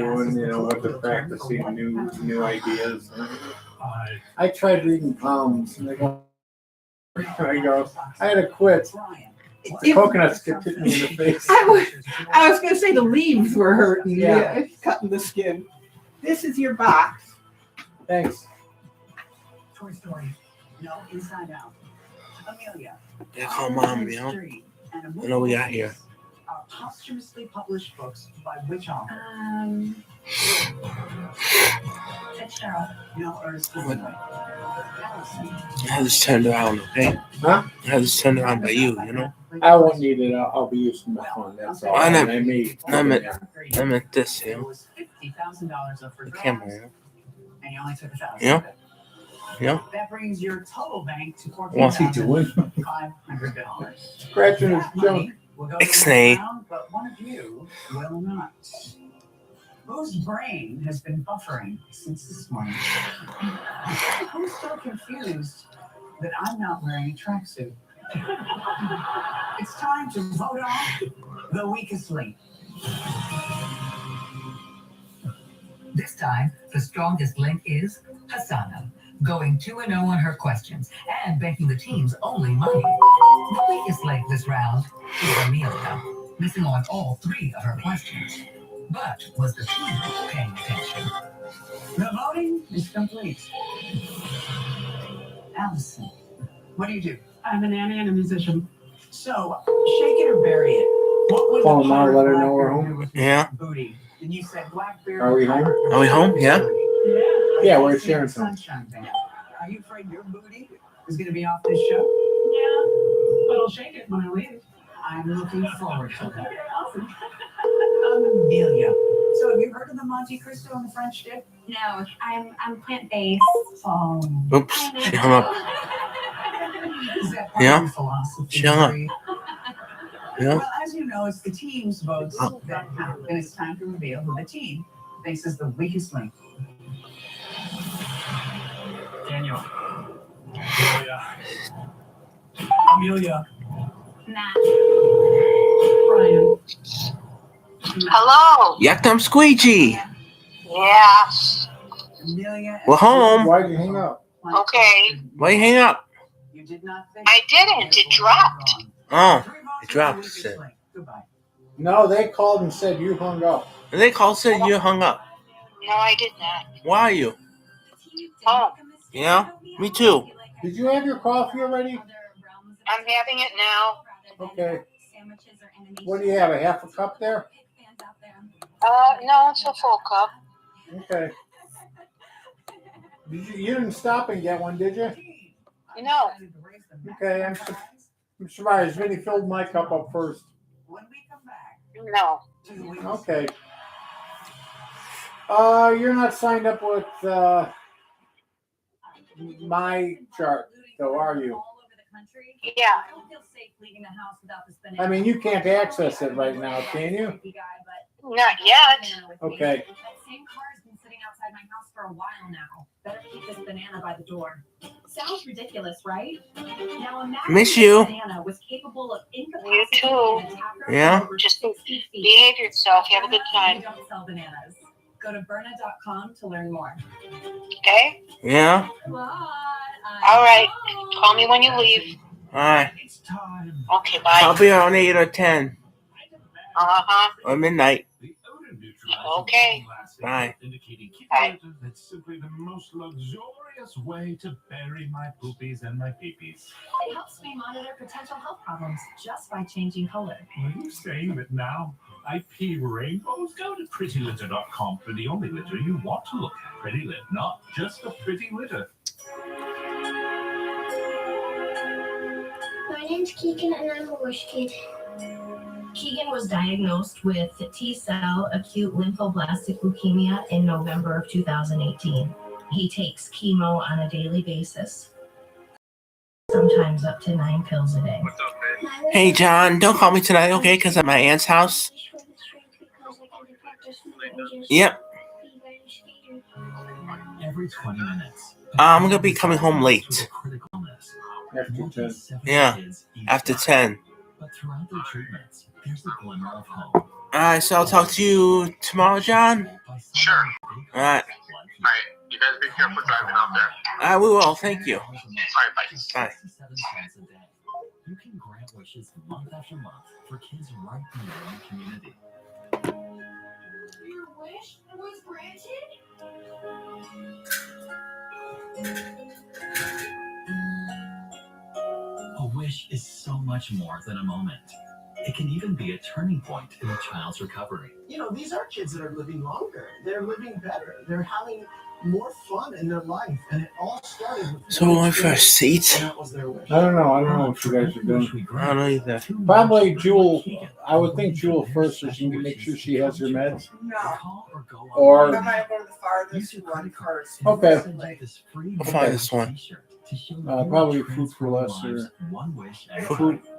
doing, what they're practicing, new ideas. I tried reading palms, and I go, I had to quit. The coconuts kept hitting me in the face. I was going to say the leaves were hurting. Yeah. Cutting the skin. This is your box. Thanks. Toy Story. No, Inside Out. Amelia. Yeah, call Mom, I know we got here. Are posthumously published books by which author? Fitzgerald. No, Ernest Hemingway. Allison. I have this turned around, okay? Huh? I have this turned around by you, I won't need it. I'll be using my phone. That's all. I I meant this, It was $50,000 up for the grabs, camera, and you only took $1,000. Yeah. Yeah. That brings your total bank to What's he doing? $14,500. Scratching his That junk. money will go to the Ixnay. ground, but one of you will not. Whose brain has been buffering since this morning? Who's still confused that I'm not wearing a tracksuit? It's time to vote on the weakest link. This time, the strongest link is Hasana, going 2-0 on her questions and banking the team's only money. The weakest link this round is Amelia, missing on all 3 of her questions. But was the team paying attention? The voting is complete. Allison, what do? I'm a nanny and a musician. So, shake it or bury it. What would Call the Mom, pirate let her know we're Blackbeard home. do with his Yeah. booty? And you said Blackbeard. Are we home? Are we home? Yeah. Yeah, we're sharing some. Sunshine Band. Are you afraid your booty is going to be off this show? Yeah, but I'll shake it when I leave. I'm looking forward to that. Okay, awesome. Amelia. So, have you heard of the Monte Cristo and the French dip? No, I'm plant-based. Oh. Oops, she hung up. Is that part Yeah. of your philosophy? She hung up. Tree? Yeah. Well, as you know, it's the team's votes Oh. that count, and it's time to reveal who the team thinks is the weakest link. Daniel. Amelia. Matt. Brian. Hello. Yakdom Squeegee. Yeah. Amelia. We're home. Why'd you hang up? Okay. Why you hang up? You did not think. I didn't. It dropped. Oh, 3 votes it for dropped, the weakest said. link. Goodbye. No, they called and said you hung up. and they called said you hung up. No, I did not. Why are you? Oh, Yeah, me too. Did you have your coffee already? I'm having it now. Okay. What do you have? A half a cup there? No, it's a full cup. Okay. You didn't stop and get one, did you? No. Okay, I'm surprised. Vinny filled my cup up first. When we come back No. to the weakest Okay. You're not signed up with my chart, though, are you? Yeah. I mean, you can't access it right now, can you? Not yet. Okay. That same car has been sitting outside my house for a while now. Better keep this banana by the door. Sounds ridiculous, right? Now imagine Miss this you. banana was capable of You incapacitating too. an attacker Yeah. over Just 60 feet. behave yourself. Have a good We time. don't sell bananas. Go to Berna.com to learn more. Okay? Yeah. All right. Call me when you leave. All right. Okay, bye. I'll be on 8 or 10 Uh-huh. or midnight. Okay. Bye. Bye. It's simply the most luxurious way to bury my poopies and my peepees. It helps me monitor potential health problems just by changing color. Are you saying that now I pee rainbows? Go to prettylitter.com for the only litter you want to look at. Pretty Lit, not just a pretty litter. My name's Keegan and I'm a wish kid. Keegan was diagnosed with T-cell acute lymphoblastic leukemia in November of 2018. He takes chemo on a daily basis, sometimes up to 9 pills a day. Hey, John, don't call me tonight, okay? Because I'm at my aunt's house. Yep. Every 20 minutes. I'm going to be coming home late. After 10. Yeah, after 10. But throughout their treatments, there's a glimmer of hope. All right, so I'll talk to you tomorrow, John. Sure. All right. Alright, you guys be careful driving out there. We will. Thank you. Alright, bye. Bye. You can grant wishes month after month for kids right in your own community. Your wish was granted? A wish is so much more than a moment. It can even be a turning point in a child's recovery. You know, these are kids that are living longer. They're living better. They're having more fun in their life. And it all started with... So we're going for a seat? That was their wish. I don't know what you guys are doing. I don't know either. Probably Jewel. I would think Jewel first, so she can make sure she has her meds. No. Or I might go to the farthest one first. okay, We'll find this one. probably Food for Less or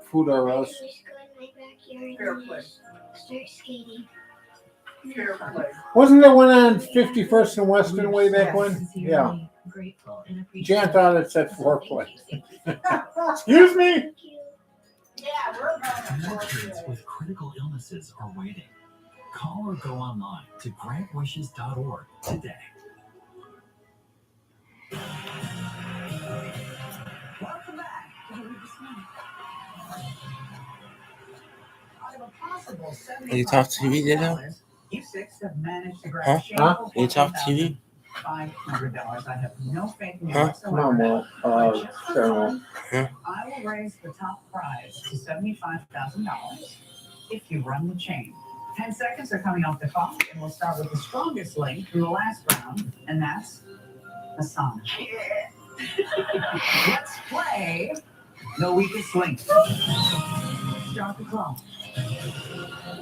Food R Us. Let's go in my backyard Fair and play. just start skating. Fair play. Wasn't there one on 51st and Western way back when? Yeah. Grateful and Jan thought it said foreplay. Excuse me. Thank you. Yeah, we're going More to kids with critical illnesses are waiting. Call or go online to grantwishes.org today. Welcome back. Out of a possible You talk TV, did $75,000, you six have managed to grab Huh? a shameful You talk TV? $500. I have no faith in you Huh? whatsoever. Normal. But just for Terrible. fun, I will raise the top prize to $75,000 if you run the chain. 10 seconds are coming off the clock, and we'll start with the strongest link from the last round, and that's Asana. Let's play the weakest link. Start the clock.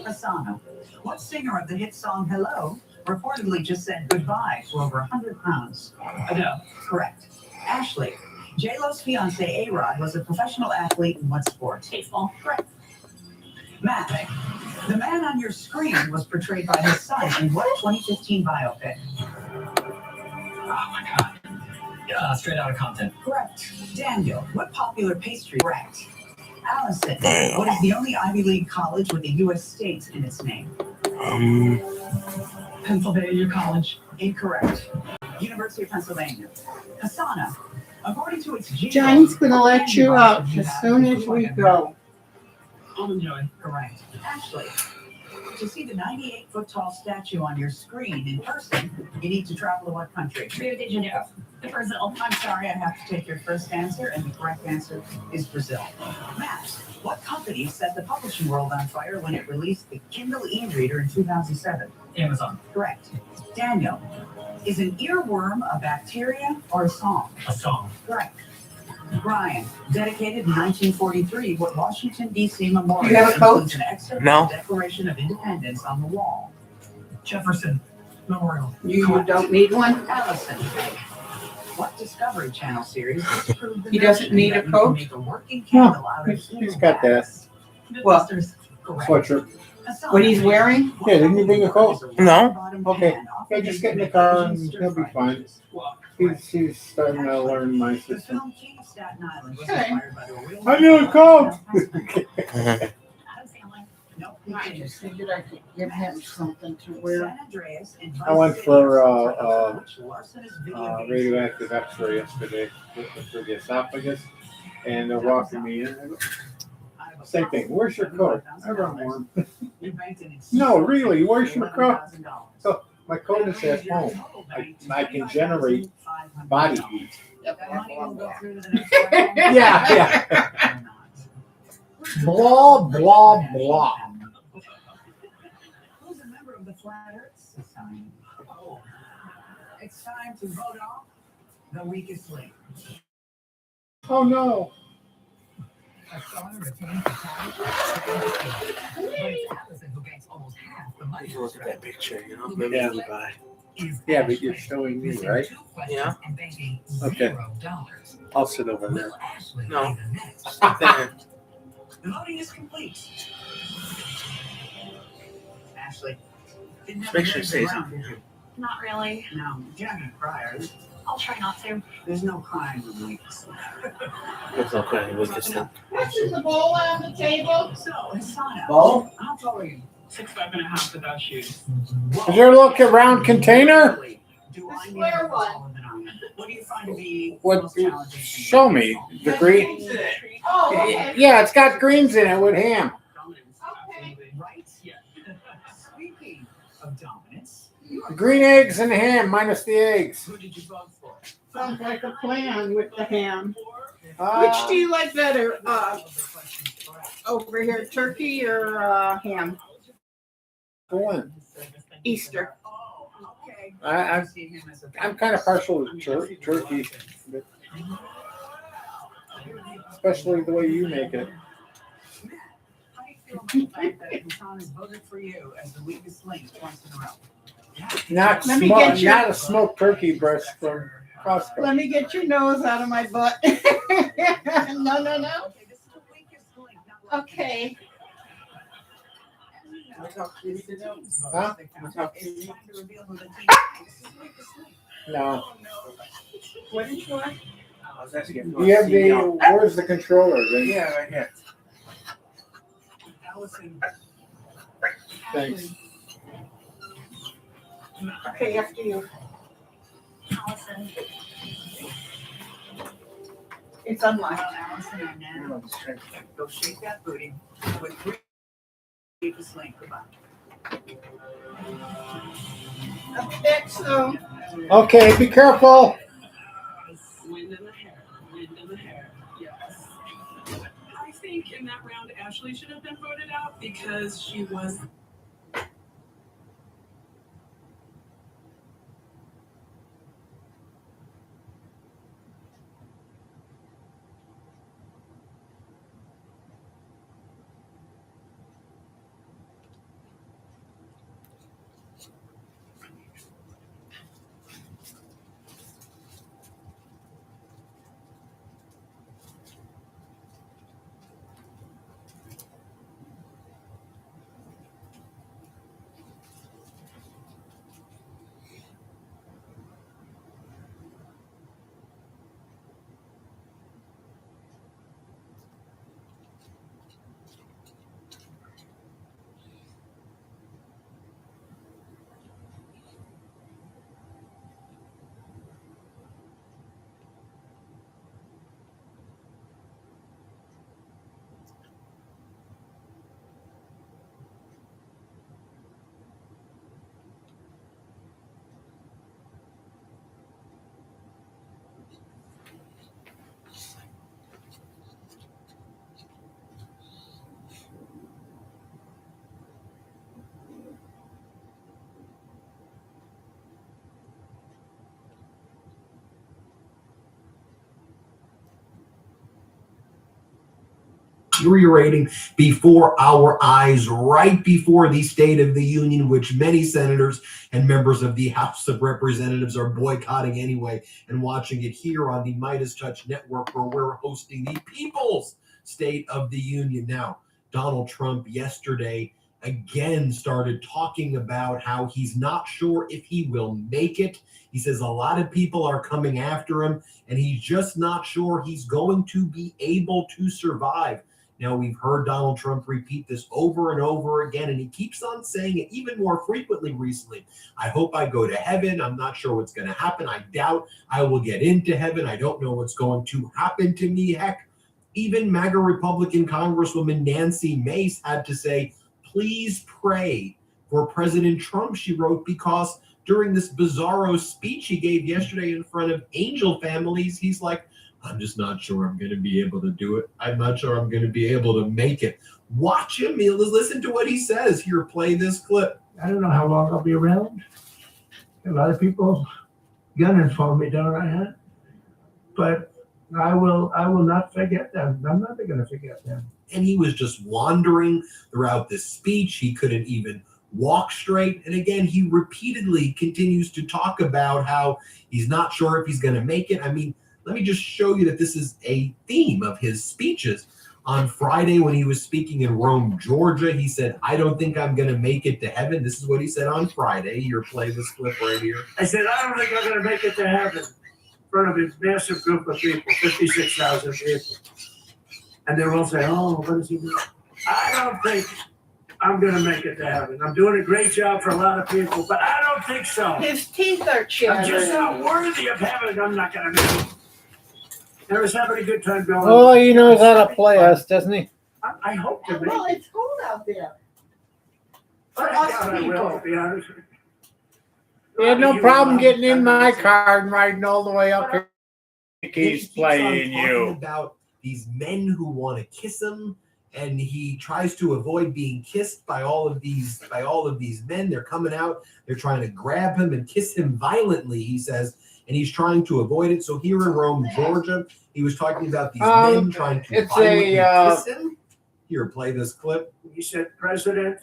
Asana. What singer of the hit song Hello reportedly just said goodbye to over 100 pounds? Adele. Correct. Ashley. J-Lo's fiance A-Rod was a professional athlete in what sport? Baseball. Correct. Matt. The man on your screen was portrayed by his son in what 2015 biopic? Oh my God. Straight out of Compton. Correct. Daniel. What popular pastry? Correct. Allison. What is the only Ivy League college with a U.S. state in its name? Pennsylvania College. Incorrect. University of Pennsylvania. Hasana. According to its gene Johnny's code, gonna let you what out candy as bar soon should as you we have? go. I'll enjoy. Correct. Ashley. To see the 98-foot tall statue on your screen in person, you need to travel to what country? Rio de Janeiro. Brazil. I'm sorry, I have to take your first answer, and the correct answer is Brazil. Matt, what company set the publishing world on fire when it released the Kindle e-reader in 2007? Amazon. Correct. Daniel, is an earworm a bacteria or a song? A song. Correct. Brian, dedicated in 1943, what Washington, D.C. memorial You have a coat? includes an excerpt No. of the Declaration of Independence on the wall? Jefferson Memorial. You don't need one? Allison, what Discovery Channel series disproved the He doesn't notion need that a you coat? can make a working candle out of He's got that. What? Mythbusters? Correct. Sweatshirt. What he's wearing? Yeah, didn't you bring a coat? No. Okay. Yeah, just get in the car and he'll be fine. He's starting to learn my The system. film King of Staten Island was Okay. inspired by the real I knew it cold. Adam Sandler. Nope. I just figured I could give him something to wear. San Andreas and I went Vice for City, which larcenous video game radioactive X-ray yesterday for the esophagus, and they're walking me in. I go, same thing. Where's your coat? I run one. You banked an No, really. Where's your coat? $11,000. So my coat is at home. I can generate body heat. That money will go through to the next round. Yeah, yeah. Blah blah blah. Who's a member of the Flat Earth Society? It's time to vote off the weakest link. Oh no. Asana retains the title, but it's Allison who gets almost half the money. Look at that picture, you know? The Maybe weakest I'll link buy. is Yeah, but Ashley, you're showing me, missing right? 2 questions Yeah. and banking Okay. $0. I'll sit over there. Will Ashley No. be the next? Then, The voting is complete. Ashley. didn't have Make to sure it raise stays the in. round, did you? Not really. No, you're not gonna cry, are you? I'll try not to. There's no crying with weakest link. it's okay. We'll just This is the bowl on the table. So, Hasana, Bowl? how tall are you? 6'5.5" without shoes. Is there a little round container? Do I need square a taller than I am? What do you find to be What? most challenging? Show me the green. Oh, okay. Yeah, it's got greens in it with ham. Okay. Right? Yeah. Speaking of dominance, you are Green eggs and ham minus the eggs. who did you vote for? Sounds like a plan with the ham. Uh, Which do you like better, over here, turkey or ham? Go on. Easter. Oh, okay. I'm See him as a I'm kind of partial to turkey, but especially the way you make it. How do you feel about the fact that Hassan has voted for you as the weakest link twice in a row? Not Let me get you- not a smoked turkey breast from Costco. Let me get your nose out of my butt. No. Okay, this is the weakest link. Not like- Okay. Huh? It's time to reveal who the team is. This is the weakest link. No. What did you want? You have the where's the controller? Then? Yeah, right here. Allison. Thanks. Okay, after you. Allison. It's unlocked. Well, Allison and Nana, go shake that booty with three weakest link. Goodbye. So, Okay, be careful. Wind in the hair. Wind in the hair. Yes. I think in that round, Ashley should have been voted out because she was. deteriorating before our eyes, right before the State of the Union, which many senators and members of the House of Representatives are boycotting anyway, and watching it here on the Midas Touch Network, where we're hosting the People's State of the Union. Now, Donald Trump yesterday again started talking about how he's not sure if he will make it. He says a lot of people are coming after him, and he's just not sure he's going to be able to survive. Now, we've heard Donald Trump repeat this over and over again, and he keeps on saying it even more frequently recently. I hope I go to heaven. I'm not sure what's going to happen. I doubt I will get into heaven. I don't know what's going to happen to me. Heck, even MAGA Republican Congresswoman Nancy Mace had to say, please pray for President Trump, she wrote, because during this bizarro speech he gave yesterday in front of angel families, he's like, I'm just not sure I'm going to be able to do it. I'm not sure I'm going to be able to make it. Watch him. Listen to what he says. Here, play this clip. I don't know how long I'll be around. A lot of people gunning for me, don't I? Huh? But I will not forget them. I'm never going to forget them. And he was just wandering throughout this speech. He couldn't even walk straight. And again, he repeatedly continues to talk about how he's not sure if he's going to make it. I mean, let me just show you that this is a theme of his speeches. On Friday, when he was speaking in Rome, Georgia, he said, I don't think I'm going to make it to heaven. This is what he said on Friday. You're playing this clip right here. I said, I don't think I'm going to make it to heaven in front of a massive group of people, 56,000 people. And they're all saying, oh, what does he do? I don't think I'm going to make it to heaven. I'm doing a great job for a lot of people, but I don't think so. His teeth are I'm just chattering. not worthy of heaven. I'm not going to make it. I was having a good time going. Oh, he knows how to play us, doesn't he? I hope to make Well, it. it's cold out there. I doubt I will, to be honest. He had no problem getting in my car and riding all the way up here. He He's keeps on playing talking you. about these men who want to kiss him, and he tries to avoid being kissed by all of these men. They're coming out, they're trying to grab him and kiss him violently, he says, and he's trying to avoid it. So here in Rome, Georgia, he was talking about these men trying to violently kiss him. Here, play this clip. He said, President,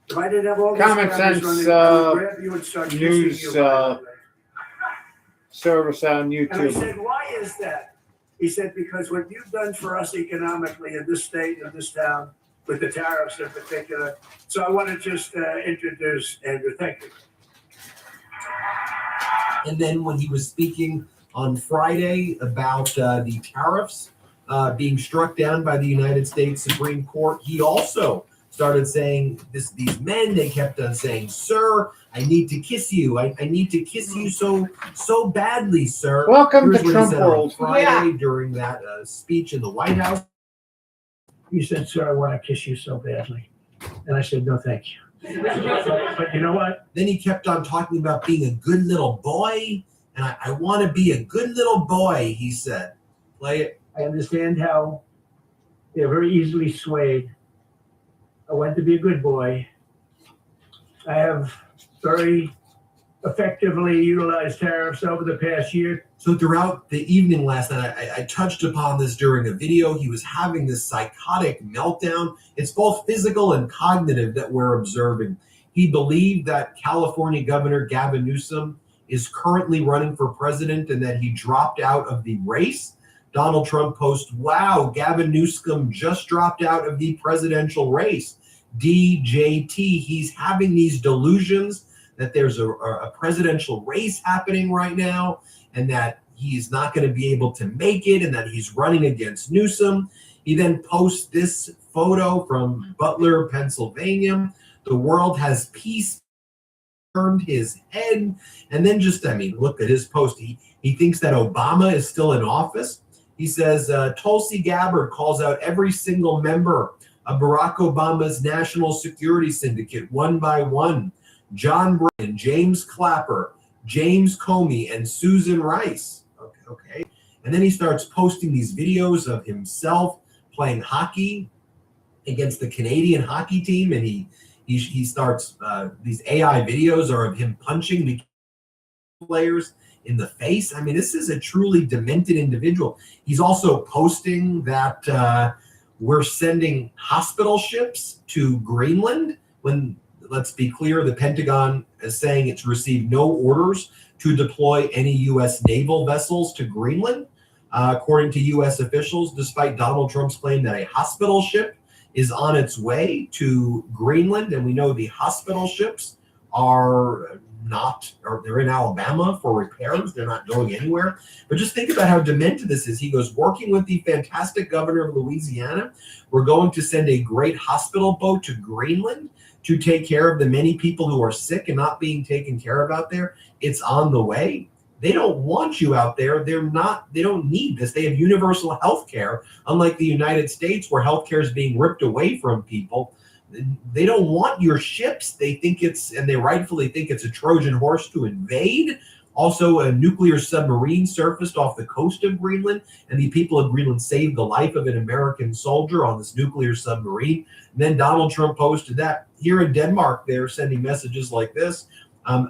if I didn't have all these Common cameras sense, running, I would grab you and start kissing news, you violently. Service on And I YouTube. said, why is that? He said, because what you've done for us economically in this state, in this town, with the tariffs in particular. So I want to just introduce Andrew. Thank you. And then when he was speaking on Friday about the tariffs being struck down by the United States Supreme Court, he also started saying these men, they kept on saying, sir, I need to kiss you. I need to kiss you so badly, sir. Welcome Here's to what Trump he said world. on Friday during that speech in the White House. He said, sir, I want to kiss you so badly. And I said, no, thank you. But you know what? Then he kept on talking about being a good little boy. And I want to be a good little boy, he said. Play it. I understand how they're very easily swayed. I want to be a good boy. I have very effectively utilized tariffs over the past year. So throughout the evening last night, I touched upon this during a video. He was having this psychotic meltdown. It's both physical and cognitive that we're observing. He believed that California Governor Gavin Newsom is currently running for president and that he dropped out of the race. Donald Trump posts, wow, Gavin Newsom just dropped out of the presidential race. DJT, he's having these delusions that there's a presidential race happening right now and that he's not going to be able to make it and that he's running against Newsom. He then posts this photo from Butler, Pennsylvania. The world has peace, turned his head. And then look at his post. He thinks that Obama is still in office. He says, Tulsi Gabbard calls out every single member of Barack Obama's national security syndicate, one by one. John Brennan, James Clapper, James Comey, and Susan Rice. Okay. And then he starts posting these videos of himself playing hockey against the Canadian hockey team. And he starts, these AI videos are of him punching the players in the face. I mean, this is a truly demented individual. He's also posting that we're sending hospital ships to Greenland when, let's be clear, the Pentagon is saying it's received no orders to deploy any U.S. naval vessels to Greenland, according to U.S. officials, despite Donald Trump's claim that a hospital ship is on its way to Greenland. And we know the hospital ships are they're in Alabama for repairs. They're not going anywhere. But just think about how demented this is. He goes, working with the fantastic governor of Louisiana, we're going to send a great hospital boat to Greenland to take care of the many people who are sick and not being taken care of out there. It's on the way. They don't want you out there. They don't need this. They have universal health care, unlike the United States where health care is being ripped away from people. They don't want your ships. They rightfully think it's a Trojan horse to invade. Also, a nuclear submarine surfaced off the coast of Greenland, and the people of Greenland saved the life of an American soldier on this nuclear submarine. And then Donald Trump posted that. Here in Denmark, they're sending messages like this.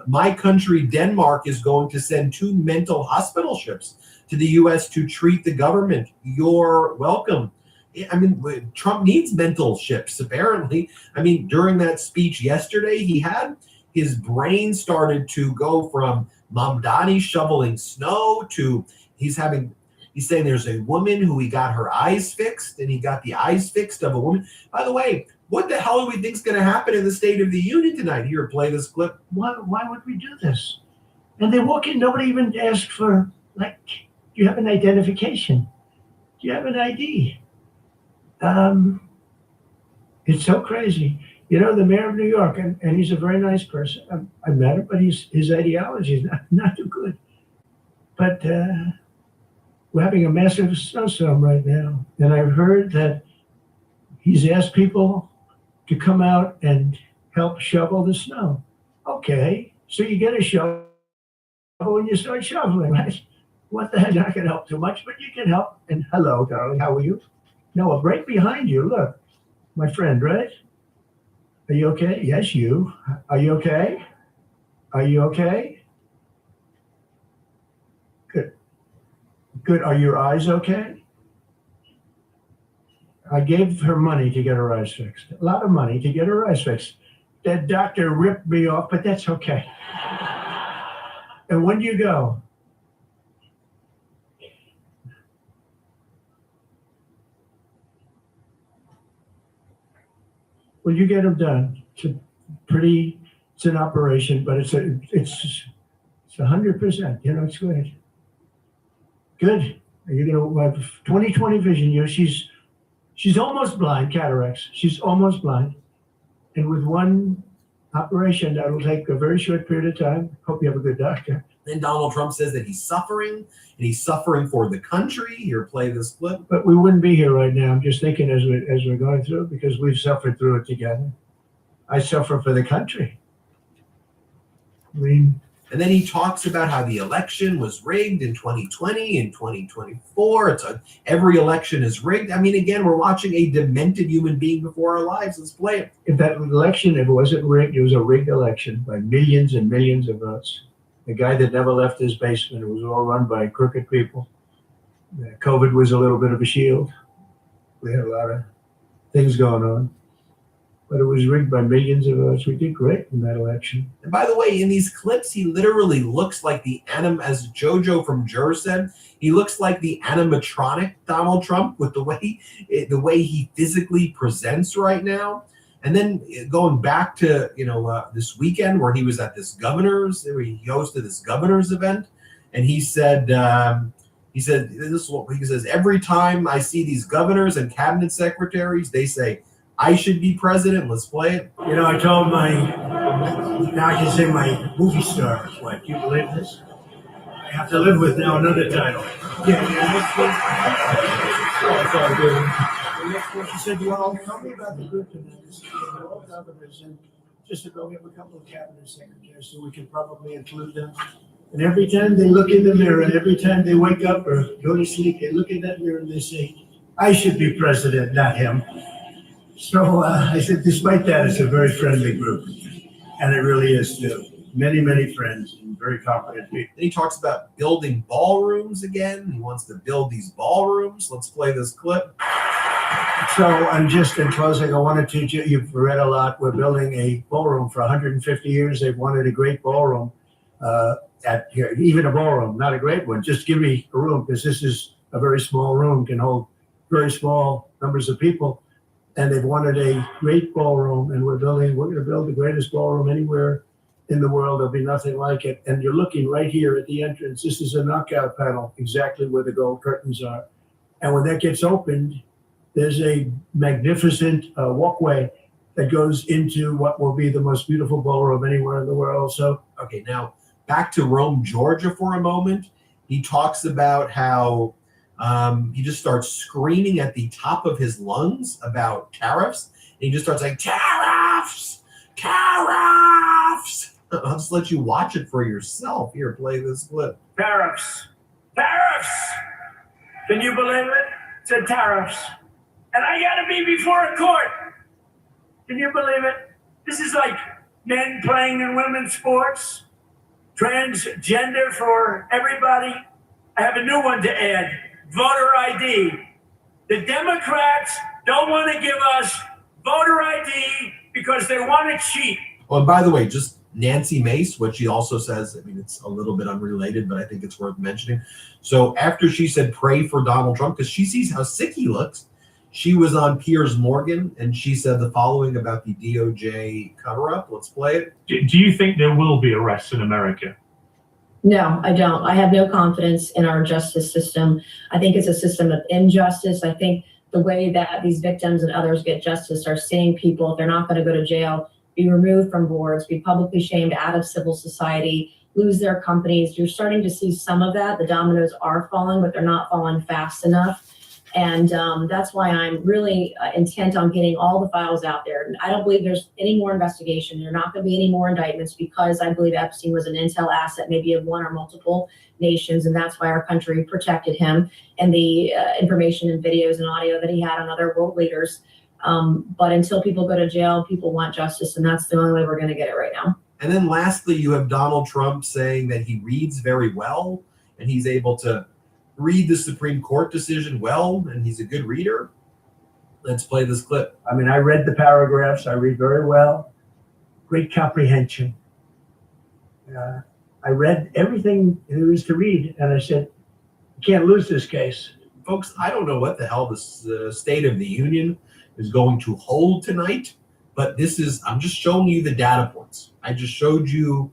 My country, Denmark, is going to send 2 mental hospital ships to the U.S. to treat the government. You're welcome. I mean, Trump needs mental ships, apparently. I mean, during that speech yesterday, his brain started to go from Mamdani shoveling snow to he's saying there's a woman who he got her eyes fixed, and he got the eyes fixed of a woman. By the way, what the hell do we think is going to happen in the State of the Union tonight? Here, play this clip. Why would we do this? And they walk in, nobody even asked for, do you have an identification? Do you have an ID? It's so crazy. You know, the mayor of New York, and he's a very nice person. I met him, but his ideology is not too good. But we're having a massive snowstorm right now. And I've heard that he's asked people to come out and help shovel the snow. Okay, so you get a shovel and you start shoveling, right? What the heck, not going to help too much, but you can help. And hello, darling, how are you? No, right behind you, look, my friend, right? Are you okay? Yes, you. Are you okay? Are you okay? Good. Good. Are your eyes okay? I gave her money to get her eyes fixed. A lot of money to get her eyes fixed. That doctor ripped me off, but that's okay. And when do you go? When you get them done, it's an operation, but it's 100%. You know, it's good. Good. You're gonna have 20/20 vision. You know, she's almost blind, cataracts. She's almost blind, and with one operation that'll take a very short period of time. Hope you have a good doctor. Then Donald Trump says that he's suffering, and he's suffering for the country. Here, play this clip. But we wouldn't be here right now. I'm just thinking as we're going through, because we've suffered through it together. I suffer for the country. I mean, and then he talks about how the election was rigged in 2020, in 2024. Every election is rigged. I mean, again, we're watching a demented human being before our lives. Let's play it. If that election, if it wasn't rigged, it was a rigged election by millions and millions of votes. The guy that never left his basement, it was all run by crooked people. COVID was a little bit of a shield. We had a lot of things going on. But it was rigged by millions of votes. We did great in that election. And by the way, in these clips, he literally looks like as JoJo from Jur said, he looks like the animatronic Donald Trump with the way he physically presents right now. And then going back to this weekend where he was at this where he hosted this governor's event, and he said this is what he says: every time I see these governors and cabinet secretaries, they say I should be president. Let's play it. You know, I told now I can say my movie star wife. Do you believe this? I have to live with now another title. She said, well, tell me about the group tonight. They're all governors, and just to go, we have a couple of cabinet secretaries, so we can probably include them. And every time they look in the mirror, and every time they wake up or go to sleep, they look in that mirror and they say, I should be president, not him. So I said, despite that, it's a very friendly group. And it really is too. Many, many friends and very competent people. Then he talks about building ballrooms again. He wants to build these ballrooms. Let's play this clip. So I'm just in closing, I wanted to, you've read a lot, we're building a ballroom for 150 years. They've wanted a great ballroom at here, even a ballroom, not a great one. Just give me a room, because this is a very small room, can hold very small numbers of people. And they've wanted a great ballroom, and we're going to build the greatest ballroom anywhere in the world. There'll be nothing like it. And you're looking right here at the entrance. This is a knockout panel, exactly where the gold curtains are. And when that gets opened, there's a magnificent walkway that goes into what will be the most beautiful ballroom anywhere in the world. So, okay, now back to Rome, Georgia for a moment. He talks about how he just starts screaming at the top of his lungs about tariffs. And he just starts like, tariffs, tariffs. I'll just let you watch it for yourself. Here, play this clip. Tariffs, tariffs. Can you believe it? It's a tariffs. And I gotta be before a court. Can you believe it? This is like men playing in women's sports, transgender for everybody. I have a new one to add, voter ID. The Democrats don't want to give us voter ID because they want to cheat. Oh, and by the way, just Nancy Mace, what she also says, I mean, it's a little bit unrelated, but I think it's worth mentioning. So after she said pray for Donald Trump, because she sees how sick he looks, she was on Piers Morgan, and she said the following about the DOJ cover-up. Let's play it. Do you think there will be arrests in America? No, I don't. I have no confidence in our justice system. I think it's a system of injustice. I think the way that these victims and others get justice are seeing people, if they're not going to go to jail, be removed from boards, be publicly shamed out of civil society, lose their companies. You're starting to see some of that. The dominoes are falling, but they're not falling fast enough. And that's why I'm really intent on getting all the files out there. And I don't believe there's any more investigation. There are not going to be any more indictments because I believe Epstein was an intel asset, maybe of one or multiple nations. And that's why our country protected him and the information and videos and audio that he had on other world leaders. But until people go to jail, people want justice. And that's the only way we're going to get it right now. And then lastly, you have Donald Trump saying that he reads very well and he's able to read the Supreme Court decision well, and he's a good reader. Let's play this clip. I mean, I read the paragraphs. I read very well. Great comprehension. I read everything there is to read, and I said, you can't lose this case. Folks, I don't know what the hell this State of the Union is going to hold tonight, but I'm just showing you the data points. I just showed you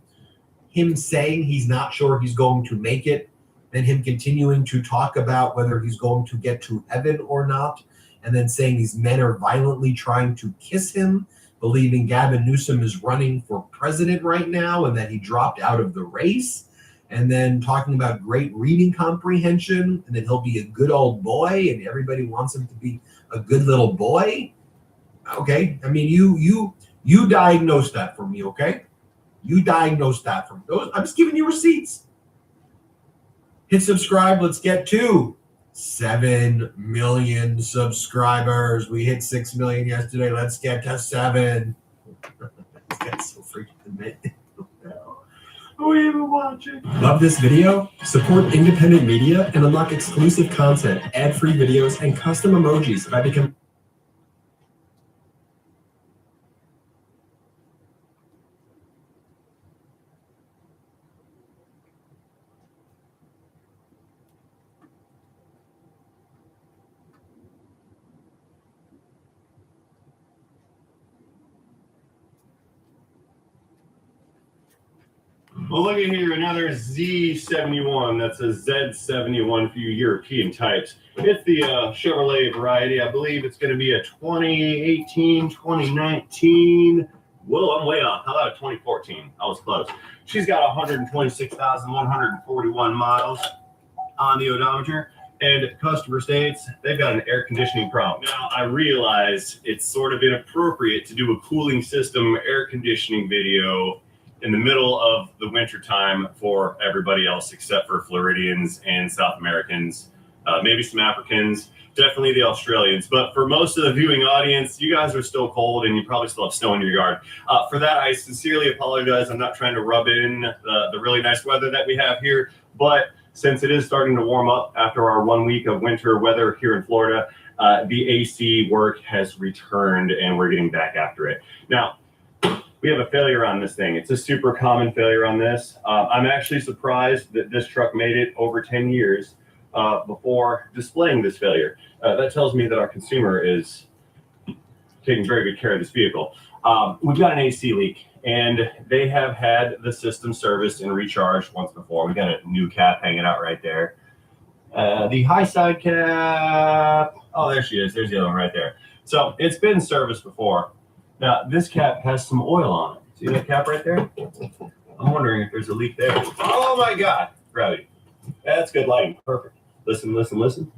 him saying he's not sure he's going to make it, then him continuing to talk about whether he's going to get to heaven or not, and then saying these men are violently trying to kiss him, believing Gavin Newsom is running for president right now and that he dropped out of the race, and then talking about great reading comprehension, and that he'll be a good old boy, and everybody wants him to be a good little boy. Okay, I mean, you diagnose that for me, okay? You diagnose that for me. I'm just giving you receipts. Hit subscribe. Let's get to 7 million subscribers. We hit 6 million yesterday. Let's get to 7. That's so freaking amazing. Are we even watching? Love this video? Support independent media and unlock exclusive content, ad-free videos, and custom emojis by becoming... Well, look at here, another Z71. That's a Z71 for you European types. It's the Chevrolet variety. I believe it's going to be a 2018, 2019. Whoa, I'm way off. How about a 2014? I was close. She's got 126,141 miles on the odometer. And customer states they've got an air conditioning problem. Now, I realize it's sort of inappropriate to do a cooling system air conditioning video in the middle of the winter time for everybody else except for Floridians and South Americans, maybe some Africans, definitely the Australians. But for most of the viewing audience, you guys are still cold and you probably still have snow in your yard. For that, I sincerely apologize. I'm not trying to rub in the really nice weather that we have here, but since it is starting to warm up after our 1 week of winter weather here in Florida, the AC work has returned and we're getting back after it. Now, we have a failure on this thing. It's a super common failure on this. I'm actually surprised that this truck made it over 10 years before displaying this failure. That tells me that our consumer is taking very good care of this vehicle. We've got an AC leak, and they have had the system serviced and recharged once before. We got a new cap hanging out right there. The high side cap, oh, there she is. There's the other one right there. So it's been serviced before. Now, this cap has some oil on it. See that cap right there? I'm wondering if there's a leak there. Oh, my God. Gravity. That's good lighting. Perfect. Listen, listen, listen.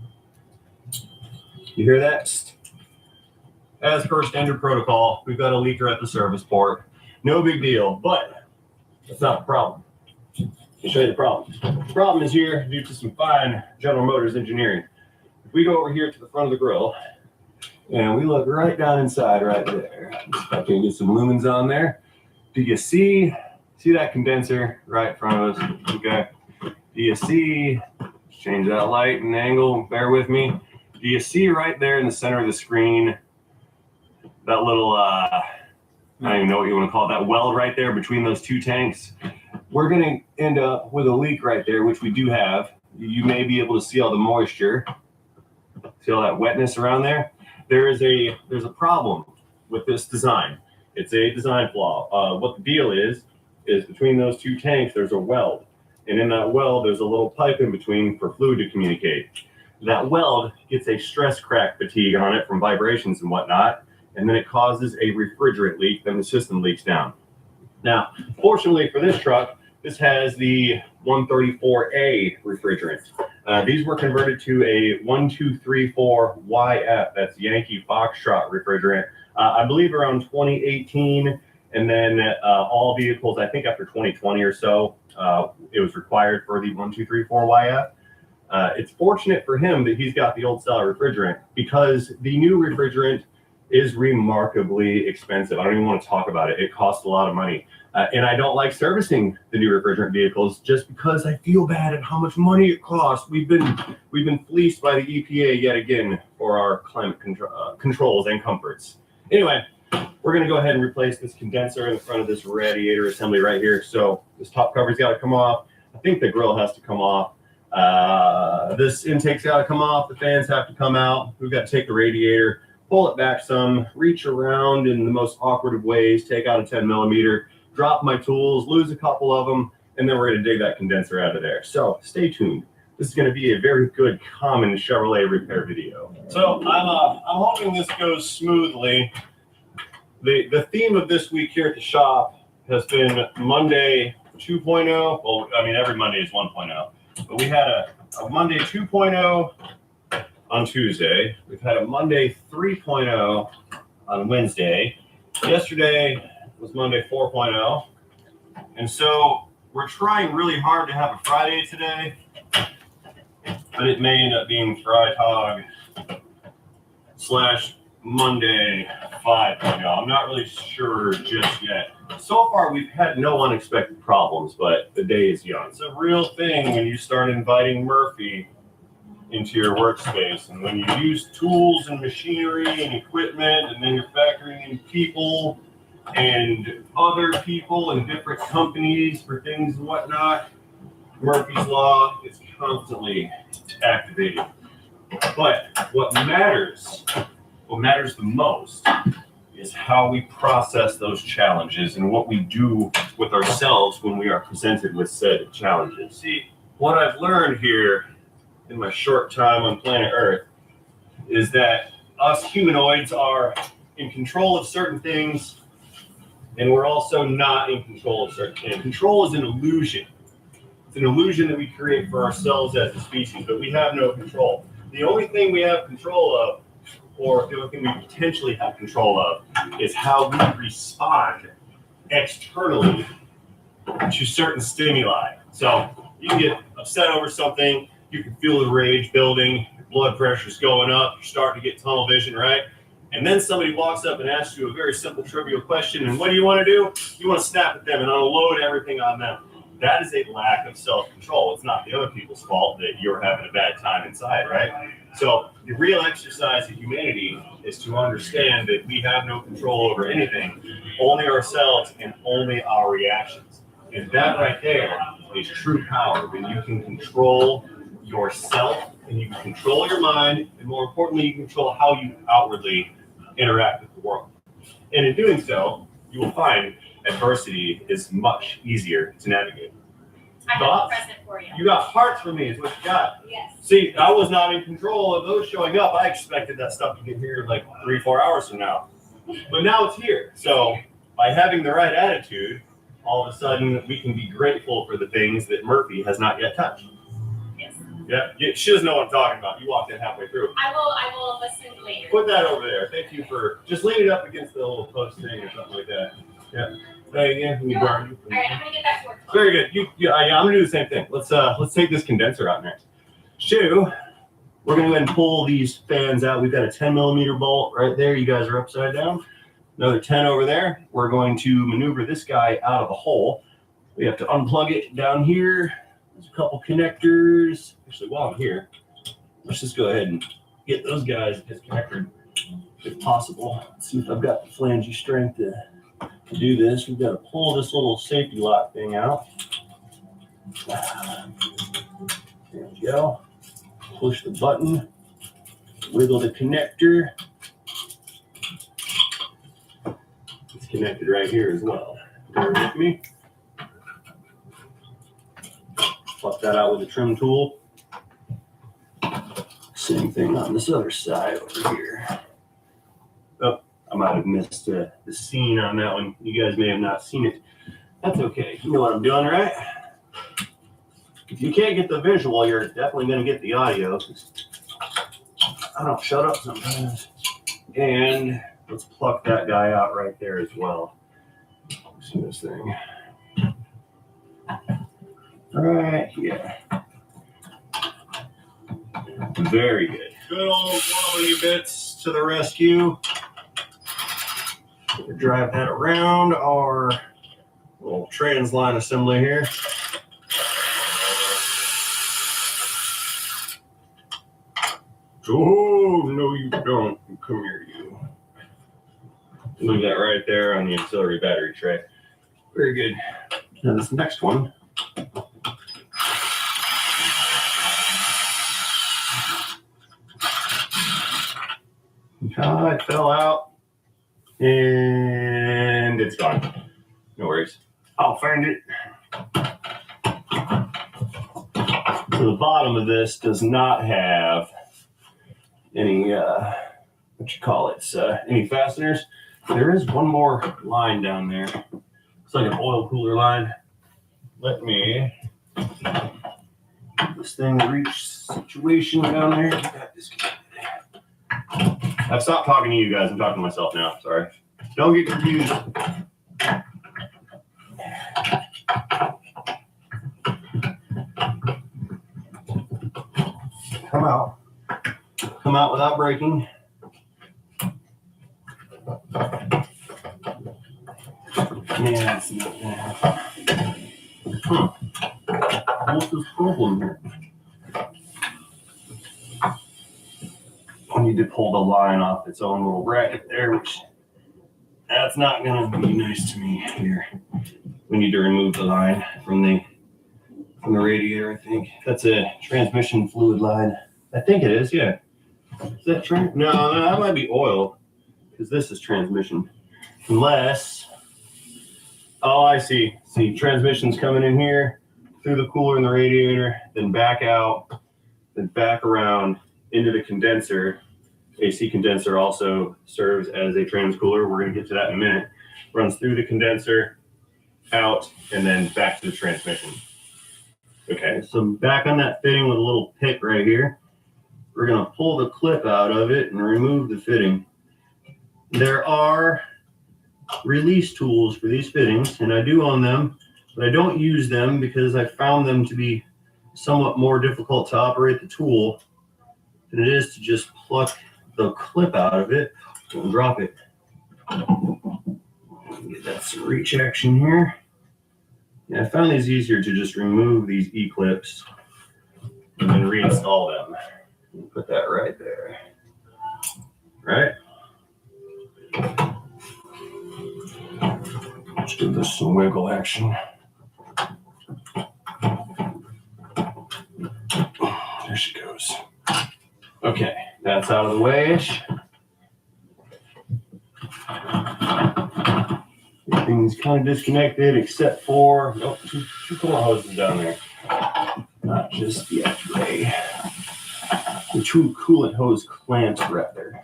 You hear that? As per standard protocol, we've got a leaker at the service port. No big deal, but that's not the problem. I'll show you the problem. The problem is here due to some fine General Motors engineering. If we go over here to the front of the grill, and we look right down inside right there. If I can get some lumens on there. Do you see that condenser right in front of us? Okay. Do you see, change that light and angle, bear with me. Do you see right there in the center of the screen, that little, I don't even know what you want to call it, that weld right there between those two tanks? We're going to end up with a leak right there, which we do have. You may be able to see all the moisture. See all that wetness around there? There's a problem with this design. It's a design flaw. What the deal is between those two tanks, there's a weld. And in that weld, there's a little pipe in between for fluid to communicate. that weld gets a stress crack fatigue on it from vibrations and whatnot, and then it causes a refrigerant leak, then the system leaks down. Now, fortunately for this truck, this has the 134A refrigerant. These were converted to a 1234YF, that's Yankee Foxtrot refrigerant, I believe around 2018, and then all vehicles, I think after 2020 or so, it was required for the 1234YF. It's fortunate for him that he's got the old style refrigerant, because the new refrigerant is remarkably expensive. I don't even want to talk about it. It costs a lot of money. And I don't like servicing the new refrigerant vehicles just because I feel bad at how much money it costs. We've been fleeced by the EPA yet again for our climate controls and comforts. Anyway, we're going to go ahead and replace this condenser in the front of this radiator assembly right here. So this top cover's got to come off. I think the grill has to come off. This intake's got to come off. The fans have to come out. We've got to take the radiator, pull it back some, reach around in the most awkward of ways, take out a 10 millimeter, drop my tools, lose a couple of them, and then we're going to dig that condenser out of there. So stay tuned. This is going to be a very good common Chevrolet repair video. So I'm hoping this goes smoothly. The theme of this week here at the shop has been Monday 2.0. Well, I mean, every Monday is 1.0. But we had a Monday 2.0 on Tuesday. We've had a Monday 3.0 on Wednesday. Yesterday was Monday 4.0. And so we're trying really hard to have a Friday today, but it may end up being Fried Hog / Monday 5.0. I'm not really sure just yet. So far, we've had no unexpected problems, but the day is young. It's a real thing when you start inviting Murphy into your workspace, and when you use tools and machinery and equipment, and then you're factoring in people and other people and different companies for things and whatnot. Murphy's Law is constantly activated. But what matters the most is how we process those challenges and what we do with ourselves when we are presented with said challenges. See, what I've learned here in my short time on planet Earth is that us humanoids are in control of certain things, and we're also not in control of certain things. Control is an illusion. It's an illusion that we create for ourselves as a species, but we have no control. The only thing we have control of, or the only thing we potentially have control of, is how we respond externally to certain stimuli. So you can get upset over something, you can feel the rage building, your blood pressure's going up, you're starting to get tunnel vision, right? And then somebody walks up and asks you a very simple, trivial question, and what do? You want to snap at them and unload everything on them. That is a lack of self-control. It's not the other people's fault that you're having a bad time inside, right? So the real exercise of humanity is to understand that we have no control over anything, only ourselves and only our reactions. And that right there is true power, when you can control yourself and you can control your mind, and more importantly, you can control how you outwardly interact with the world. And in doing so, you will find adversity is much easier to navigate. I have a present for you. You got hearts for me is what you got. Yes. See, I was not in control of those showing up. I expected that stuff to get here like 3-4 hours from now. But now it's here. So by having the right attitude, all of a sudden we can be grateful for the things that Murphy has not yet touched. Yes. Yeah, she doesn't know what I'm talking about. You walked in halfway through. I will listen later. Put that over there. Thank you for just lean it up against the little post thing or something like that. Yeah. Hey, again, All right, I'm gonna get back to work. Very good. I'm gonna do the same thing. Let's take this condenser out next. We're gonna go ahead and pull these fans out. We've got a 10 millimeter bolt right there. You guys are upside down. Another 10 over there. We're going to maneuver this guy out of the hole. We have to unplug it down here. There's a couple connectors. Actually, while I'm here, let's just go ahead and get those guys disconnected if possible. Let's see if I've got the flangey strength to do this. We've got to pull this little safety lock thing out. There we go. Push the button. Wiggle the connector. It's connected right here as well. Bear with me. Pluck that out with a trim tool. Same thing on this other side over here. Oh, I might have missed the scene on that one. You guys may have not seen it. That's okay. You know what I'm doing, right? If you can't get the visual, you're definitely going to get the audio. I don't shut up sometimes. And let's pluck that guy out right there as well. See this thing. Right here. Very good. Good old wobbly bits to the rescue. Drive that around our little trans line assembly here. Oh, no, you don't. Come here, you. Leave that right there on the auxiliary battery tray. Very good. Now this next one. It fell out and it's gone. No worries. I'll find it. So the bottom of this does not have any, any fasteners. There is one more line down there. It's like an oil cooler line. Let me get this thing reach situation down there. Get that disconnected. I've stopped talking to you guys. I'm talking to myself now. Sorry. Don't get confused. Come out. Come out without breaking. Yeah, it's not that. What's this problem here? I need to pull the line off its own little bracket there, which that's not going to be nice to me here. We need to remove the line from the radiator, I think. That's a transmission fluid line. I think it is, yeah. Is that no, that might be oil, because this is transmission. Unless, oh, I see. See, transmission's coming in here, through the cooler and the radiator, then back out, then back around into the condenser. AC condenser also serves as a trans cooler. We're going to get to that in a minute. Runs through the condenser, out, and then back to the transmission. Okay, so back on that fitting with a little pick right here. We're going to pull the clip out of it and remove the fitting. There are release tools for these fittings, and I do own them, but I don't use them because I found them to be somewhat more difficult to operate the tool than it is to just pluck the clip out of it and drop it. Get that some reach action here. Yeah, I found these easier to just remove these E-clips and then reinstall them. Put that right there. Right? Let's give this some wiggle action. There she goes. Okay, that's out of the way-ish. Everything's kind of disconnected except for, nope, two coolant hoses down there. Not just yet, Ray. The two coolant hose clamps rather.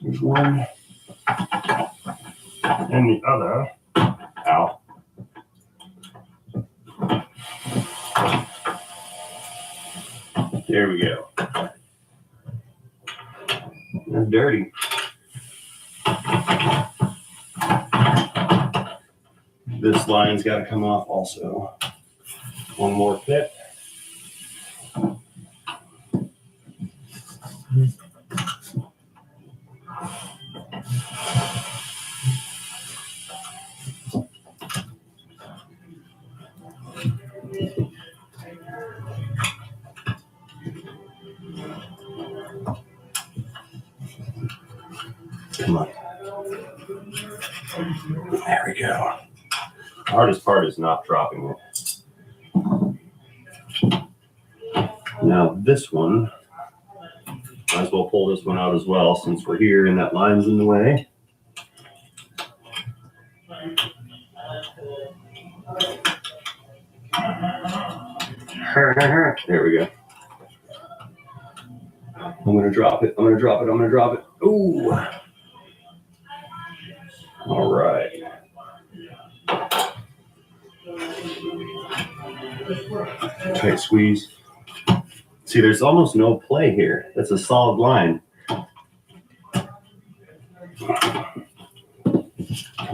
There's one and the other. Ow. There we go. That's dirty. This line's got to come off also. One more clip. Come on. There we go. The hardest part is not dropping it. Now this one, might as well pull this one out as well since we're here and that line's in the way. There we go. I'm gonna drop it. I'm gonna drop it. I'm gonna drop it. Ooh. All right. Tight squeeze. See, there's almost no play here. That's a solid line. Come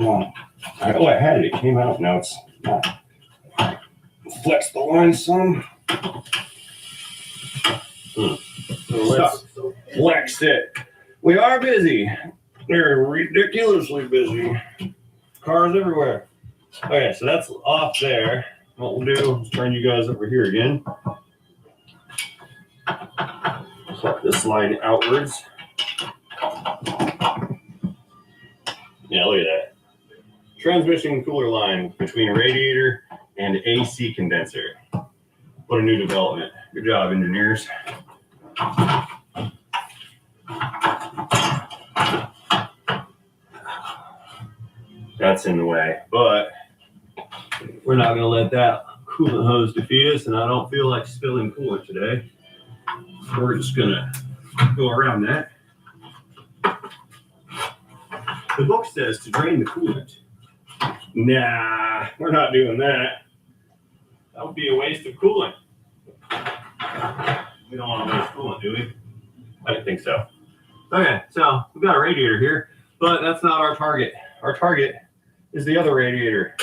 on. Oh, I had it. It came out. Now it's not. Flex the line some. So let's flex it. We are busy. We're ridiculously busy. Cars everywhere. Okay, so that's off there. What we'll do is turn you guys over here again. Flip this line outwards. Yeah, look at that. Transmission cooler line between radiator and AC condenser. What a new development. Good job, engineers. That's in the way, but we're not going to let that coolant hose defeat us, and I don't feel like spilling coolant today. We're just going to go around that. The book says to drain the coolant. Nah, we're not doing that. That would be a waste of coolant. We don't want to waste coolant, do we? I didn't think so. Okay, so we've got a radiator here, but that's not our target. Our target is the other radiator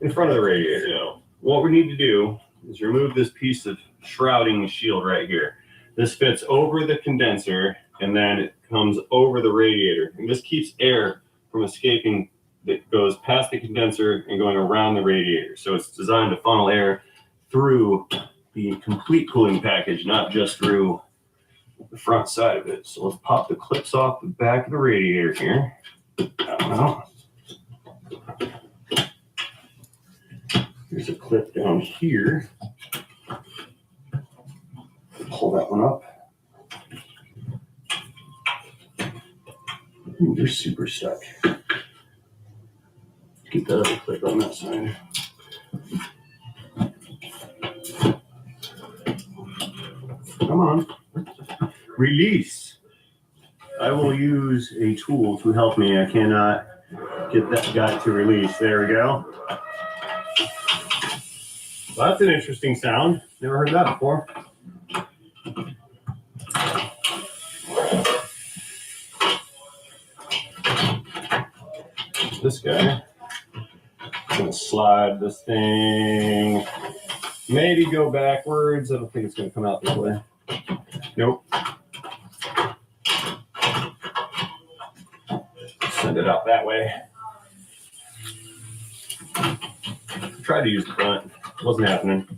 in front of the radiator. So what we need to do is remove this piece of shrouding shield right here. This fits over the condenser, and then it comes over the radiator. And this keeps air from escaping that goes past the condenser and going around the radiator. So it's designed to funnel air through the complete cooling package, not just through the front side of it. So let's pop the clips off the back of the radiator here. I don't know. There's a clip down here. Pull that one up. Ooh, they're super stuck. Get that other clip on that side. Come on. Release. I will use a tool to help me. I cannot get that guy to release. There we go. Well, that's an interesting sound. Never heard that before. This guy. I'm going to slide this thing. Maybe go backwards. I don't think it's going to come out this way. Nope. Send it out that way. Tried to use the front. Wasn't happening.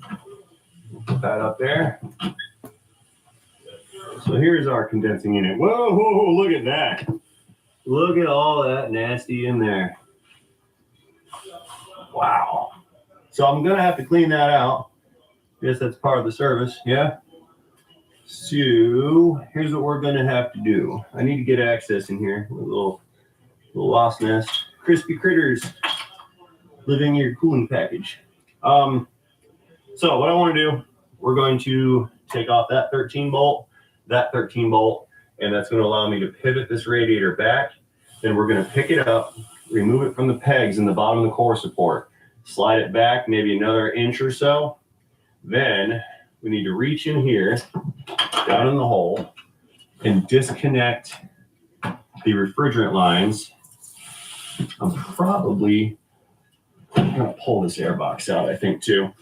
Put that up there. So here's our condensing unit. Whoa, whoa, whoa, look at that. Look at all that nasty in there. Wow. So I'm going to have to clean that out. Guess that's part of the service, yeah? So here's what we're going to have to do. I need to get access in here. A little wasp nest. Crispy critters living in your cooling package. So what I want to do, we're going to take off that 13 bolt, and that's going to allow me to pivot this radiator back. Then we're going to pick it up, remove it from the pegs in the bottom of the core support, slide it back maybe another inch or so. Then we need to reach in here, down in the hole, and disconnect the refrigerant lines. I'm probably going to pull this air box out, I think, too.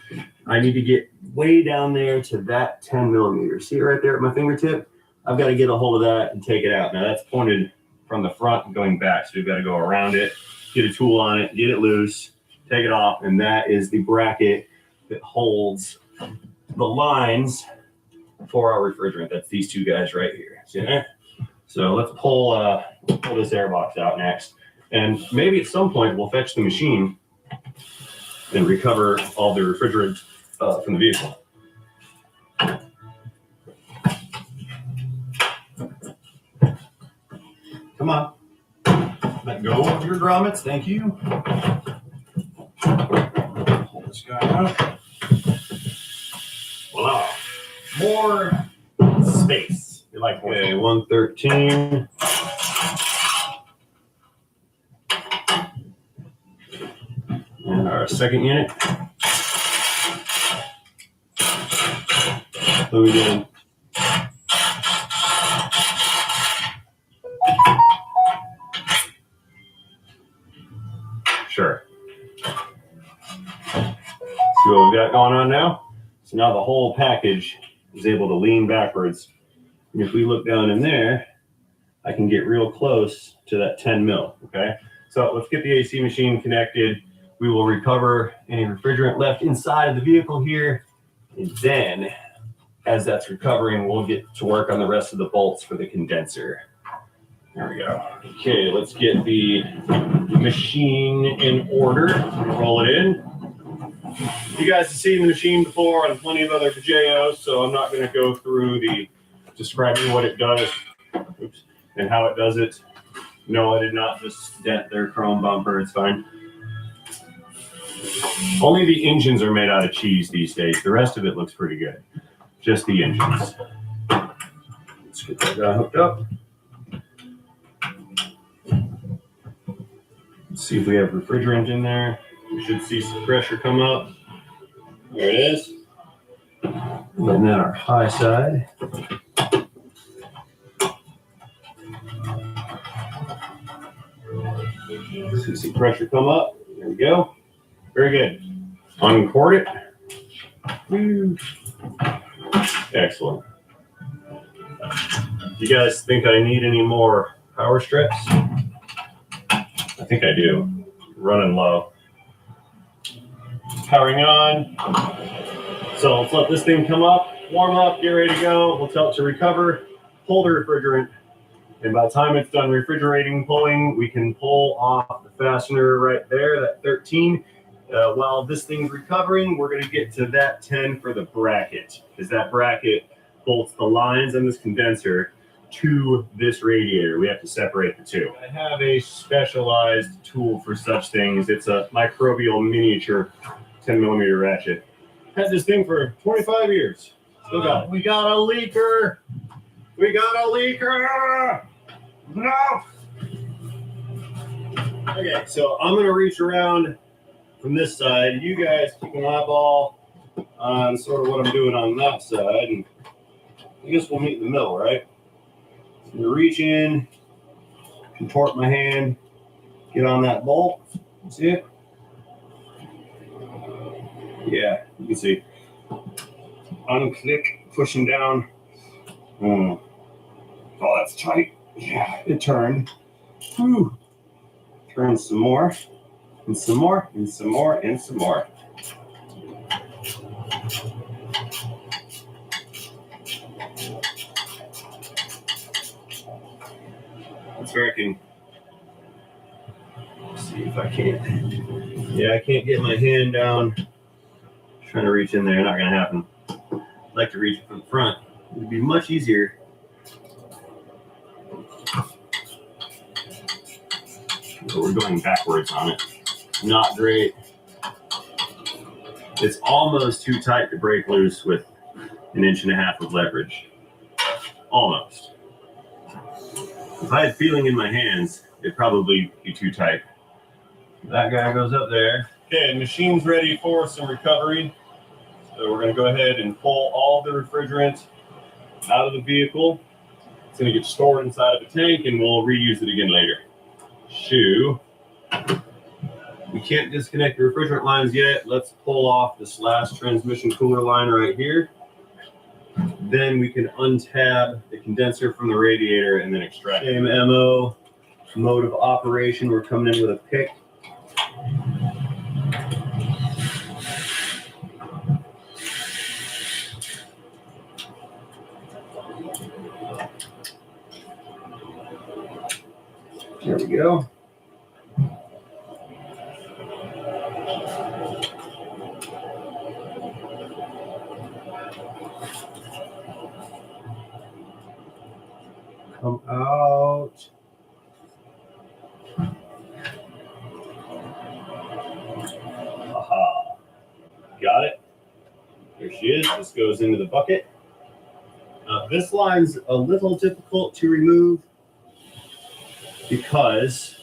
I need to get way down there to that 10 millimeters. See it right there at my fingertip? I've got to get a hold of that and take it out. Now, that's pointed from the front and going back, so we've got to go around it, get a tool on it, get it loose, take it off, and that is the bracket that holds the lines for our refrigerant. That's these two guys right here. See that? So let's pull this air box out next. And maybe at some point we'll fetch the machine and recover all the refrigerant from the vehicle. Come on. Let go of your grommets. Thank you. Pull this guy out. Voila. More space. You like 113. And our second unit. Move in. Sure. See what we've got going on now? So now the whole package is able to lean backwards. And if we look down in there, I can get real close to that 10 mil, okay? So let's get the AC machine connected. We will recover any refrigerant left inside of the vehicle here. And then, as that's recovering, we'll get to work on the rest of the bolts for the condenser. There we go. Okay, let's get the machine in order. Roll it in. You guys have seen the machine before on plenty of other Pajayos, so I'm not going to go through the describing what it does and how it does it. No, I did not just dent their chrome bumper. It's fine. Only the engines are made out of cheese these days. The rest of it looks pretty good. Just the engines. Let's get that guy hooked up. Let's see if we have refrigerant in there. We should see some pressure come up. There it is. And then our high side. See some pressure come up. There we go. Very good. Uncord it. Excellent. Do you guys think I need any more power strips? I think I do. Running low. Powering on. So let's let this thing come up, warm up, get ready to go. We'll tell it to recover, pull the refrigerant. And by the time it's done refrigerating, pulling, we can pull off the fastener right there, that 13. While this thing's recovering, we're going to get to that 10 for the bracket, because that bracket bolts the lines on this condenser to this radiator. We have to separate the two. I have a specialized tool for such things. It's a microbial miniature 10 millimeter ratchet. Had this thing for 25 years. Still got it. We got a leaker. We got a leaker. No. Okay, so I'm going to reach around from this side. You guys keep an eyeball on sort of what I'm doing on that side. And I guess we'll meet in the middle, right? So I'm going to reach in, contort my hand, get on that bolt. See it? Yeah, you can see. Unclick, pushing down. Oh, that's tight. Yeah, it turned. Whew. Turn some more, and some more, and some more, and some more. It's working. Let's see if I can't. Yeah, I can't get my hand down. Trying to reach in there, not gonna happen. I'd like to reach from the front. It'd be much easier. But we're going backwards on it. Not great. It's almost too tight to break loose with 1.5 inches of leverage. Almost. If I had feeling in my hands, it'd probably be too tight. That guy goes up there. Okay, the machine's ready for some recovery. So we're going to go ahead and pull all the refrigerant out of the vehicle. It's going to get stored inside of a tank, and we'll reuse it again later. Shoo. We can't disconnect the refrigerant lines yet. Let's pull off this last transmission cooler line right here. Then we can untab the condenser from the radiator and then extract it. Same MO, mode of operation. We're coming in with a pick. There we go. Come out. Aha. Got it. There she is. This goes into the bucket. This line's a little difficult to remove because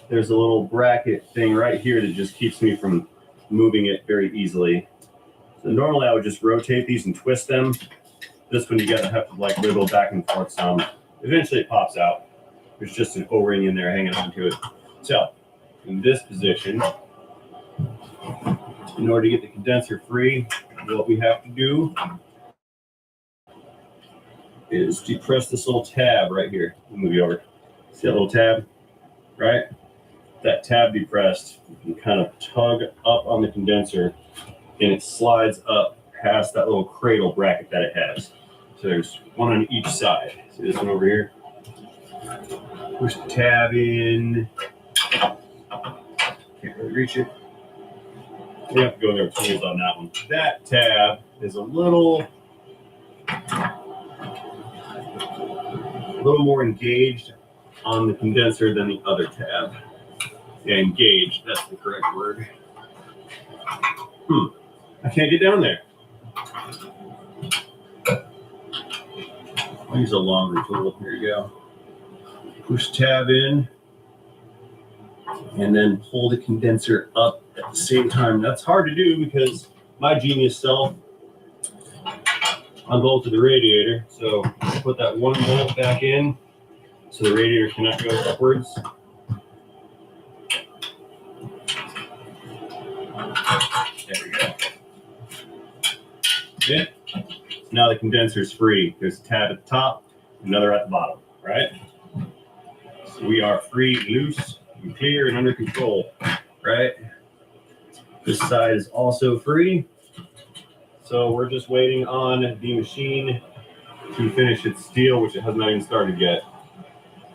there's a little bracket thing right here that just keeps me from moving it very easily. So normally I would just rotate these and twist them. This one you gotta have to like wiggle back and forth some. Eventually it pops out. There's just an O-ring in there hanging onto it. So in this position, in order to get the condenser free, what we have to do is depress this little tab right here. I'll move you over. See that little tab, right? That tab depressed, you can kind of tug up on the condenser and it slides up past that little cradle bracket that it has. So there's one on each side. See this one over here? Push the tab in. Can't really reach it. You have to go there with tools on that one. That tab is a little more engaged on the condenser than the other tab. Yeah, engaged, that's the correct word. I can't get down there. I'll use a longer tool. Here you go. Push tab in and then pull the condenser up at the same time. That's hard to do because my genius self unbolted the radiator. So I put that one bolt back in so the radiator cannot go upwards. There we go. Yeah. Now the condenser is free. There's a tab at the top, another at the bottom, right? So we are free, loose, and clear, and under control, right? This side is also free. So we're just waiting on the machine to finish its steel, which it has not even started yet.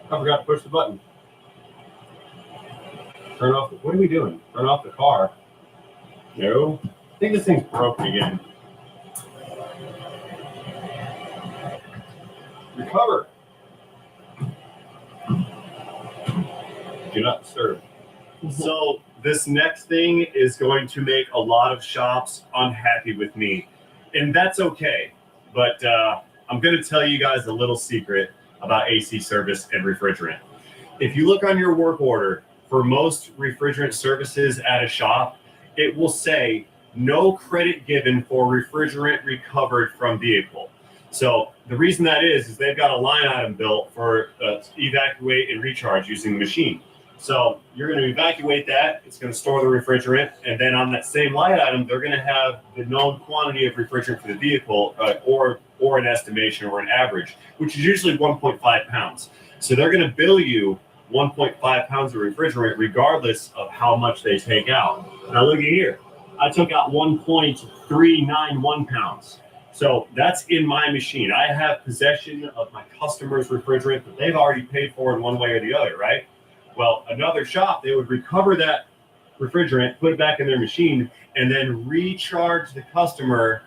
I forgot to push the button. Turn off, what are we doing? Turn off the car. No, I think this thing's broken again. Recover. Do not disturb. So this next thing is going to make a lot of shops unhappy with me, and that's okay. But I'm going to tell you guys a little secret about AC service and refrigerant. If you look on your work order for most refrigerant services at a shop, it will say no credit given for refrigerant recovered from vehicle. So the reason that is they've got a line item built for evacuate and recharge using the machine. So you're going to evacuate that, it's going to store the refrigerant, and then on that same line item, they're going to have the known quantity of refrigerant for the vehicle or an estimation or an average, which is usually 1.5 pounds. So they're going to bill you 1.5 pounds of refrigerant regardless of how much they take out. Now look at here. I took out 1.391 pounds. So that's in my machine. I have possession of my customer's refrigerant that they've already paid for in one way or the other, right? Well, another shop, they would recover that refrigerant, put it back in their machine, and then recharge the customer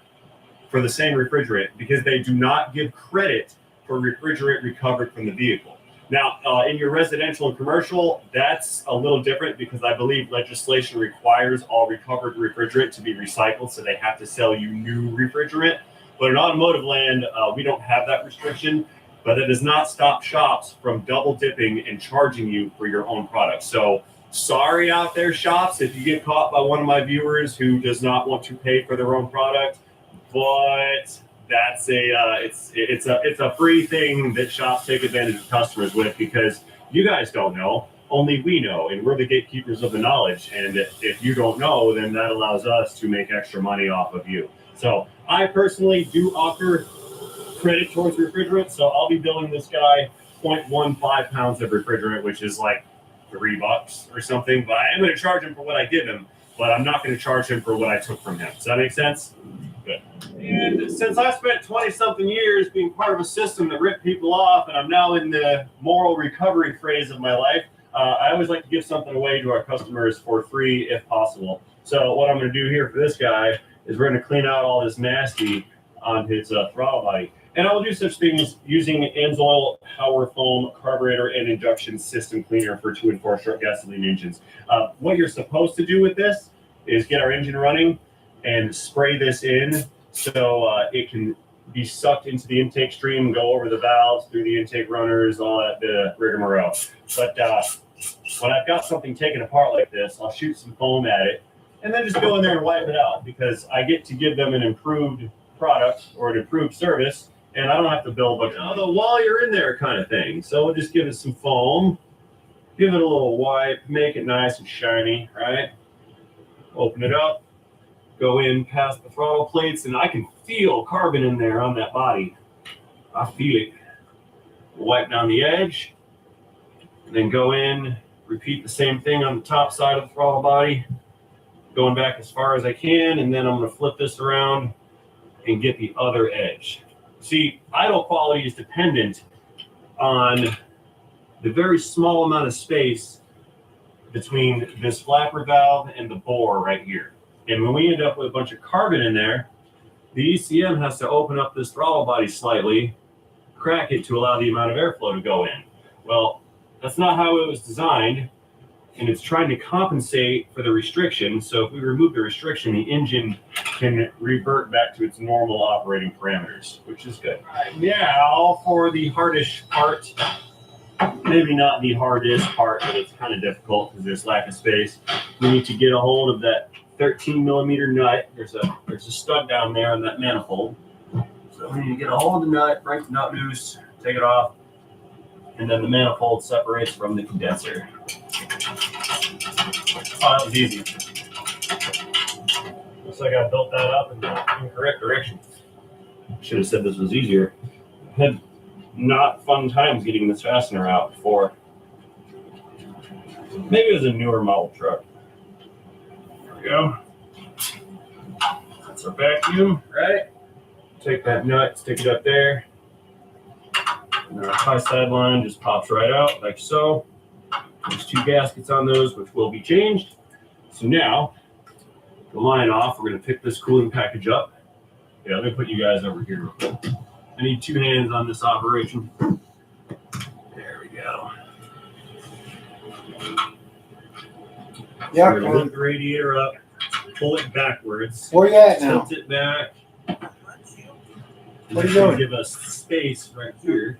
for the same refrigerant because they do not give credit for refrigerant recovered from the vehicle. Now, in your residential and commercial, that's a little different because I believe legislation requires all recovered refrigerant to be recycled, so they have to sell you new refrigerant. But in automotive land, we don't have that restriction, but that does not stop shops from double dipping and charging you for your own product. So sorry out there, shops, if you get caught by one of my viewers who does not want to pay for their own product, but that's it's a free thing that shops take advantage of customers with because you guys don't know, only we know, and we're the gatekeepers of the knowledge. And if you don't know, then that allows us to make extra money off of you. So I personally do offer credit towards refrigerant, so I'll be billing this guy 0.15 pounds of refrigerant, which is like $3 or something. But I am going to charge him for what I give him, but I'm not going to charge him for what I took from him. Does that make sense? Good. And since I spent 20-something years being part of a system that ripped people off, and I'm now in the moral recovery phase of my life, I always like to give something away to our customers for free if possible. So what I'm going to do here for this guy is we're going to clean out all this nasty on his throttle body. And I will do such things using Ansoil Power Foam carburetor and induction system cleaner for 2 and 4 short gasoline engines. What you're supposed to do with this is get our engine running and spray this in so it can be sucked into the intake stream, go over the valves, through the intake runners, all that rigmarole. But when I've got something taken apart like this, I'll shoot some foam at it and then just go in there and wipe it out, because I get to give them an improved product or an improved service, and I don't have to build a while you're in there kind of thing. So we'll just give it some foam, give it a little wipe, make it nice and shiny, right? Open it up, go in past the throttle plates, and I can feel carbon in there on that body. I feel it. Wipe down the edge, and then go in, repeat the same thing on the top side of the throttle body, going back as far as I can, and then I'm going to flip this around and get the other edge. See, idle quality is dependent on the very small amount of space between this flapper valve and the bore right here. And when we end up with a bunch of carbon in there, the ECM has to open up this throttle body slightly, crack it to allow the amount of airflow to go in. Well, that's not how it was designed, and it's trying to compensate for the restriction. So if we remove the restriction, the engine can revert back to its normal operating parameters, which is good. Now for the hardish part. Maybe not the hardest part, but it's kind of difficult because there's lack of space. We need to get a hold of that 13 millimeter nut. There's a stud down there on that manifold. So we need to get a hold of the nut, break the nut loose, take it off, and then the manifold separates from the condenser. Oh, that was easy. Looks like I built that up in the incorrect direction. Should have said this was easier. I had not fun times getting this fastener out before. Maybe it was a newer model truck. There we go. That's our vacuum, right? Take that nut, stick it up there. And our high side line just pops right out like so. There's 2 gaskets on those, which will be changed. So now, the line off, we're going to pick this cooling package up. Yeah, let me put you guys over here real quick. I need 2 hands on this operation. There we go. Yeah. So we're gonna lift the radiator up, pull it backwards. Where you at now? Tilt it back. What are you doing? Give us space right here.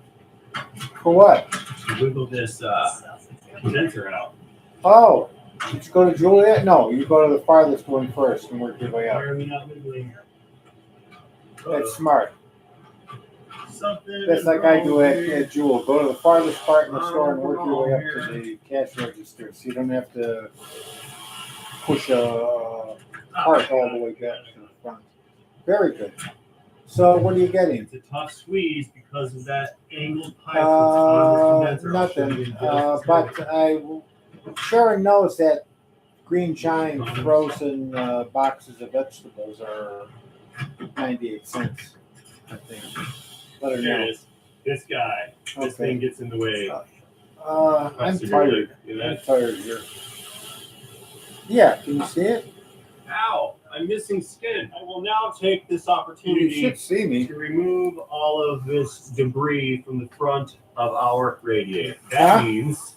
For what? To wiggle this condenser out. Oh, let's go to Juliet? No, you go to the farthest one first and work your way Why up. are we not wiggling? That's smart. Something That's like I do wrong here. at Jewel. Go to the farthest part in the store and work your way up to the cash register, so you don't have to push a cart all the way back to the front. Very good. So what are you getting? It's a tough squeeze because of that angled pipe that's on the condenser. I'll show you in just a But second. Sharon knows that Green Giant frozen boxes of vegetables are 98 cents, I think. Let her There know. it is. This guy. This Okay. thing gets in the way. I'm tired. I'm tired here. Yeah, can you see it? Ow! I'm missing skin. I will now take this You opportunity should see me. to remove all of this debris from the front of our radiator. That means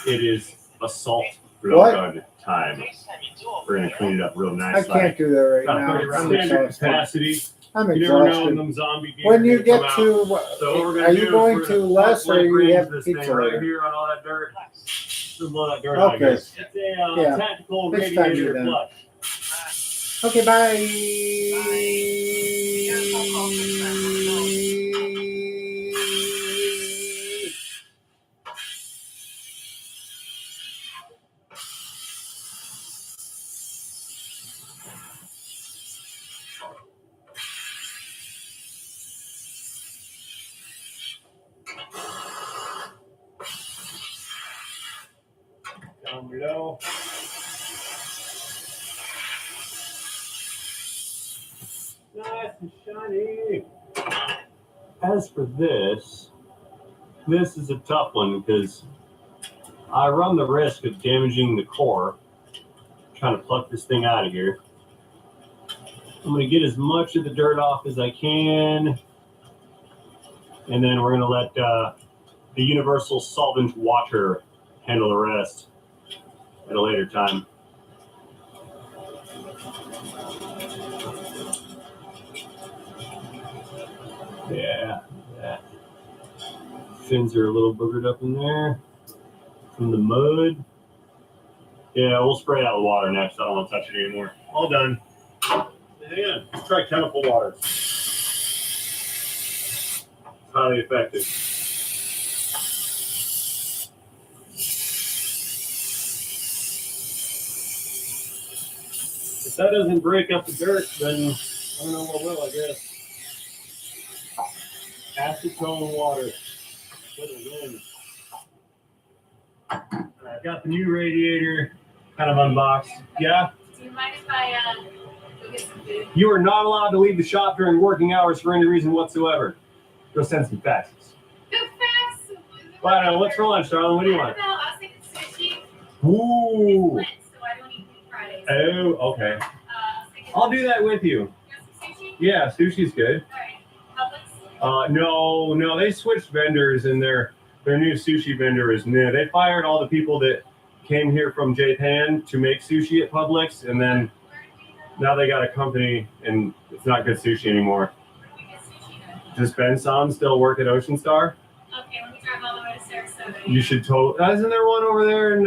it is assault railgun time. We're gonna clean it up real I nice. can't do that right now. I'm Standard exhausted. capacity. I'm You never know when exhausted. them zombie deer When you are gonna get come to, out. So what we're gonna are do you is going we're to gonna less or like you range have this pizza thing right later? here on all that dirt. Just blow that dirt out. Okay. It's a Yeah. tactical Next time you're radiator done. flush. Okay, bye. Down below. Nice and shiny. As for this is a tough one because I run the risk of damaging the core trying to pluck this thing out of here. I'm going to get as much of the dirt off as I can, and then we're going to let the universal solvent water handle the rest at a later time. Yeah. Fins are a little boogered up in there from the mud. Yeah, we'll spray out the water next. I don't want to touch it anymore. All done. Hang on. Let's try chemical water. It's highly effective. If that doesn't break up the dirt, then I don't know what will, I guess. Acetone water. Put it in. I've got the new radiator kind of unboxed. Yeah? Do you mind if I go get some food? You are not allowed to leave the shop during working hours for any reason whatsoever. Go send some faxes. Go fast. Well, what's for lunch, darling? What do you want? No, I was thinking sushi. Ooh. It's Lent, so I don't eat Fridays. Oh, okay. I'll do that with you. Yeah, sushi's good. No, they switched vendors, and their new sushi vendor is new. They fired all the people that came here from Japan to make sushi at Publix, and then now they got a company, and it's not good sushi anymore. Does Ben San still work at Ocean Star? Okay, let me drive all the way to Sarasota. You should isn't there one over there in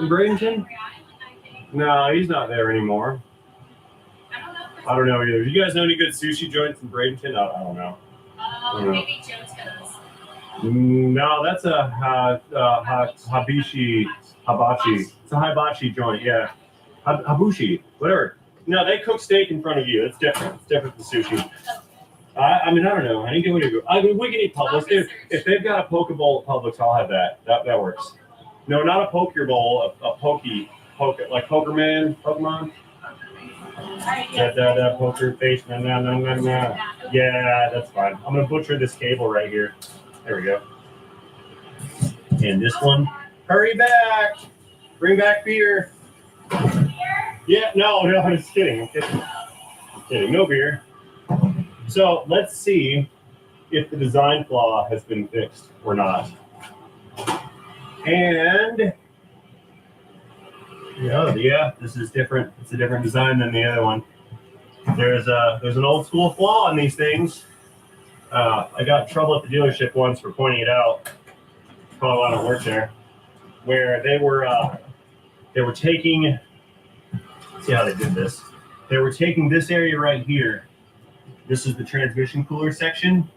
Bradenton? No, he's not there anymore. I don't know either. Do you guys know any good sushi joints in Bradenton? I don't know. Maybe Joto's. No, that's a hibachi. It's a hibachi joint, yeah. Habushi, whatever. No, they cook steak in front of you. It's different. It's different from sushi. I mean, I don't know. I didn't get what to go. I mean, we can eat Publix. If they've got a poke bowl at Publix, I'll have that. That works. No, not a poke your bowl. A poke like Pokemon. That poker face. Nah. Yeah, that's fine. I'm gonna butcher this cable right here. There we go. And this one. Hurry back! Bring back beer. Yeah, no, I'm just kidding. I'm kidding. No beer. So let's see if the design flaw has been fixed or not. And yeah, this is different. It's a different design than the other one. There's an old school flaw in these things. I got in trouble at the dealership once for pointing it out. Probably why I don't work there. Where they were taking. See how they did this? They were taking this area right here. This is the transmission cooler section.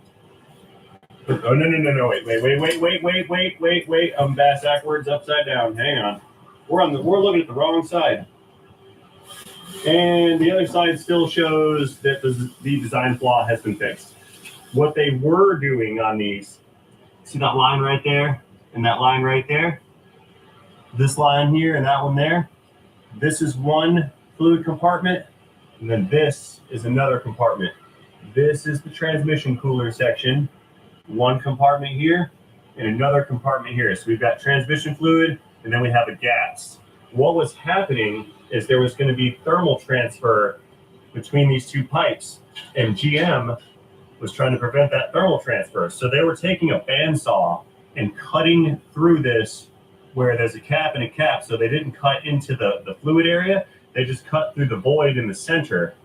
Oh no! Wait! I'm backwards, upside down. Hang on. We're looking at the wrong side. And the other side still shows that the design flaw has been fixed. What they were doing on these, see that line right there and that line right there? This line here and that one there. This is one fluid compartment, and then this is another compartment. This is the transmission cooler section. One compartment here and another compartment here. So we've got transmission fluid, and then we have a gas. What was happening is there was going to be thermal transfer between these two pipes, and GM was trying to prevent that thermal transfer. So they were taking a bandsaw and cutting through this where there's a cap and a cap. So they didn't cut into the fluid area. They just cut through the void in the center.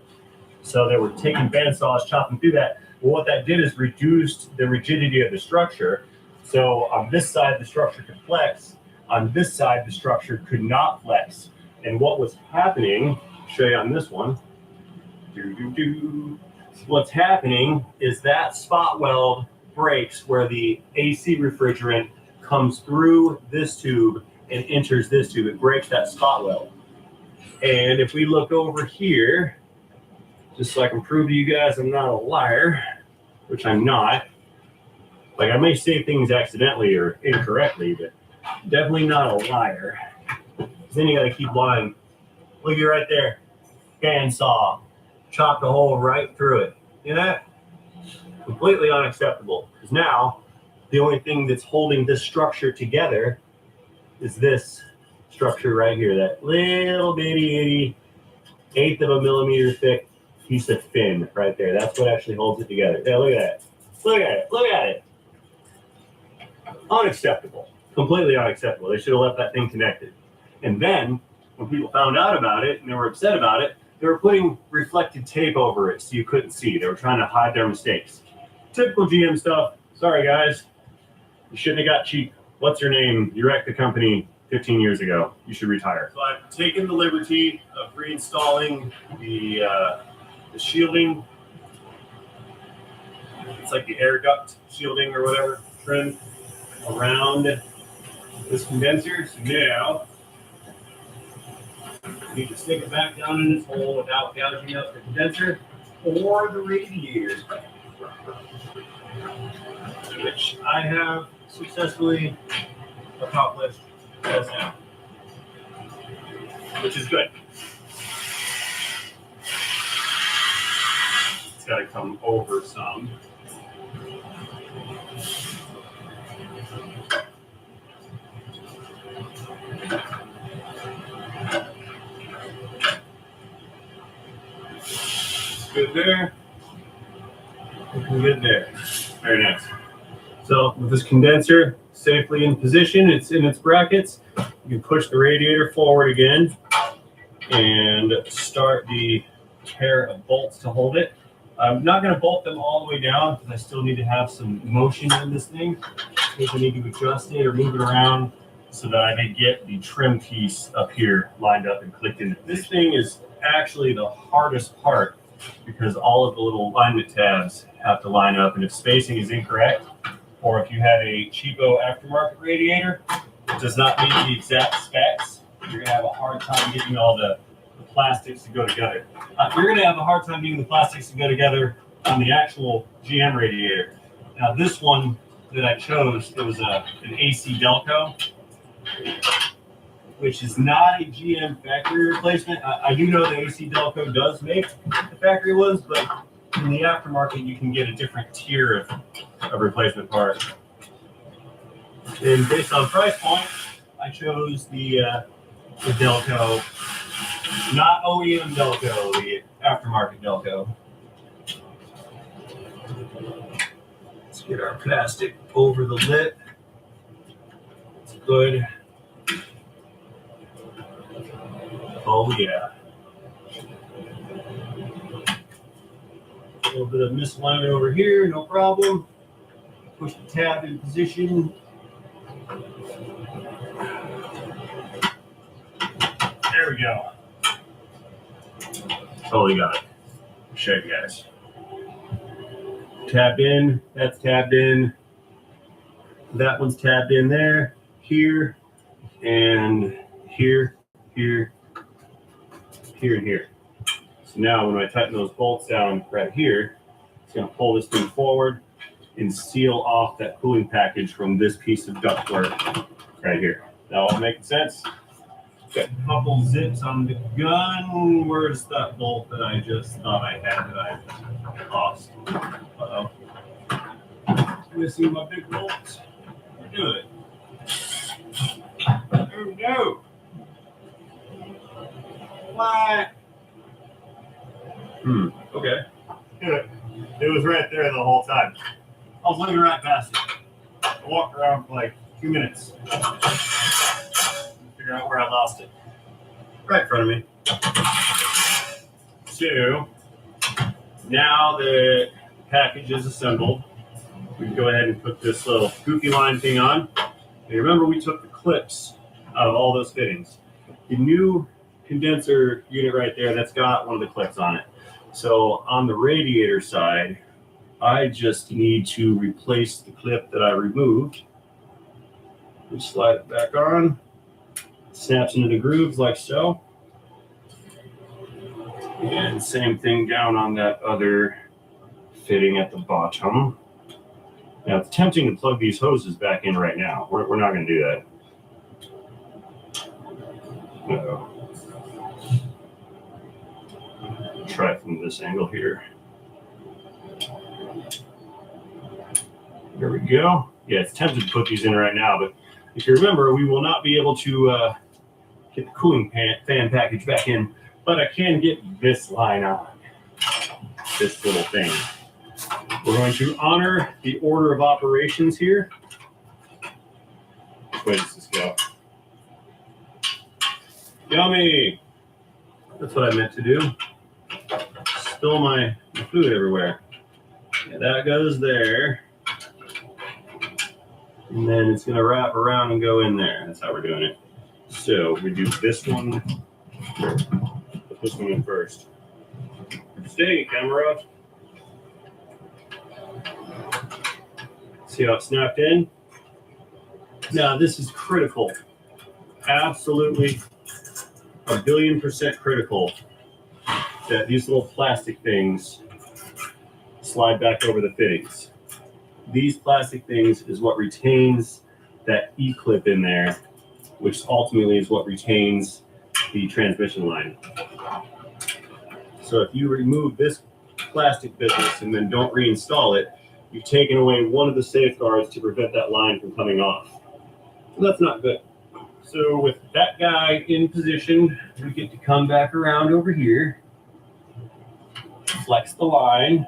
So they were taking bandsaws, chopping through that. Well, what that did is reduced the rigidity of the structure. So on this side, the structure could flex. On this side, the structure could not flex. And what was happening, I'll show you on this one. What's happening is that spot weld breaks where the AC refrigerant comes through this tube and enters this tube. It breaks that spot weld. And if we look over here, just so I can prove to you guys I'm not a liar, which I'm not. Like, I may say things accidentally or incorrectly, but definitely not a liar. Then you gotta keep lying. Look at right there. Bandsaw. Chopped a hole right through it. See that? Completely unacceptable. Because now, the only thing that's holding this structure together is this structure right here. That little bitty, 1/8 of a millimeter thick piece of fin right there. That's what actually holds it together. Yeah, look at that. Look at it. Look at it. Unacceptable. Completely unacceptable. They should have left that thing connected. And then, when people found out about it and they were upset about it, they were putting reflective tape over it so you couldn't see. They were trying to hide their mistakes. typical GM stuff. Sorry, guys. You shouldn't have got cheap. What's your name? You wrecked the company 15 years ago. You should retire. So I've taken the liberty of reinstalling the shielding. It's like the air duct shielding or whatever trim around this condenser. So now you need to stick it back down in this hole without gouging out the condenser or the radiator, which I have successfully accomplished just now, which is good. It's got to come over some. Good there. Looking good there. Very nice. So with this condenser safely in position, it's in its brackets. You can push the radiator forward again and start the pair of bolts to hold it. I'm not going to bolt them all the way down because I still need to have some motion in this thing. If I need to adjust it or move it around so that I may get the trim piece up here lined up and clicked in. This thing is actually the hardest part because all of the little alignment tabs have to line up, and if spacing is incorrect, or if you have a cheapo aftermarket radiator that does not meet the exact specs, you're going to have a hard time getting all the plastics to go together. You're going to have a hard time getting the plastics to go together on the actual GM radiator. Now this one that I chose, it was an AC Delco, which is not a GM factory replacement. I do know the AC Delco does make the factory ones, but in the aftermarket you can get a different tier of replacement parts. And based on price point, I chose the Delco, not OEM Delco, the aftermarket Delco. Let's get our plastic over the lip. It's good. Oh yeah. A little bit of misalignment over here, no problem. Push the tab in position. There we go. Totally got it. I'll show you guys. Tabbed in, that's tabbed in. That one's tabbed in there, here, and here, here, here, and here. So now when I tighten those bolts down right here, it's going to pull this thing forward and seal off that cooling package from this piece of ductwork right here. That all making sense? Got a couple zips on the gun. Where's that bolt that I just thought I had that I lost? Uh-oh. Missing my big bolts. Do it. There we go. What? Okay. Good. It was right there the whole time. I was looking right past it. I walked around for like 2 minutes. Figure out where I lost it. Right in front of me. So, now the package is assembled, we can go ahead and put this little goofy line thing on. And remember, we took the clips out of all those fittings. The new condenser unit right there, that's got one of the clips on it. So on the radiator side, I just need to replace the clip that I removed. Just slide it back on. Snaps into the grooves like so. And same thing down on that other fitting at the bottom. Now it's tempting to plug these hoses back in right now. We're not going to do that. Uh-oh. Try it from this angle here. There we go. Yeah, it's tempted to put these in right now, but if you remember, we will not be able to get the cooling fan package back in, but I can get this line on, this little thing. We're going to honor the order of operations here. Which way does this go? Yummy! That's what I meant to do. Spill my food everywhere. And that goes there. And then it's going to wrap around and go in there. That's how we're doing it. So we do this one. Put this one in first. Stay, camera. See how it snapped in? Now, this is critical. Absolutely 1,000,000,000% critical that these little plastic things slide back over the fittings. These plastic things is what retains that E-clip in there, which ultimately is what retains the transmission line. So if you remove this plastic business and then don't reinstall it, you've taken away one of the safeguards to prevent that line from coming off. So that's not good. So with that guy in position, we get to come back around over here, flex the line,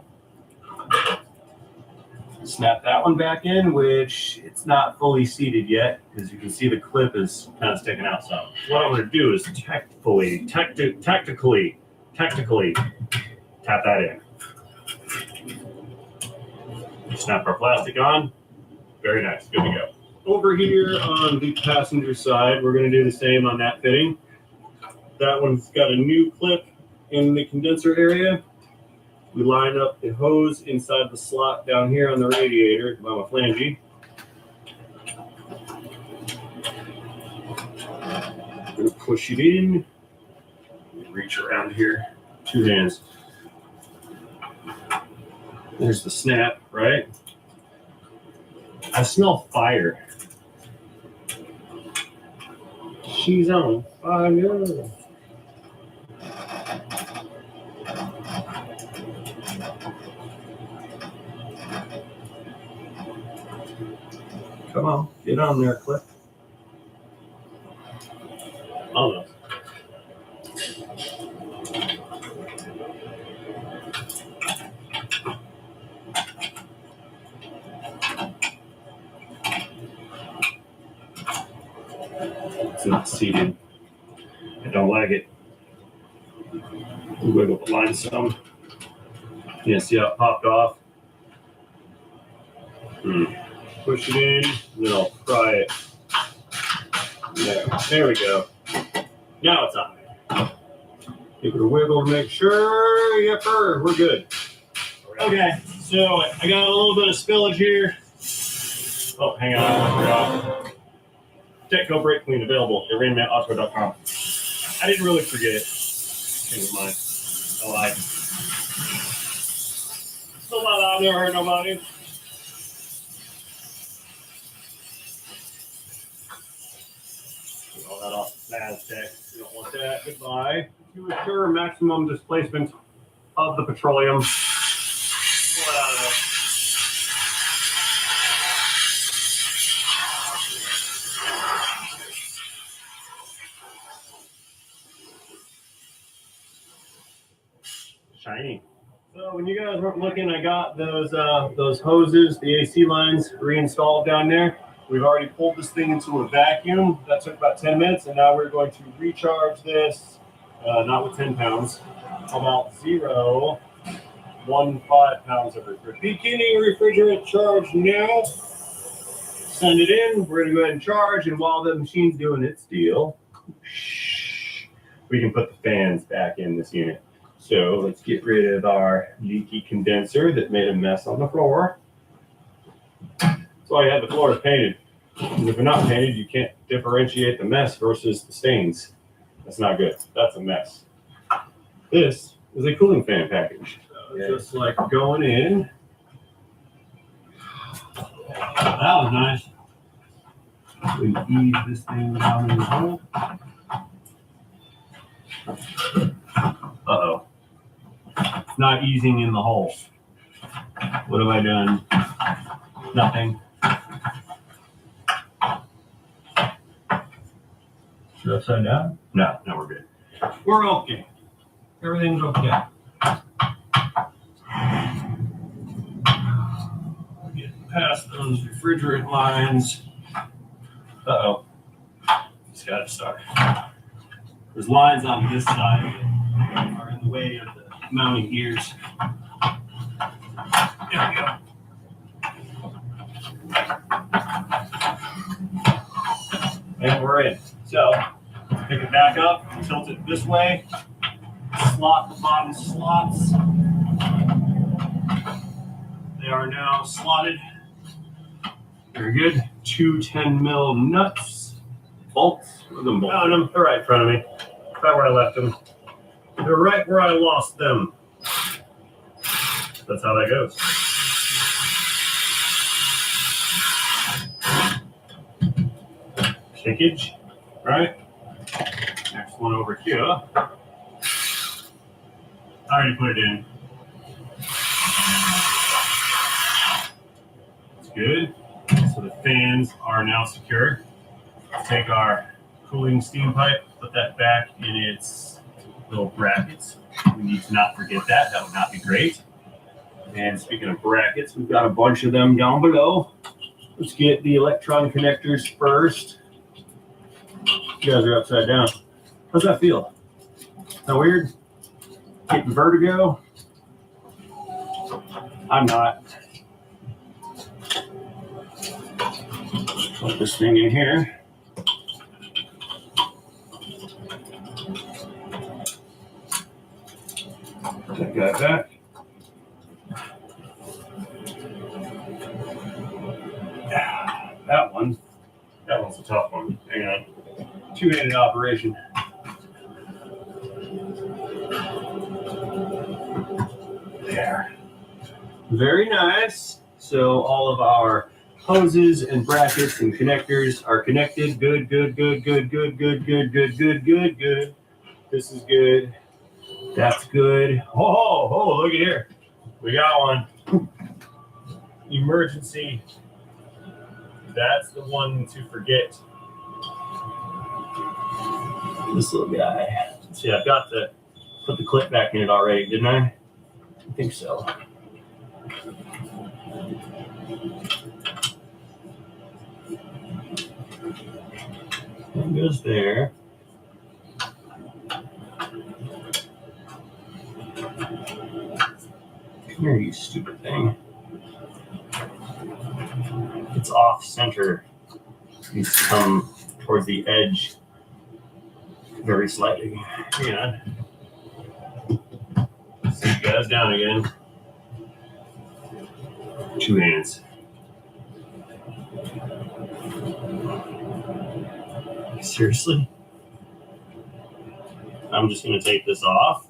snap that one back in, which it's not fully seated yet, because you can see the clip is kind of sticking out some. What I'm going to do is tactically tap that in. Snap our plastic on. Very nice. Good to go. Over here on the passenger side, we're going to do the same on that fitting. That one's got a new clip in the condenser area. We line up the hose inside the slot down here on the radiator by my flange. I'm going to push it in. Reach around here. 2 hands. There's the snap, right? I smell fire. She's on fire. Come on, get on there, Cliff. Almost. It's not seated. I don't like it. Wiggle the line some. Yeah, see how it popped off? Push it in, and then I'll pry it. There we go. Now it's on there. Give it a wiggle to make sure. Yepper, we're good. Okay, so I got a little bit of spillage here. Oh, hang on, I forgot. Techco Brake Clean available at rainmanauto.com. I didn't really forget it. Never mind. I lied. So I never hurt nobody. Get all that off the Maztec. You don't want that. Goodbye. To ensure maximum displacement of the petroleum. Pull it out of there. Shiny. So when you guys weren't looking, I got those hoses, the AC lines reinstalled down there. We've already pulled this thing into a vacuum. That took about 10 minutes, and now we're going to recharge this, not with 10 pounds, about 0.15 pounds of refrigerant. Beginning refrigerant charge now. Send it in. We're going to go ahead and charge, and while the machine's doing its deal, we can put the fans back in this unit. So let's get rid of our leaky condenser that made a mess on the floor. That's why you have the floors painted. Because if they're not painted, you can't differentiate the mess versus the stains. That's not good. That's a mess. This is a cooling fan package. Just like going in. That was nice. We ease this thing down in the hole. Uh-oh. It's not easing in the hole. What have I done? Nothing. Is it upside down? No, we're good. We're okay. Everything's okay. We're getting past those refrigerant lines. Uh-oh. Just got it stuck. There's lines on this side that are in the way of the mounting gears. There we go. back up, tilt it this way, slot the bottom slots. They are now slotted. Very good. 2 10 mil nuts, bolts. Found them. They're right in front of me. Right where I left them. They're right where I lost them. That's how that goes. Kickage, right? Next one over here. I already put it in. It's good. So the fans are now secure. Let's take our cooling steam pipe, put that back in its little brackets. We need to not forget that. That would not be great. And speaking of brackets, we've got a bunch of them down below. Let's get the electron connectors first. You guys are upside down. How's that feel? Is that weird? Getting vertigo? I'm not. Put this thing in here. Take that back. That one's a tough one. Hang on. Two-handed operation. There. Very nice. So all of our hoses and brackets and connectors are connected. Good, good, good, good, good, good, good, good, good, good, good. This is good. That's good. Oh, look at here. We got one. Emergency. That's the one to forget. This little guy. See, I've got to put the clip back in it already, didn't I? I think so. It goes there. Come here, you stupid thing. It's off center. It needs to come towards the edge very slightly. Hang on. Sit you guys down again. Two hands. Seriously? I'm just going to take this off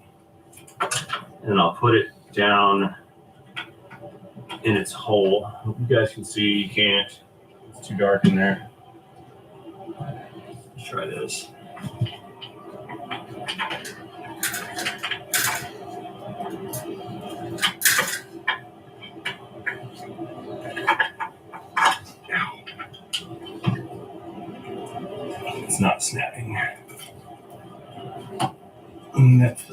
and I'll put it down in its hole. Hope you guys can see. You can't. It's too dark in there. Let's try this. It's not snapping. That's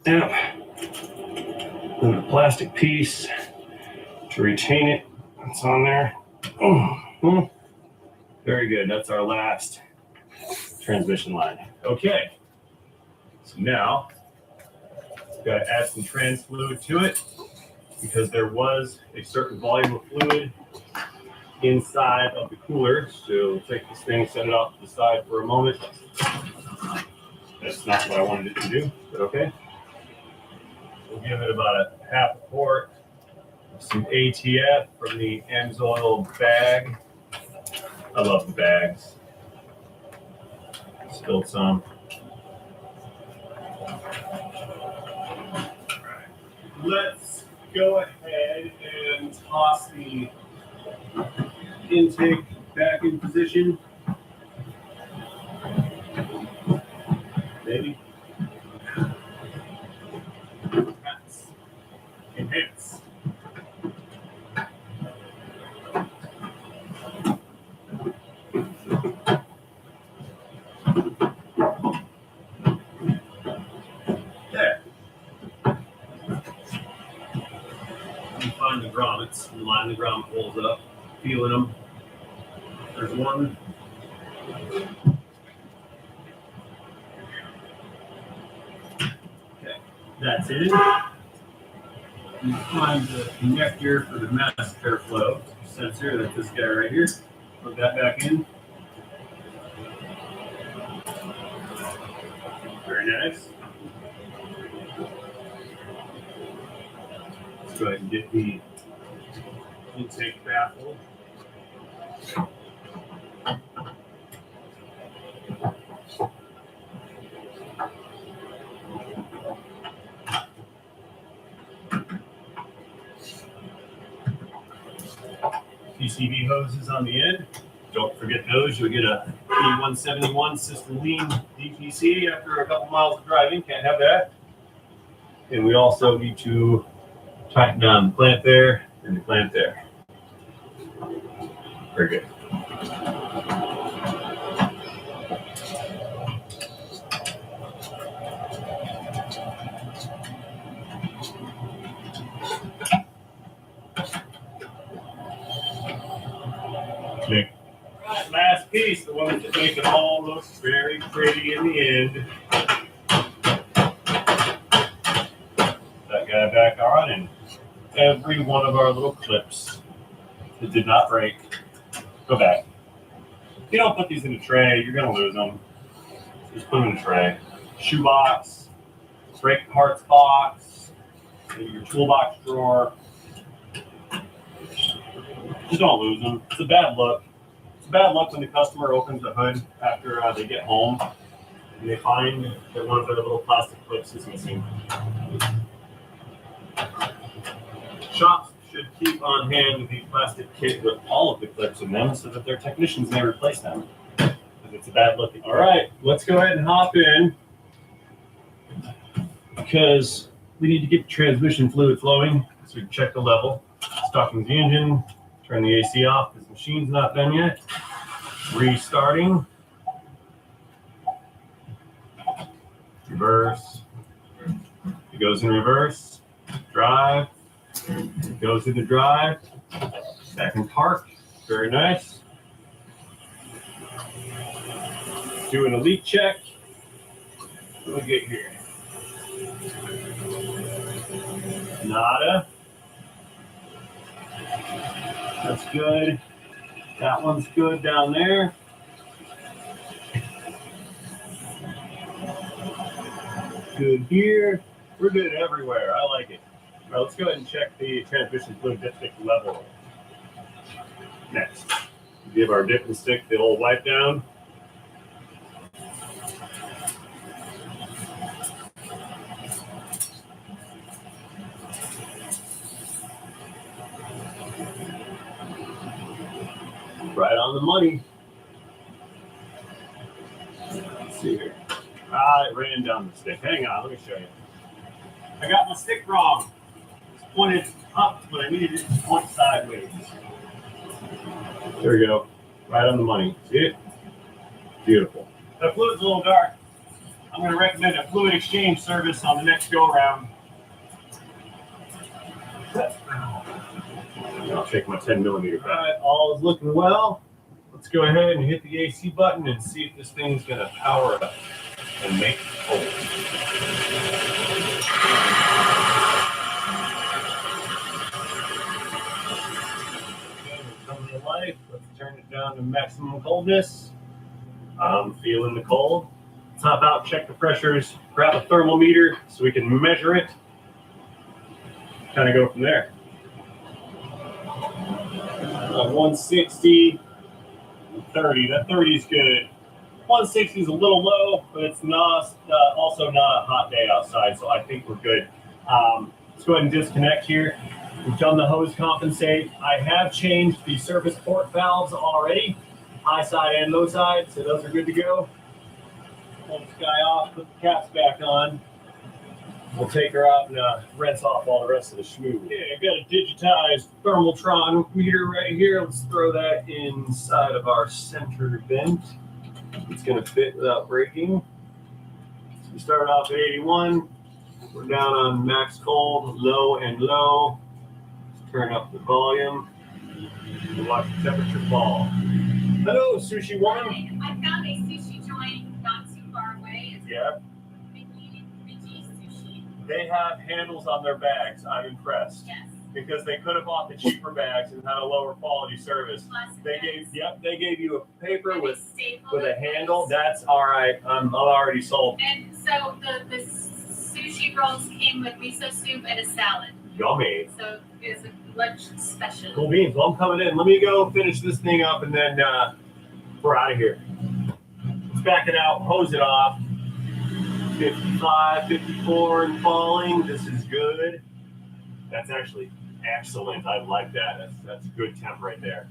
Yeah. And the plastic piece to retain it. It's on there. Oh, very good. That's our last transmission line. Okay. So now, we've got to add some trans fluid to it because there was a certain volume of fluid inside of the cooler. So we'll take this thing, set it off to the side for a moment. That's not what I wanted it to do, but okay. We'll give it about a half a quart of some ATF from the AMSOIL bag. I love the bags. Spilled some. Let's go ahead and toss the intake back in position. Maybe. Enhance. There. You find the grommets, you line the grommet holes up, feeling them. There's one. Okay, that's it. You find the connector for the mass airflow sensor. That's this guy right here. Put that back in. Very nice. Let's go ahead and get the intake baffle. PCV hoses on the end. Don't forget those. You'll get a E171 system lean DPC after a couple miles of driving. Can't have that. And we also need to tighten down the clamp there and the clamp there. Very good. Okay. Right, last piece, the one that make it all look very pretty in the end. That guy back on, and every one of our little clips that did not break, go back. If you don't put these in a tray, you're gonna lose them. Just put them in a tray. Shoebox, brake parts box, maybe your toolbox drawer. Just don't lose them. It's a bad look. It's a bad look when the customer opens the hood after they get home and they find that one of their little plastic clips is missing. Shops should keep on hand the plastic kit with all of the clips in them so that their technicians may replace them. It's a bad look. All right, let's go ahead and hop in because we need to get the transmission fluid flowing. So we check the level, stocking the engine, turn the AC off because the machine's not done yet. Restarting. Reverse. It goes in reverse. Drive. It goes into drive. Back in park. Very nice. Doing a leak check. What do we get here? Nada. That's good. That one's good down there. Good here. We're good everywhere. I like it. All right, let's go ahead and check the transmission fluid dipstick level. Next, give our dip and stick the old wipe down. Right on the money. Let's see here. It ran down the stick. Hang on, let me show you. I got my stick wrong. It's pointed up, but I needed it to point sideways. There we go. Right on the money. See it? Beautiful. That fluid's a little dark. I'm going to recommend a fluid exchange service on the next go around. I'll take my 10 millimeter back. All right, all is looking well. Let's go ahead and hit the AC button and see if this thing's going to power up and make it cold. Okay, we're coming to life. Let's turn it down to maximum coldness. I'm feeling the cold. Let's hop out, check the pressures, grab a thermometer so we can measure it. Kind of go from there. 160, 30. That 30 is good. 160 is a little low, but it's not also not a hot day outside, so I think we're good. Let's go ahead and disconnect here. We've done the hose compensate. I have changed the surface port valves already, high side and low side, so those are good to go. Pull this guy off, put the caps back on. We'll take her out and rinse off all the rest of the schmoo. Okay, I've got a digitized Thermaltron meter right here. Let's throw that inside of our center vent. It's going to fit without breaking. So we start off at 81. We're down on max cold, low and low. Let's turn up the volume and watch the temperature fall. Hello, sushi woman. I found a sushi joint not too far away. It's Yeah. Veggie Sushi. They have handles on their bags. I'm impressed. Yes. Because they could have bought the cheaper bags and had a lower quality service. They gave you a paper with a handle. That's all right. I'm already sold. And so the sushi rolls came with miso soup and a salad. Yummy. So it's a lunch special. Cool beans. Well, I'm coming in. Let me go finish this thing up and then we're out of here. Let's back it out, hose it off. 55, 54 and falling. This is good. That's actually excellent. I like that. That's good temp right there.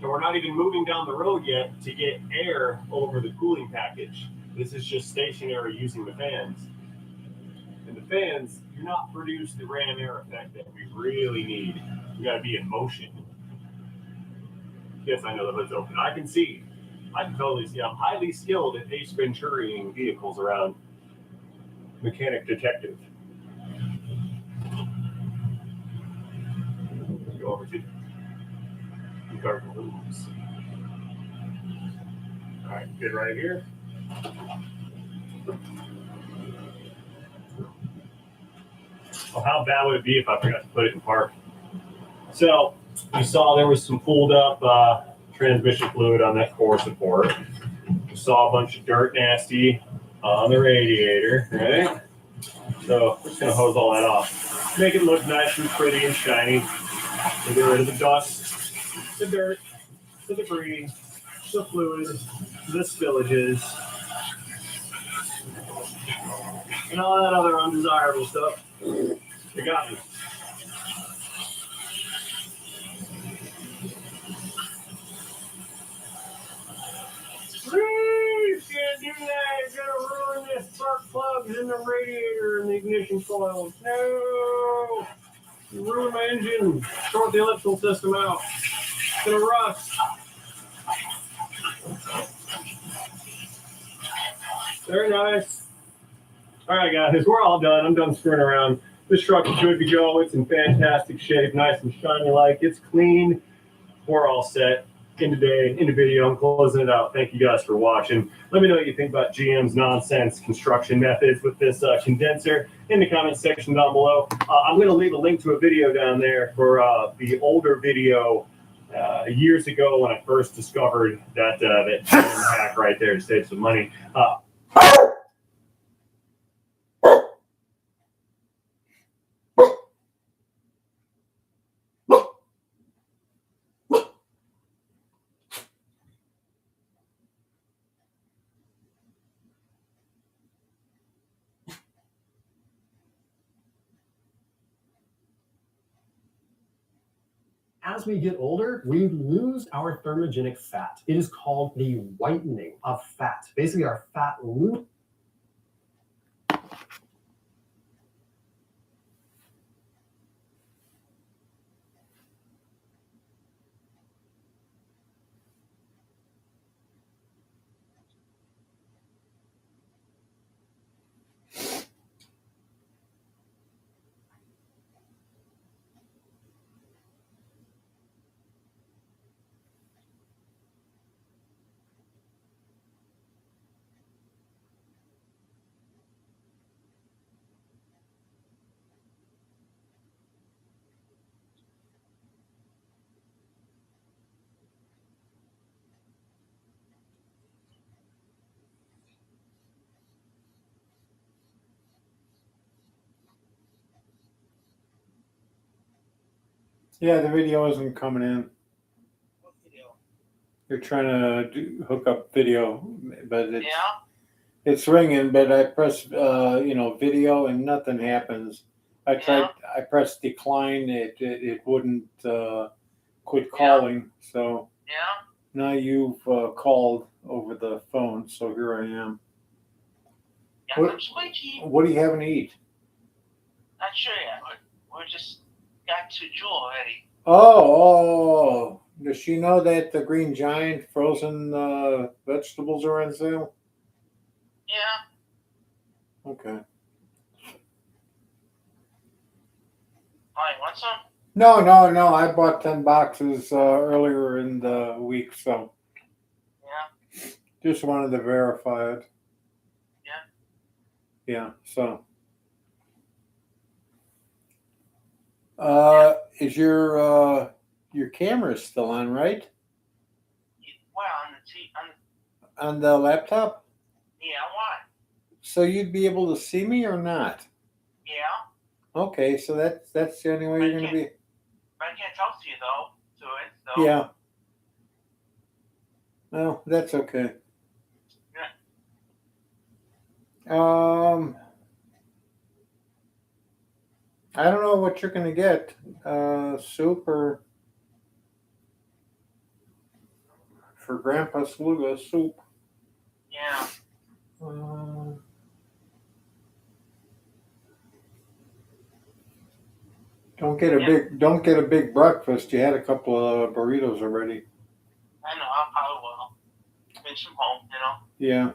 So we're not even moving down the road yet to get air over the cooling package. This is just stationary using the fans. And the fans do not produce the ram air effect that we really need. We got to be in motion. Yes, I know the hood's open. I can see. I can totally see. I'm highly skilled at Ace Venturing vehicles around. Mechanic detective. Go over to the garden rooms. All right, good right here. Well, how bad would it be if I forgot to put it in park? So you saw there was some pulled up transmission fluid on that core support. You saw a bunch of dirt nasty on the radiator, right? So we're just gonna hose all that off. Make it look nice and pretty and shiny. And get rid of the dust, the dirt, the debris, the fluid, the spillages, and all that other undesirable stuff. You got me. Please can't do that. You're gonna ruin this spark plugs in the radiator and the ignition coils. No! You ruined my engine. Short the electrical system out. It's gonna rust. Very nice. All right, guys, we're all done. I'm done screwing around. This truck is good to go. It's in fantastic shape, nice and shiny like. It's clean. We're all set. End of day, end of video. I'm closing it out. Thank you guys for watching. Let me know what you think about GM's nonsense construction methods with this condenser in the comment section down below. I'm going to leave a link to a video down there for the older video years ago when I first discovered that GM hack right there to save some money. As we get older, we lose our thermogenic fat. It is called the whitening of fat. Basically, our fat loses. Yeah, the video isn't coming in. They're trying to hook up video, but it's ringing. But I press video and nothing happens. I tried. I pressed decline. It wouldn't quit calling. So now you've called over the phone. So here I am. What are you having to eat? Not sure yet. We're just got to Jewel already. Oh, does she know that the Green Giant frozen vegetables are on sale? Yeah. Okay. Oh, you want some? No. I bought 10 boxes earlier in the week, so just wanted to verify it. Yeah. So, is your camera still on, right? Well, On the laptop? Yeah, why? So you'd be able to see me or not? Yeah. Okay, so that's the only way you're gonna be. But I can't talk to you though. So. Yeah. No, that's okay. I don't know what you're gonna get. Soup or for Grandpa Sluga soup. Yeah. Don't get a big breakfast. You had a couple of burritos already. I know. I probably will. Finish from home, Yeah.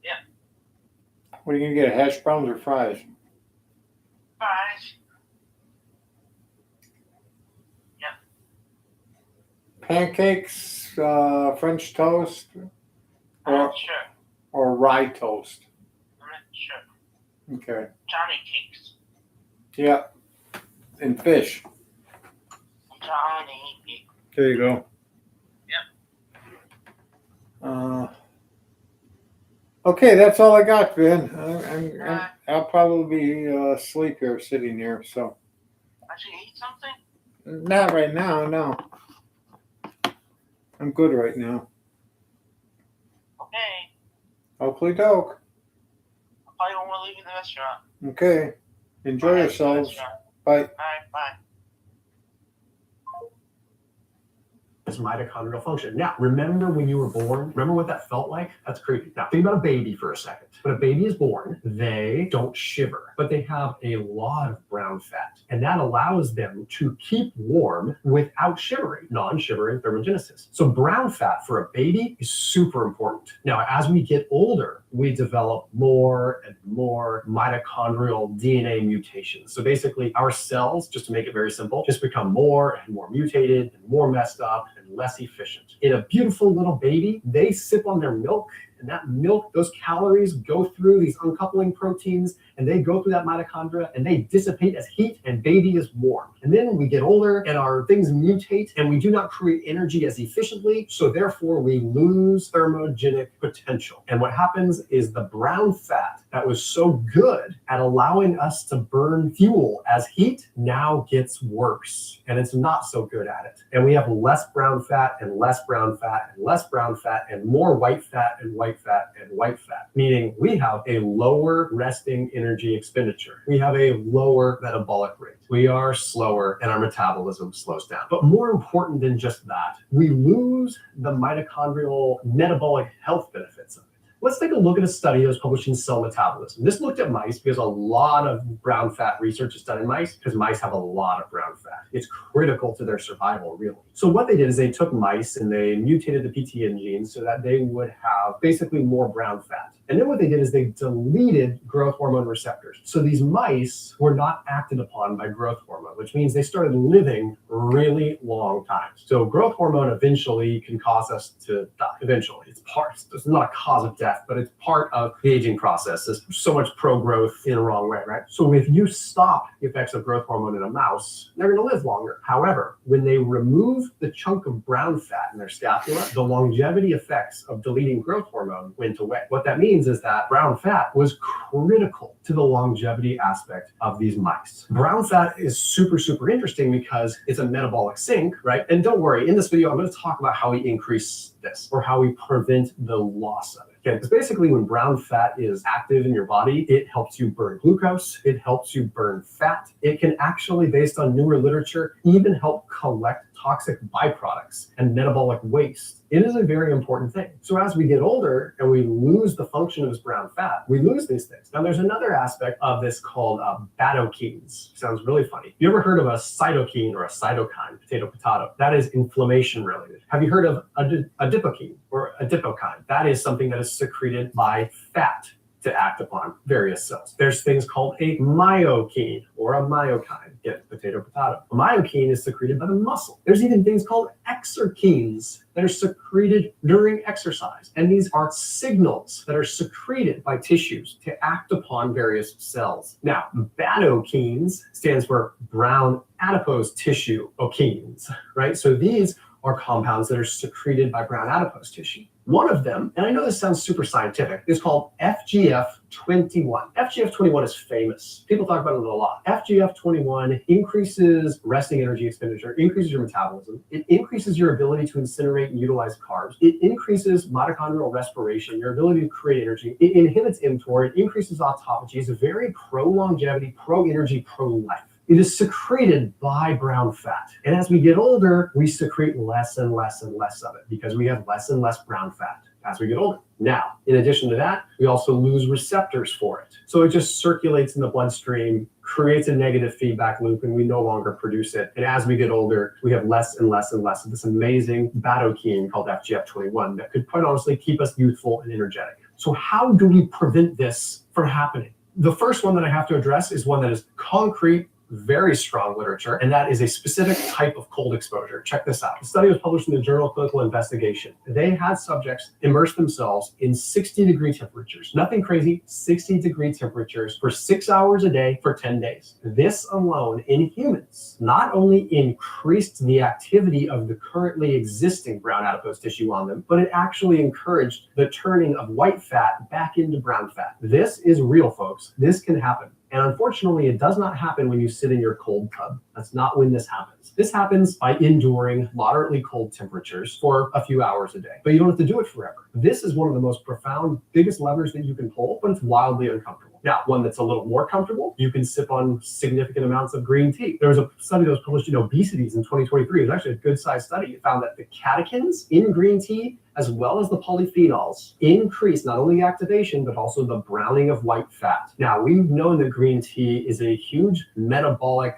Yeah. What are you gonna get? Hash browns or fries? Fries. Yeah. Pancakes, French toast, I'm sure. or rye toast. I'm not sure. Okay. Johnny cakes. Yeah. And fish. Johnny. There you go. Yep. Okay, that's all I got, Ben. I'll probably be asleep here, sitting here. So. I should eat something? Not right now, no. I'm good right now. Okay. Hopefully, doke. I probably won't want to leave the restaurant. Okay. Enjoy yourselves. Bye. All right, bye. This mitochondrial function. Now, remember when you were born? Remember what that felt like? That's creepy. Now, think about a baby for a second. When a baby is born, they don't shiver, but they have a lot of brown fat. And that allows them to keep warm without shivering, non-shivering thermogenesis. So brown fat for a baby is super important. Now, as we get older, we develop more and more mitochondrial DNA mutations. So basically, our cells, just to make it very simple, just become more and more mutated and more messed up and less efficient. In a beautiful little baby, they sip on their milk, and that milk, those calories go through these uncoupling proteins, and they go through that mitochondria, and they dissipate as heat, and baby is warm. And then we get older, and our things mutate, and we do not create energy as efficiently, so therefore we lose thermogenic potential. And what happens is the brown fat that was so good at allowing us to burn fuel as heat now gets worse, and it's not so good at it. And we have less brown fat and less brown fat and less brown fat and more white fat and white fat and white fat, meaning we have a lower resting energy expenditure. We have a lower metabolic rate. We are slower and our metabolism slows down. But more important than just that, we lose the mitochondrial metabolic health benefits of it. Let's take a look at a study that was published in Cell Metabolism. This looked at mice because a lot of brown fat research is done in mice because mice have a lot of brown fat. It's critical to their survival, really. So what they did is they took mice and they mutated the PTN gene so that they would have basically more brown fat. And then what they did is they deleted growth hormone receptors. So these mice were not acted upon by growth hormone, which means they started living really long times. So growth hormone eventually can cause us to die. Eventually. It's not a cause of death death, but it's part of the aging process. There's so much pro-growth in a wrong way, right? So if you stop the effects of growth hormone in a mouse, they're going to live longer. However, when they remove the chunk of brown fat in their scapula, the longevity effects of deleting growth hormone went away. What that means is that brown fat was critical to the longevity aspect of these mice. Brown fat is super, super interesting because it's a metabolic sink, right? And don't worry, in this video, I'm going to talk about how we increase this or how we prevent the loss of it. Okay, because basically when brown fat is active in your body, it helps you burn glucose, it helps you burn fat. It can actually, based on newer literature, even help collect toxic byproducts and metabolic waste. It is a very important thing. So as we get older and we lose the function of this brown fat, we lose these things. Now there's another aspect of this called badokines. Sounds really funny. You ever heard of a cytokine or a cytokine, potato? That is inflammation related. Have you heard of adipokine or adipokine? That is something that is secreted by fat to act upon various cells. There's things called a myokine or a myokine. Get potato. A myokine is secreted by the muscle. There's even things called exerkines that are secreted during exercise. And these are signals that are secreted by tissues to act upon various cells. Now, badokines stands for brown adipose tissue okines, right? So these are compounds that are secreted by brown adipose tissue. One of them, and I know this sounds super scientific, is called FGF21. FGF21 is famous. People talk about it a lot. FGF21 increases resting energy expenditure, increases your metabolism. It increases your ability to incinerate and utilize carbs. It increases mitochondrial respiration, your ability to create energy. It inhibits mTOR. It increases autophagy. It's a very pro-longevity, pro-energy, pro-life. It is secreted by brown fat. And as we get older, we secrete less and less and less of it because we have less and less brown fat as we get older. Now, in addition to that, we also lose receptors for it. So it just circulates in the bloodstream, creates a negative feedback loop, and we no longer produce it. And as we get older, we have less and less and less of this amazing badokine called FGF21 that could quite honestly keep us youthful and energetic. So how do we prevent this from happening? The first one that I have to address is one that is concrete, very strong literature, and that is a specific type of cold exposure. Check this out. The study was published in the Journal of Clinical Investigation. They had subjects immerse themselves in 60-degree temperatures. Nothing crazy, 60-degree temperatures for 6 hours a day for 10 days. This alone in humans not only increased the activity of the currently existing brown adipose tissue on them, but it actually encouraged the turning of white fat back into brown fat. This is real, folks. This can happen. And unfortunately, it does not happen when you sit in your cold tub. That's not when this happens. This happens by enduring moderately cold temperatures for a few hours a day, but you don't have to do it forever. This is one of the most profound, biggest levers that you can pull, but it's wildly uncomfortable. Now, one that's a little more comfortable, you can sip on significant amounts of green tea. There was a study that was published in Obesities in 2023. It was actually a good-sized study. It found that the catechins in green tea, as well as the polyphenols, increase not only activation, but also the browning of white fat. Now, we've known that green tea is a huge metabolic,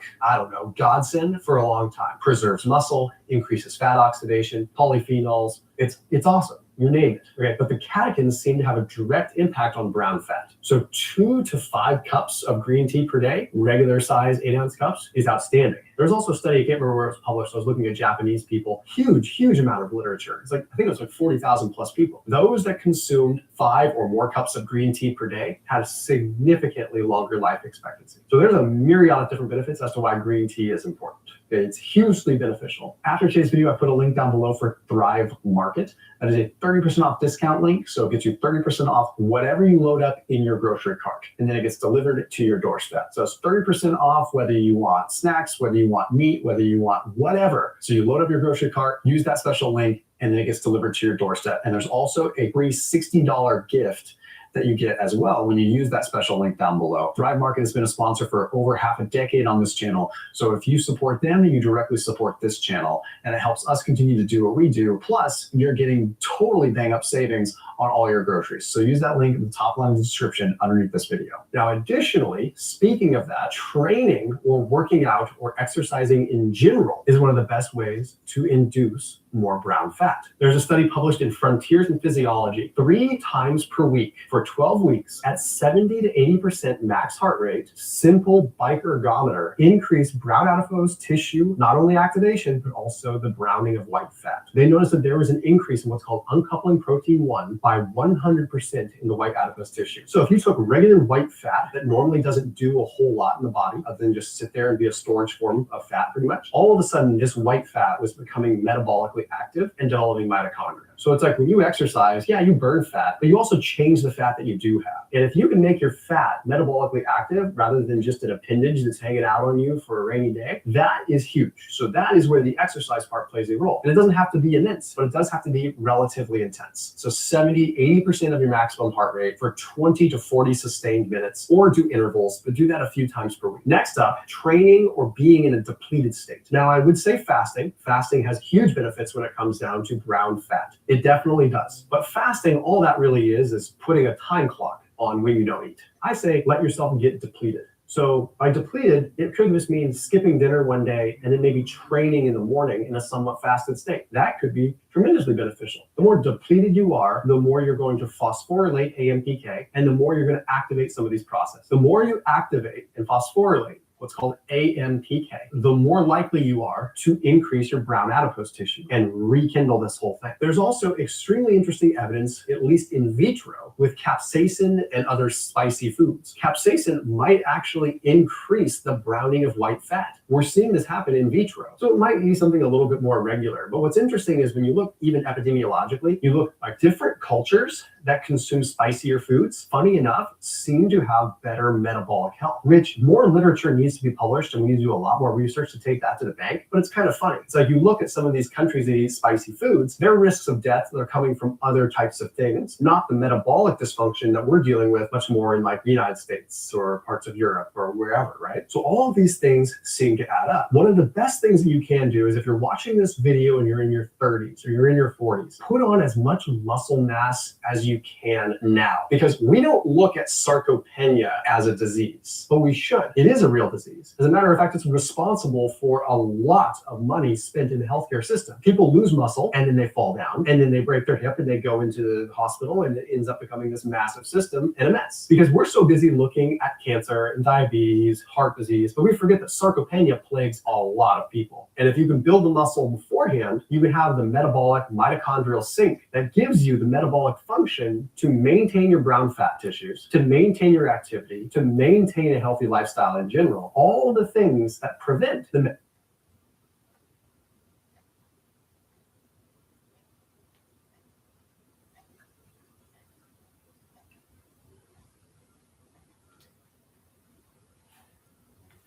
godsend for a long time. Preserves muscle, increases fat oxidation, polyphenols. It's awesome. You name it. Okay, but the catechins seem to have a direct impact on brown fat. So 2 to 5 cups of green tea per day, regular size 8-ounce cups, is outstanding. There's also a study, I can't remember where it was published. I was looking at Japanese people, huge amount of literature. It's like, I think it was like 40,000 plus people. Those that consumed 5 or more cups of green tea per day had a significantly longer life expectancy. So there's a myriad of different benefits as to why green tea is important. It's hugely beneficial. After today's video, I put a link down below for Thrive Market. That is a 30% off discount link. So it gets you 30% off whatever you load up in your grocery cart. And then it gets delivered to your doorstep. So it's 30% off whether you want snacks, whether you want meat, whether you want whatever. So you load up your grocery cart, use that special link, and then it gets delivered to your doorstep. And there's also a free $60 gift that you get as well when you use that special link down below. Thrive Market has been a sponsor for over half a decade on this channel. So if you support them, you directly support this channel, and it helps us continue to do what we do. Plus, you're getting totally bang up savings on all your groceries. So use that link in the top line of the description underneath this video. Now, additionally, speaking of that, training or working out or exercising in general is one of the best ways to induce more brown fat. There's a study published in Frontiers in Physiology. 3 times per week for 12 weeks at 70 to 80% max heart rate, simple bike ergometer increased brown adipose tissue, not only activation, but also the browning of white fat. They noticed that there was an increase in what's called uncoupling protein 1 by by 100% in the white adipose tissue. So if you took regular white fat that normally doesn't do a whole lot in the body other than just sit there and be a storage form of fat pretty much, all of a sudden this white fat was becoming metabolically active and developing mitochondria. So it's like when you exercise, yeah, you burn fat, but you also change the fat that you do have. And if you can make your fat metabolically active rather than just an appendage that's hanging out on you for a rainy day, that is huge. So that is where the exercise part plays a role. And it doesn't have to be immense, but it does have to be relatively intense. So 70, 80% of your maximum heart rate for 20 to 40 sustained minutes, or do intervals, but do that a few times per week. Next up, training or being in a depleted state. Now I would say fasting. Fasting has huge benefits when it comes down to brown fat. It definitely does. But fasting, all that really is putting a time clock on when you don't eat. I say let yourself get depleted. So by depleted, it could just mean skipping dinner one day and then maybe training in the morning in a somewhat fasted state. That could be tremendously beneficial. The more depleted you are, the more you're going to phosphorylate AMPK, and the more you're going to activate some of these processes. The more you activate and phosphorylate what's called AMPK, the more likely you are to increase your brown adipose tissue and rekindle this whole thing. There's also extremely interesting evidence, at least in vitro, with capsaicin and other spicy foods. Capsaicin might actually increase the browning of white fat. We're seeing this happen in vitro. So it might be something a little bit more regular. But what's interesting is when you look even epidemiologically, you look like different cultures that consume spicier foods, funny enough, seem to have better metabolic health, which more literature needs to be published, and we need to do a lot more research to take that to the bank. But it's kind of funny. It's like you look at some of these countries that eat spicy foods, their risks of death that are coming from other types of things, not the metabolic dysfunction that we're dealing with much more in like the United States or parts of Europe or wherever, right? So all of these things seem to add up. One of the best things that you can do is if you're watching this video and you're in your 30s or you're in your 40s, put on as much muscle mass as you can now, because we don't look at sarcopenia as a disease, but we should. It is a real disease. As a matter of fact, it's responsible for a lot of money spent in the healthcare system. People lose muscle and then they fall down and then they break their hip and they go into the hospital, and it ends up becoming this massive system and a mess because we're so busy looking at cancer and diabetes, heart disease, but we forget that sarcopenia plagues a lot of people. And if you can build the muscle beforehand, you can have the metabolic mitochondrial sink that gives you the metabolic function to maintain your brown fat tissues, to maintain your activity, to maintain a healthy lifestyle in general. All the things that prevent the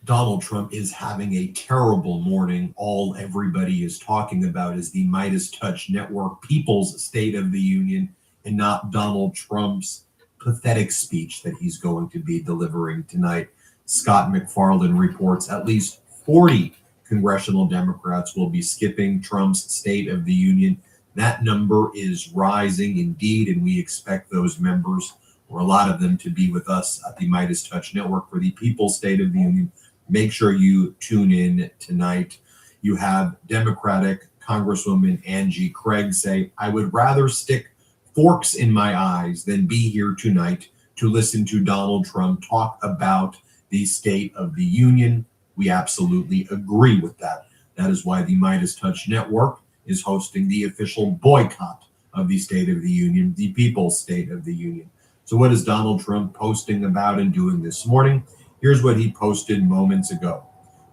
Donald Trump is having a terrible morning. All everybody is talking about is the Midas Touch Network People's State of the Union, and not Donald Trump's pathetic speech that he's going to be delivering tonight. Scott McFarland reports at least 40 congressional Democrats will be skipping Trump's State of the Union. That number is rising indeed, and we expect those members, or a lot of them, to be with us at the Midas Touch Network for the People's State of the Union. Make sure you tune in tonight. You have Democratic Congresswoman Angie Craig say, "I would rather stick forks in my eyes than be here tonight to listen to Donald Trump talk about the State of the Union." We absolutely agree with that. That is why the Midas Touch Network is hosting the official boycott of the State of the Union, the People's State of the Union. So what is Donald Trump posting about and doing this morning? Here's what he posted moments ago.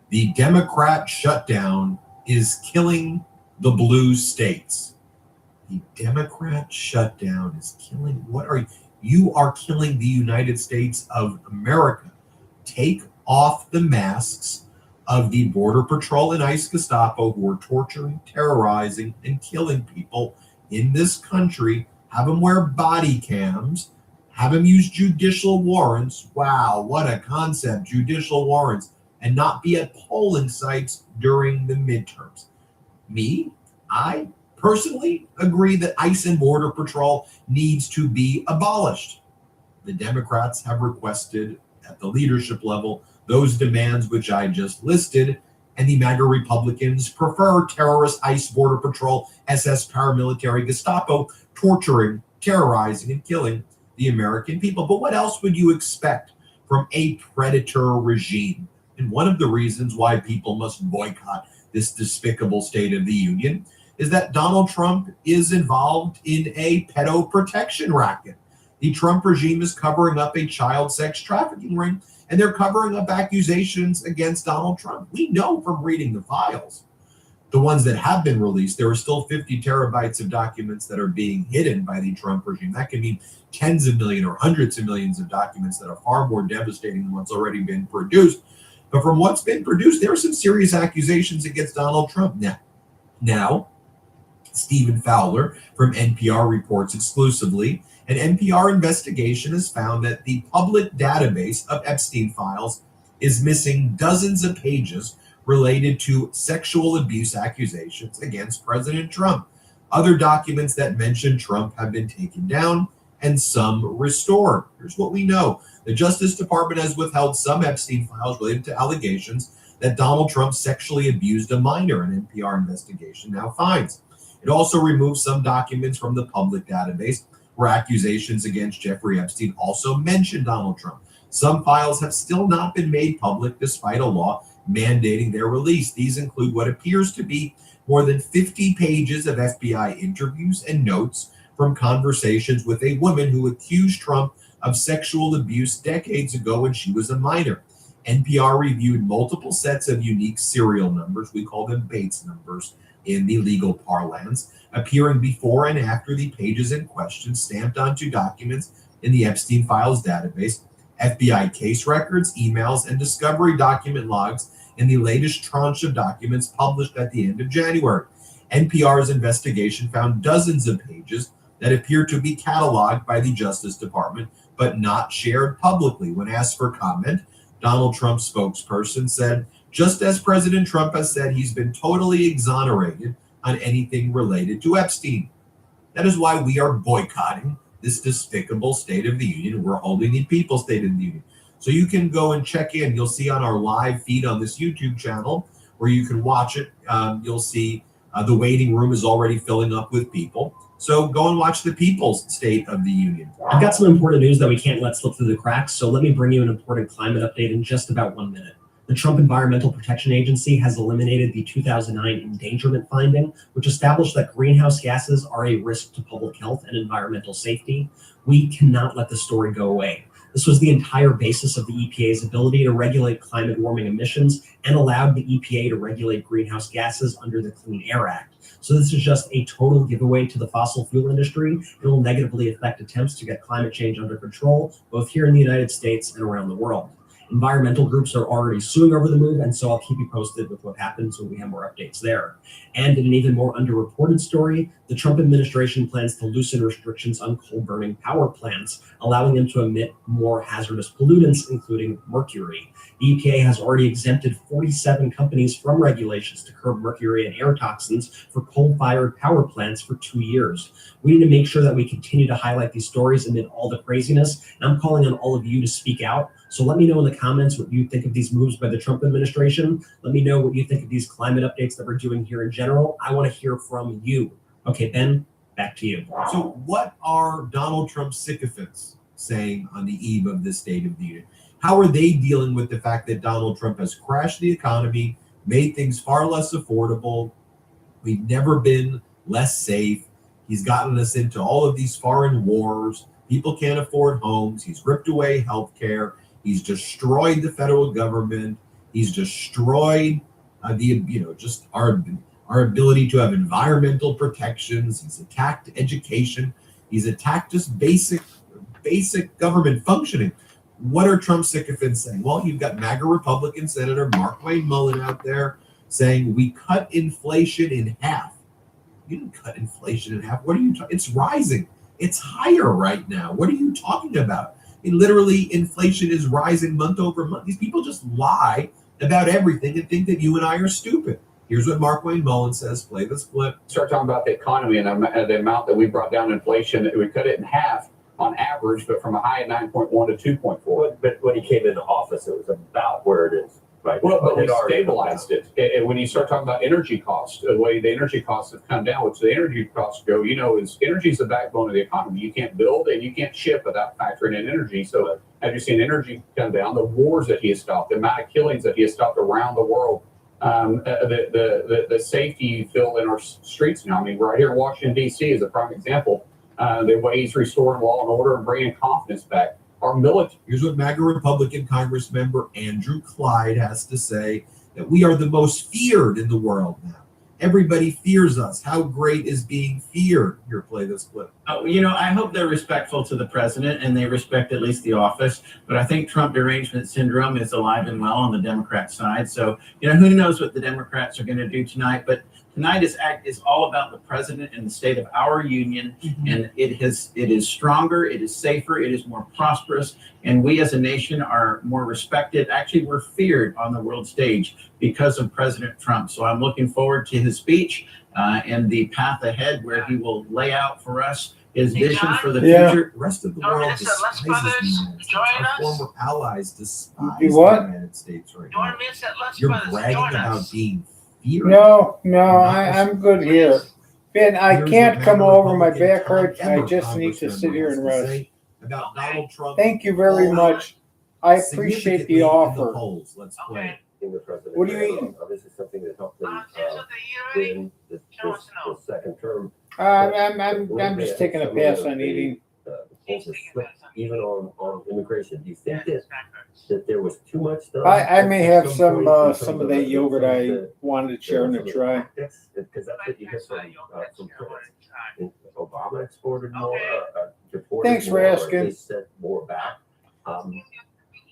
The Democrat shutdown is killing the blue states. The Democrat shutdown is killing, what are you? You are killing the United States of America. Take off the masks of the Border Patrol and ICE Gestapo who are torturing, terrorizing, and killing people in this country. Have them wear body cams. Have them use judicial warrants. Wow, what a concept, judicial warrants. And not be at polling sites during the midterms. I personally agree that ICE and Border Patrol needs to be abolished. The Democrats have requested at the leadership level those demands which I just listed, and the MAGA Republicans prefer terrorist ICE, Border Patrol, SS, paramilitary, Gestapo, torturing, terrorizing, and killing the American people. But what else would you expect from a predator regime? And one of the reasons why people must boycott this despicable State of the Union is that Donald Trump is involved in a pedo protection racket. The Trump regime is covering up a child sex trafficking ring, and they're covering up accusations against Donald Trump. We know from reading the files, the ones that have been released, there are still 50 terabytes of documents that are being hidden by the Trump regime. That can mean tens of millions or hundreds of millions of documents that are far more devastating than what's already been produced. But from what's been produced, there are some serious accusations against Donald Trump. Now, Stephen Fowler from NPR reports exclusively, an NPR investigation has found that the public database of Epstein files is missing dozens of pages related to sexual abuse accusations against President Trump. Other documents that mention Trump have been taken down and some restored. Here's what we know. The Justice Department has withheld some Epstein files related to allegations that Donald Trump sexually abused a minor, an NPR investigation now finds. It also removed some documents from the public database where accusations against Jeffrey Epstein also mention Donald Trump. Some files have still not been made public despite a law mandating their release. These include what appears to be more than 50 pages of FBI interviews and notes from conversations with a woman who accused Trump of sexual abuse decades ago when she was a minor. NPR reviewed multiple sets of unique serial numbers, we call them Bates numbers in the legal parlance, appearing before and after the pages in question, stamped onto documents in the Epstein files database, FBI case records, emails, and discovery document logs in the latest tranche of documents published at the end of January. NPR's investigation found dozens of pages that appear to be cataloged by the Justice Department, but not shared publicly. When asked for comment, Donald Trump's spokesperson said, just as President Trump has said, he's been totally exonerated on anything related to Epstein. That is why we are boycotting this despicable State of the Union. We're holding the People's State of the Union. So you can go and check in. You'll see on our live feed on this YouTube channel where you can watch it. You'll see the waiting room is already filling up with people. So go and watch the People's State of the Union. I've got some important news that we can't let slip through the cracks, so let me bring you an important climate update in just about 1 minute. The Trump Environmental Protection Agency has eliminated the 2009 endangerment finding, which established that greenhouse gases are a risk to public health and environmental safety. We cannot let this story go away. This was the entire basis of the EPA's ability to regulate climate warming emissions and allowed the EPA to regulate greenhouse gases under the Clean Air Act. So this is just a total giveaway to the fossil fuel industry. It will negatively affect attempts to get climate change under control, both here in the United States and around the world. Environmental groups are already suing over the move, and so I'll keep you posted with what happens when we have more updates there. And in an even more underreported story, the Trump administration plans to loosen restrictions on coal-burning power plants, allowing them to emit more hazardous pollutants, including mercury. The EPA has already exempted 47 companies from regulations to curb mercury and air toxins for coal-fired power plants for 2 years. We need to make sure that we continue to highlight these stories amid all the craziness, and I'm calling on all of you to speak out. So let me know in the comments what you think of these moves by the Trump administration. Let me know what you think of these climate updates that we're doing here in general. I want to hear from you. Okay, Ben, back to you. So what are Donald Trump's sycophants saying on the eve of this State of the Union? How are they dealing with the fact that Donald Trump has crashed the economy, made things far less affordable? We've never been less safe. He's gotten us into all of these foreign wars. People can't afford homes. He's ripped away health care. He's destroyed the federal government. He's destroyed just our ability to have environmental protections. He's attacked education. He's attacked just basic government functioning. What are Trump sycophants saying? Well, you've got MAGA Republican Senator Markwayne Mullin out there saying we cut inflation in half. You didn't cut inflation in half. What are you talking? It's rising. It's higher right now. What are you talking about? Literally, inflation is rising month over month. These people just lie about everything and think that you and I are stupid. Here's what Markwayne Mullin says. Play this clip. Start talking about the economy and the amount that we brought down inflation. We cut it in half on average, but from a high of 9.1 to 2.4. But when he came into office, it was about where it is right well, now. but we stabilized it. And when you start talking about energy costs, the way the energy costs have come down, which the energy costs go, is energy is the backbone of the economy. You can't build and you can't ship without factoring in energy. So have you seen energy come down? The wars that he has stopped, the amount of killings that he has stopped around the world the safety you feel in our streets now. I mean, right here in Washington, D.C. is a prime example. The way he's restoring law and order and bringing confidence back. Our military. Here's what MAGA Republican Congress member Andrew Clyde has to say, that we are the most feared in the world now. Everybody fears us. How great is being feared? Here, play this clip. I hope they're respectful to the president and they respect at least the office. But I think Trump derangement syndrome is alive and well on the Democrat side. So, who knows what the Democrats are going to do tonight. But tonight is all about the president and the state of our union. And it is stronger, it is safer, it is more prosperous. And we as a nation are more respected. Actually, we're feared on the world stage because of President Trump. So I'm looking forward to his speech and the path ahead where he will lay out for us his vision for the future. The rest of the world despises the United States. Our former allies despise the what? United States right now. You're bragging about being feared. No, I'm good here. Ben, I can't come over. My back hurts. I just need to sit here and rest. About Donald Trump. Thank you very much. I appreciate the offer. Let's play. What are you eating? This is something that helped them win the second term. I'm just taking a pass on eating. Even on immigration, do you think that there was too much done? I may have some of that yogurt I wanted Sharon to try. Because that's what you hear from critics. Obama exported more. Thanks for asking. They sent more back.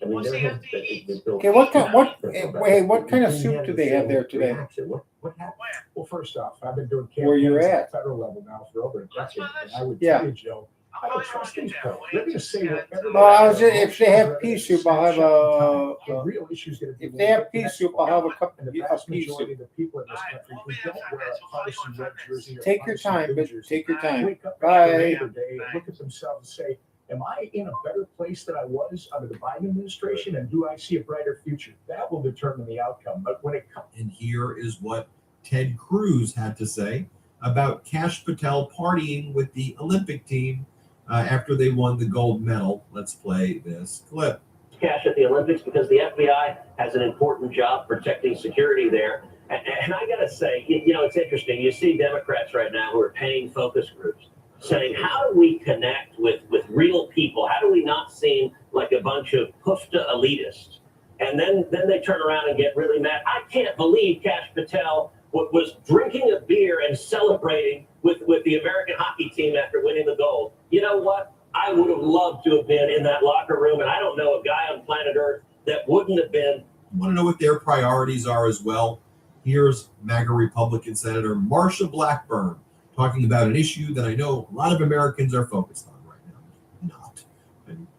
Okay, what kind of soup do they have there today? What happened? Well, first off, I've been doing Where you're campaigns at. the federal level now for over a decade, and I would Yeah. tell you, Joe, I don't trust these folks. Let me just say what everybody. Well, if they have pea soup, I'll have The real issue is going to be if they have pea soup, I'll have a cup and of the vast pea majority soup. of the people in this country who don't wear a partisan red jersey or Take your partisan time, blue but jersey take your time. wake up Bye. every day and look at themselves and say, am I in a better place than I was under the Biden administration, and do I see a brighter future? That will determine the outcome. But when it comes, And here is what Ted Cruz had to say about Kash Patel partying with the Olympic team after they won the gold medal. Let's play this clip. Cash at the Olympics because the FBI has an important job protecting security there. And I got to say, it's interesting. You see Democrats right now who are paying focus groups saying, how do we connect with real people? How do we not seem like a bunch of PUFTA elitists? And then they turn around and get really mad. I can't believe Kash Patel was drinking a beer and celebrating with the American hockey team after winning the gold. You know what? I would have loved to have been in that locker room, and I don't know a guy on planet Earth that wouldn't have been. Want to know what their priorities are as well? Here's MAGA Republican Senator Marsha Blackburn talking about an issue that I know a lot of Americans are focused on right now.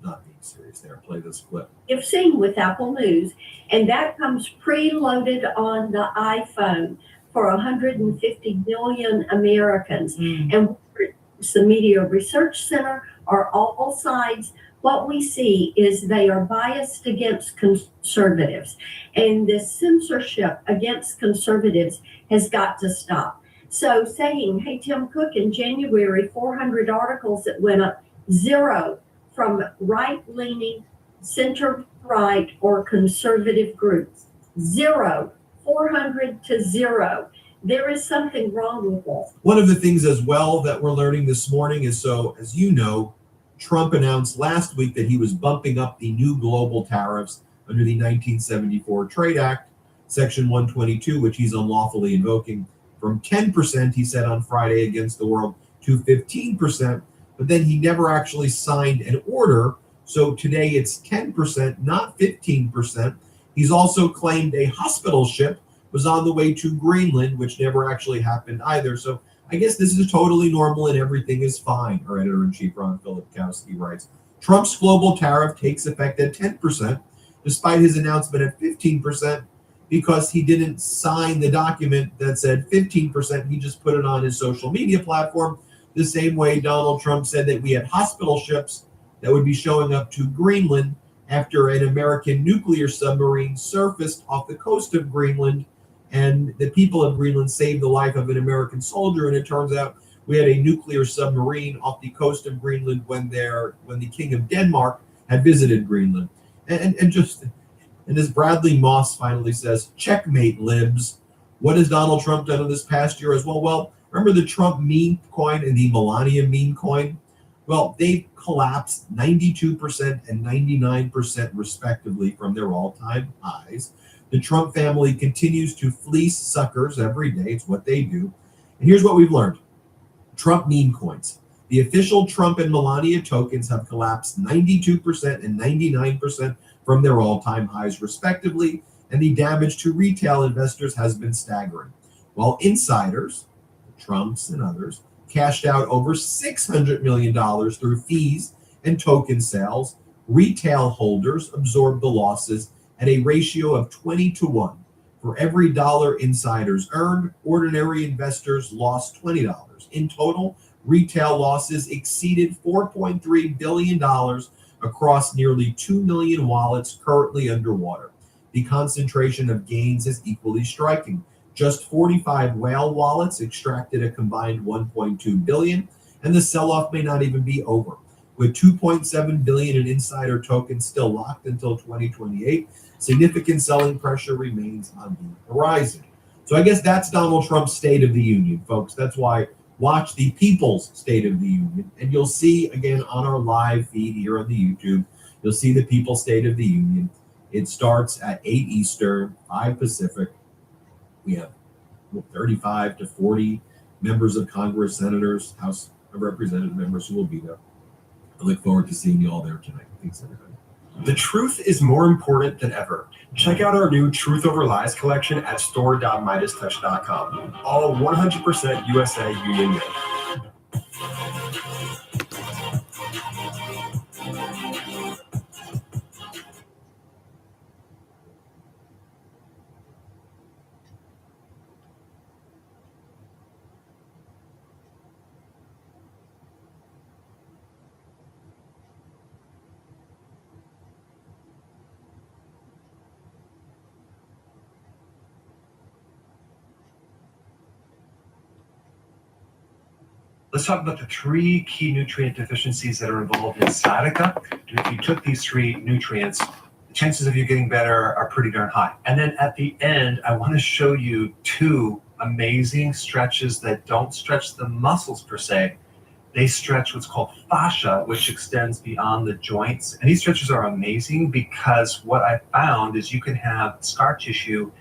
Not being serious there. Play this clip. You've seen with Apple News, and that comes preloaded on the iPhone for 150 million Americans. And it's the Media Research Center or all sides. What we see is they are biased against conservatives, and this censorship against conservatives has got to stop. So saying, hey, Tim Cook, in January, 400 articles that went up, 0 from right-leaning, center-right, or conservative groups. 0, 400 to 0. There is something wrong with this. One of the things as well that we're learning this morning is, so as you know, Trump announced last week that he was bumping up the new global tariffs under the 1974 Trade Act, Section 122, which he's unlawfully invoking, from 10%, he said on Friday, against the world, to 15%. But then he never actually signed an order. So today it's 10%, not 15%. He's also claimed a hospital ship was on the way to Greenland, which never actually happened either. So I guess this is totally normal and everything is fine, our editor-in-chief, Ron Filipkowski, writes. Trump's global tariff takes effect at 10%, despite his announcement at 15%, because he didn't sign the document that said 15%. He just put it on his social media platform, the same way Donald Trump said that we had hospital ships that would be showing up to Greenland after an American nuclear submarine surfaced off the coast of Greenland, and the people of Greenland saved the life of an American soldier. And it turns out we had a nuclear submarine off the coast of Greenland when the King of Denmark had visited Greenland. And just And as Bradley Moss finally says, checkmate, libs. What has Donald Trump done in this past year as well? Well, remember the Trump meme coin and the Melania meme coin? Well, they've collapsed 92% and 99% respectively from their all-time highs. The Trump family continues to fleece suckers every day. It's what they do. And here's what we've learned. Trump meme coins. The official Trump and Melania tokens have collapsed 92% and 99% from their all-time highs respectively, and the damage to retail investors has been staggering. While insiders, Trumps and others, cashed out over $600 million through fees and token sales, retail holders absorbed the losses at a ratio of 20-1. For every dollar insiders earned, ordinary investors lost $20. In total, retail losses exceeded $4.3 billion across nearly 2 million wallets currently underwater. The concentration of gains is equally striking. Just 45 whale wallets extracted a combined $1.2 billion, and the sell-off may not even be over. With $2.7 billion in insider tokens still locked until 2028, significant selling pressure remains on the horizon. So I guess that's Donald Trump's State of the Union, folks. That's why watch the People's State of the Union, and you'll see, again, on our live feed here on the YouTube, you'll see the People's State of the Union. It starts at 8 Eastern, 5 Pacific. We have 35 to 40 members of Congress, senators, House of Representative members who will be there. I look forward to seeing you all there tonight. Thanks, everybody. The truth is more important than ever. Check out our new Truth Over Lies collection at store.midastouch.com. All 100% USA Union made. Let's talk about the 3 key nutrient deficiencies that are involved in sciatica. And if you took these 3 nutrients, the chances of you getting better are pretty darn high. And then at the end, I want to show you 2 amazing stretches that don't stretch the muscles per se. They stretch what's called fascia, which extends beyond the joints. And these stretches are amazing because what I found is you can have scar tissue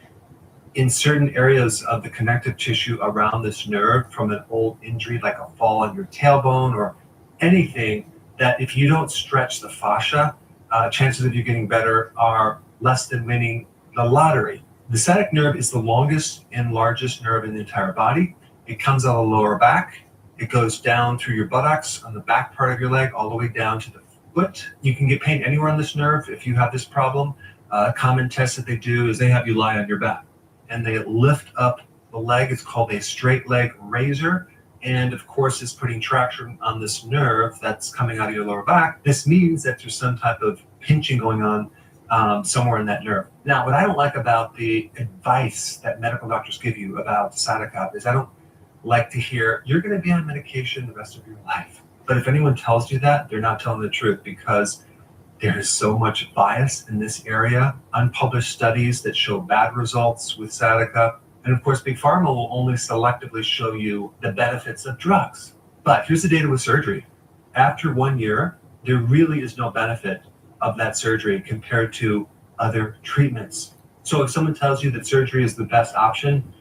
in certain areas of the connective tissue around this nerve from an old injury, like a fall on your tailbone or anything, that if you don't stretch the fascia, chances of you getting better are less than winning the lottery. The sciatic nerve is the longest and largest nerve in the entire body. It comes out of the lower back. It goes down through your buttocks on the back part of your leg, all the way down to the foot. You can get pain anywhere on this nerve if you have this problem. A common test that they do is they have you lie on your back, and they lift up the leg. It's called a straight leg razor. And of course, it's putting traction on this nerve that's coming out of your lower back. This means that there's some type of pinching going on somewhere in that nerve. Now, what I don't like about the advice that medical doctors give you about sciatica is I don't like to hear, you're going to be on medication the rest of your life. But if anyone tells you that, they're not telling the truth, because there is so much bias in this area, unpublished studies that show bad results with sciatica. And of course, Big Pharma will only selectively show you the benefits of drugs. But here's the data with surgery. After 1 year, there really is no benefit of that surgery compared to other treatments. So if someone tells you that surgery is the best option,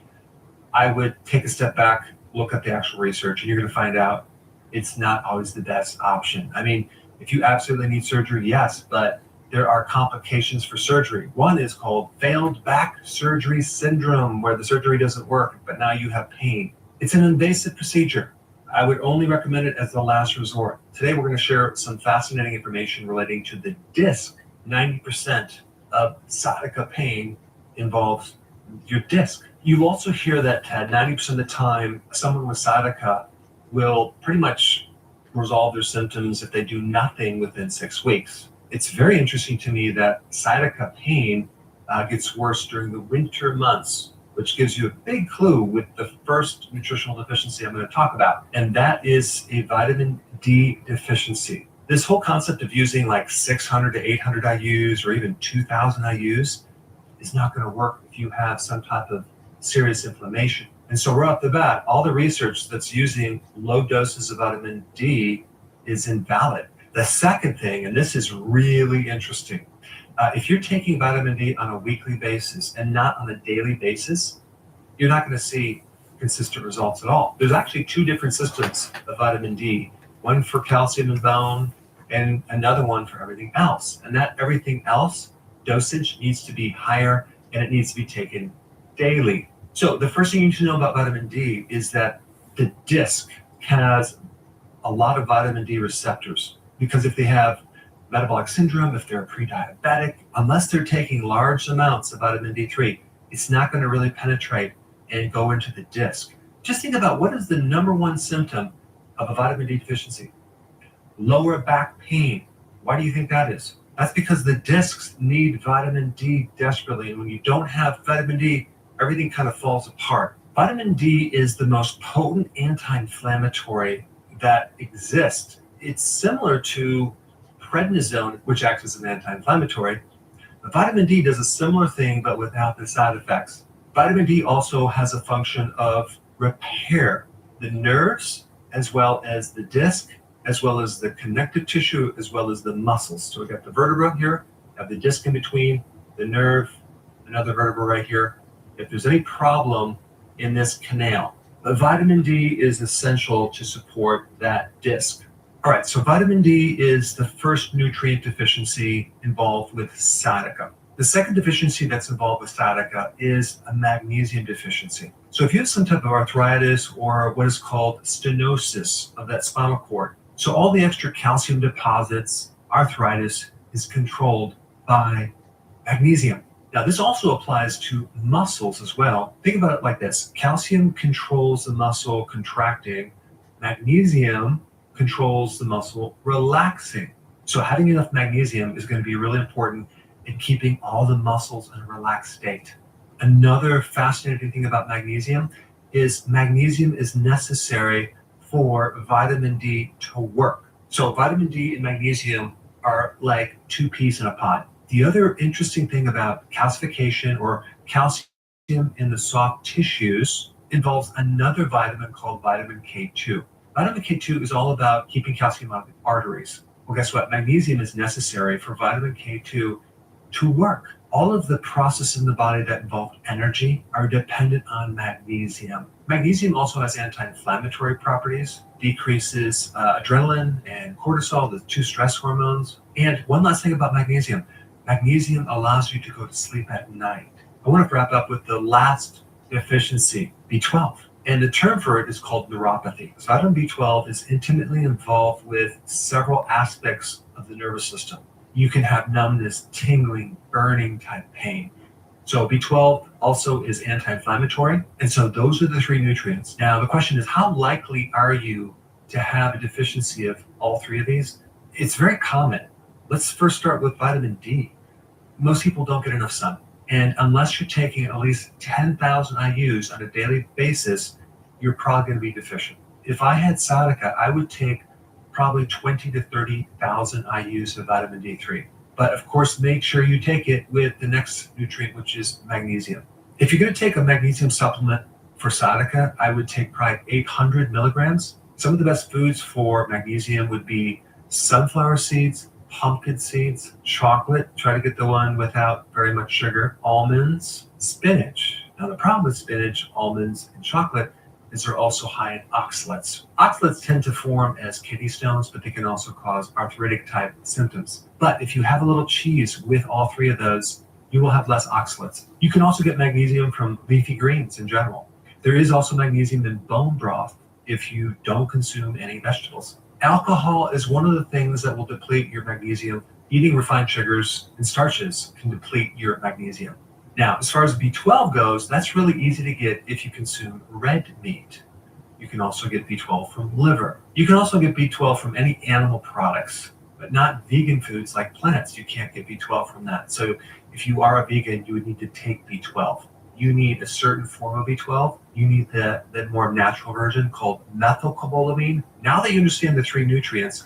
I would take a step back, look at the actual research, and you're going to find out it's not always the best option. I mean, if you absolutely need surgery, yes, but there are complications for surgery. One is called failed back surgery syndrome, where the surgery doesn't work, but now you have pain. It's an invasive procedure. I would only recommend it as the last resort. Today, we're going to share some fascinating information relating to the disc. 90% of sciatica pain involves your disc. You also hear that 90% of the time, someone with sciatica will pretty much resolve their symptoms if they do nothing within 6 weeks. It's very interesting to me that sciatica pain gets worse during the winter months, which gives you a big clue with the first nutritional deficiency I'm going to talk about, and that is a vitamin D deficiency. This whole concept of using like 600 to 800 IUs or even 2,000 IUs is not going to work if you have some type of serious inflammation. And so right off the bat, all the research that's using low doses of vitamin D is invalid. The second thing, and this is really interesting, if you're taking vitamin D on a weekly basis and not on a daily basis, you're not going to see consistent results at all. There's actually two different systems of vitamin D, one for calcium and bone and another one for everything else. And that everything else dosage needs to be higher and it needs to be taken daily. So the first thing you need to know about vitamin D is that the disc has a lot of vitamin D receptors, because if they have metabolic syndrome, if they're pre-diabetic, unless they're taking large amounts of vitamin D3, it's not going to really penetrate and go into the disc. Just think about what is the number one symptom of a vitamin D deficiency? Lower back pain. Why do you think that is? That's because the discs need vitamin D desperately. And when you don't have vitamin D, everything kind of falls apart. Vitamin D is the most potent anti-inflammatory that exists. It's similar to prednisone, which acts as an anti-inflammatory. But vitamin D does a similar thing, but without the side effects. Vitamin D also has a function of repair the nerves, as well as the disc, as well as the connective tissue, as well as the muscles. So we got the vertebra here, have the disc in between, the nerve, another vertebra right here. If there's any problem in this canal, the vitamin D is essential to support that disc. All right, so vitamin D is the first nutrient deficiency involved with sciatica. The second deficiency that's involved with sciatica is a magnesium deficiency. So if you have some type of arthritis or what is called stenosis of that spinal cord, so all the extra calcium deposits, arthritis is controlled by magnesium. Now, this also applies to muscles as well. Think about it like this. Calcium controls the muscle contracting. Magnesium controls the muscle relaxing. So having enough magnesium is going to be really important in keeping all the muscles in a relaxed state. Another fascinating thing about magnesium is necessary for vitamin D to work. So vitamin D and magnesium are like two peas in a pod. The other interesting thing about calcification or calcium in the soft tissues involves another vitamin called vitamin K2. Vitamin K2 is all about keeping calcium out of the arteries. Well, guess what? Magnesium is necessary for vitamin K2 to work. All of the processes in the body that involve energy are dependent on magnesium. Magnesium also has anti-inflammatory properties, decreases adrenaline and cortisol, the two stress hormones. And one last thing about magnesium. Magnesium allows you to go to sleep at night. I want to wrap up with the last deficiency, B12. And the term for it is called neuropathy. So vitamin B12 is intimately involved with several aspects of the nervous system. You can have numbness, tingling, burning type pain. So B12 also is anti-inflammatory. And so those are the three nutrients. Now, the question is, how likely are you to have a deficiency of all three of these? It's very common. Let's first start with vitamin D. Most people don't get enough sun. And unless you're taking at least 10,000 IUs on a daily basis, you're probably going to be deficient. If I had sciatica, I would take probably 20 to 30,000 IUs of vitamin D3. But of course, make sure you take it with the next nutrient, which is magnesium. If you're going to take a magnesium supplement for sciatica, I would take probably 800 milligrams. Some of the best foods for magnesium would be sunflower seeds, pumpkin seeds, chocolate. Try to get the one without very much sugar. Almonds, spinach. Now the problem with spinach, almonds, and chocolate is they're also high in oxalates. Oxalates tend to form as kidney stones, but they can also cause arthritic type symptoms. But if you have a little cheese with all three of those, you will have less oxalates. You can also get magnesium from leafy greens in general. There is also magnesium in bone broth if you don't consume any vegetables. Alcohol is one of the things that will deplete your magnesium. Eating refined sugars and starches can deplete your magnesium. Now, as far as B12 goes, that's really easy to get if you consume red meat. You can also get B12 from liver. You can also get B12 from any animal products, but not vegan foods like plants. You can't get B12 from that. So if you are a vegan, you would need to take B12. You need a certain form of B12. You need the more natural version called methylcobalamin. Now that you understand the three nutrients,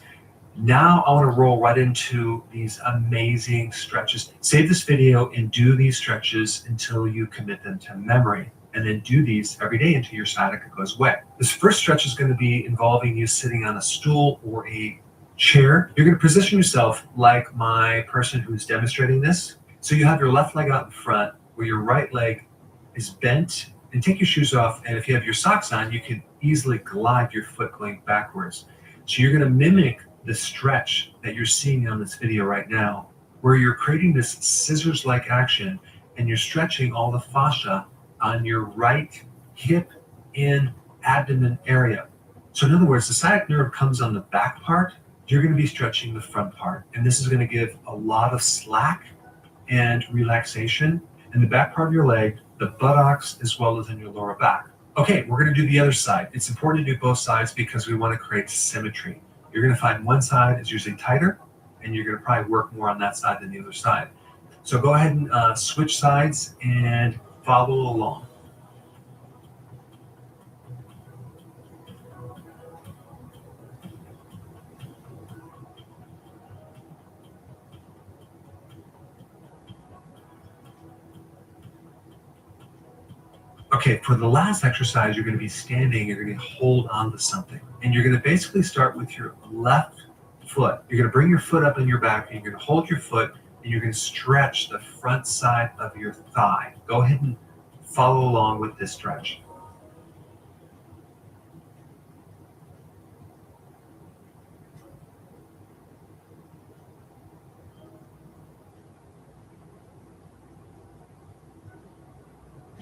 Now I want to roll right into these amazing stretches. Save this video and do these stretches until you commit them to memory. And then do these every day until your sciatica goes away. This first stretch is going to be involving you sitting on a stool or a chair. You're going to position yourself like my person who's demonstrating this. So you have your left leg out in front where your right leg is bent, and take your shoes off. And if you have your socks on, you can easily glide your foot going backwards. So you're going to mimic the stretch that you're seeing on this video right now, where you're creating this scissors-like action and you're stretching all the fascia on your right hip and abdomen area. So in other words, the sciatic nerve comes on the back part, you're going to be stretching the front part. And this is going to give a lot of slack and relaxation in the back part of your leg, the buttocks, as well as in your lower back. Okay, we're going to do the other side. It's important to do both sides because we want to create symmetry. You're going to find one side is usually tighter, and you're going to probably work more on that side than the other side. So go ahead and switch sides and follow along. Okay, for the last exercise, you're going to be standing, you're going to hold on to something. And you're going to basically start with your left foot. You're going to bring your foot up in your back, and you're going to hold your foot, and you're going to stretch the front side of your thigh. Go ahead and follow along with this stretch.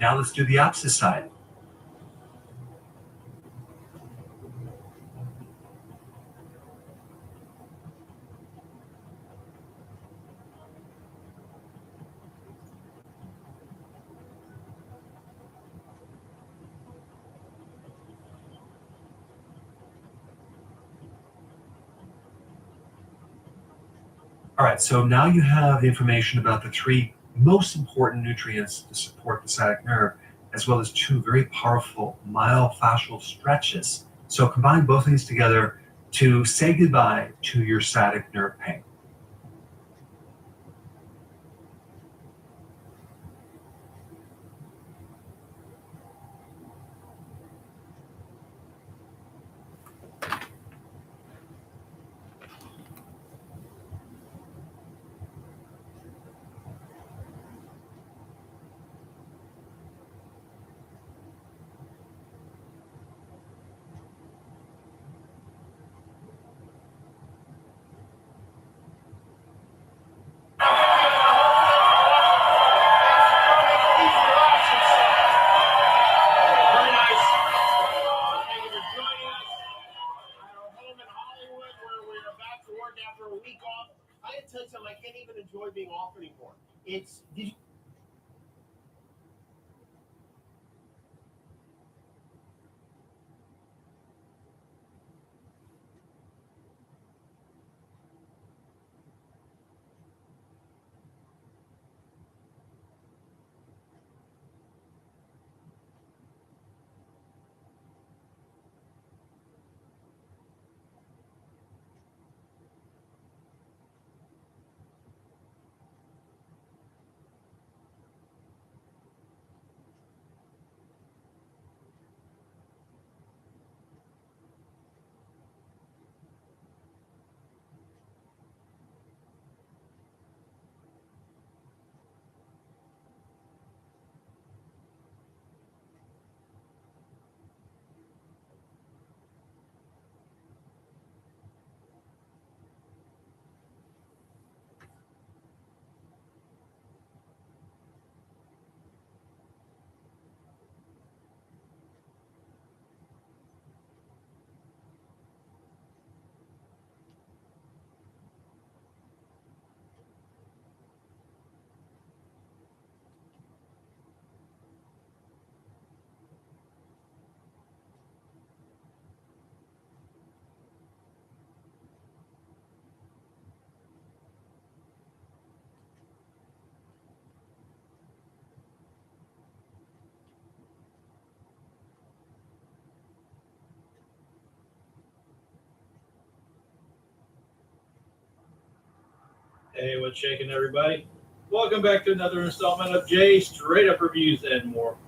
Now let's do the opposite side. All right, so now you have the information about the three most important nutrients to support the sciatic nerve, as well as two very powerful myofascial stretches. So combine both of these together to say goodbye to your sciatic nerve pain. I can't even enjoy being off anymore. It's Hey, what's shaking, everybody? Welcome back to another installment of Jay Straight Up Reviews and More.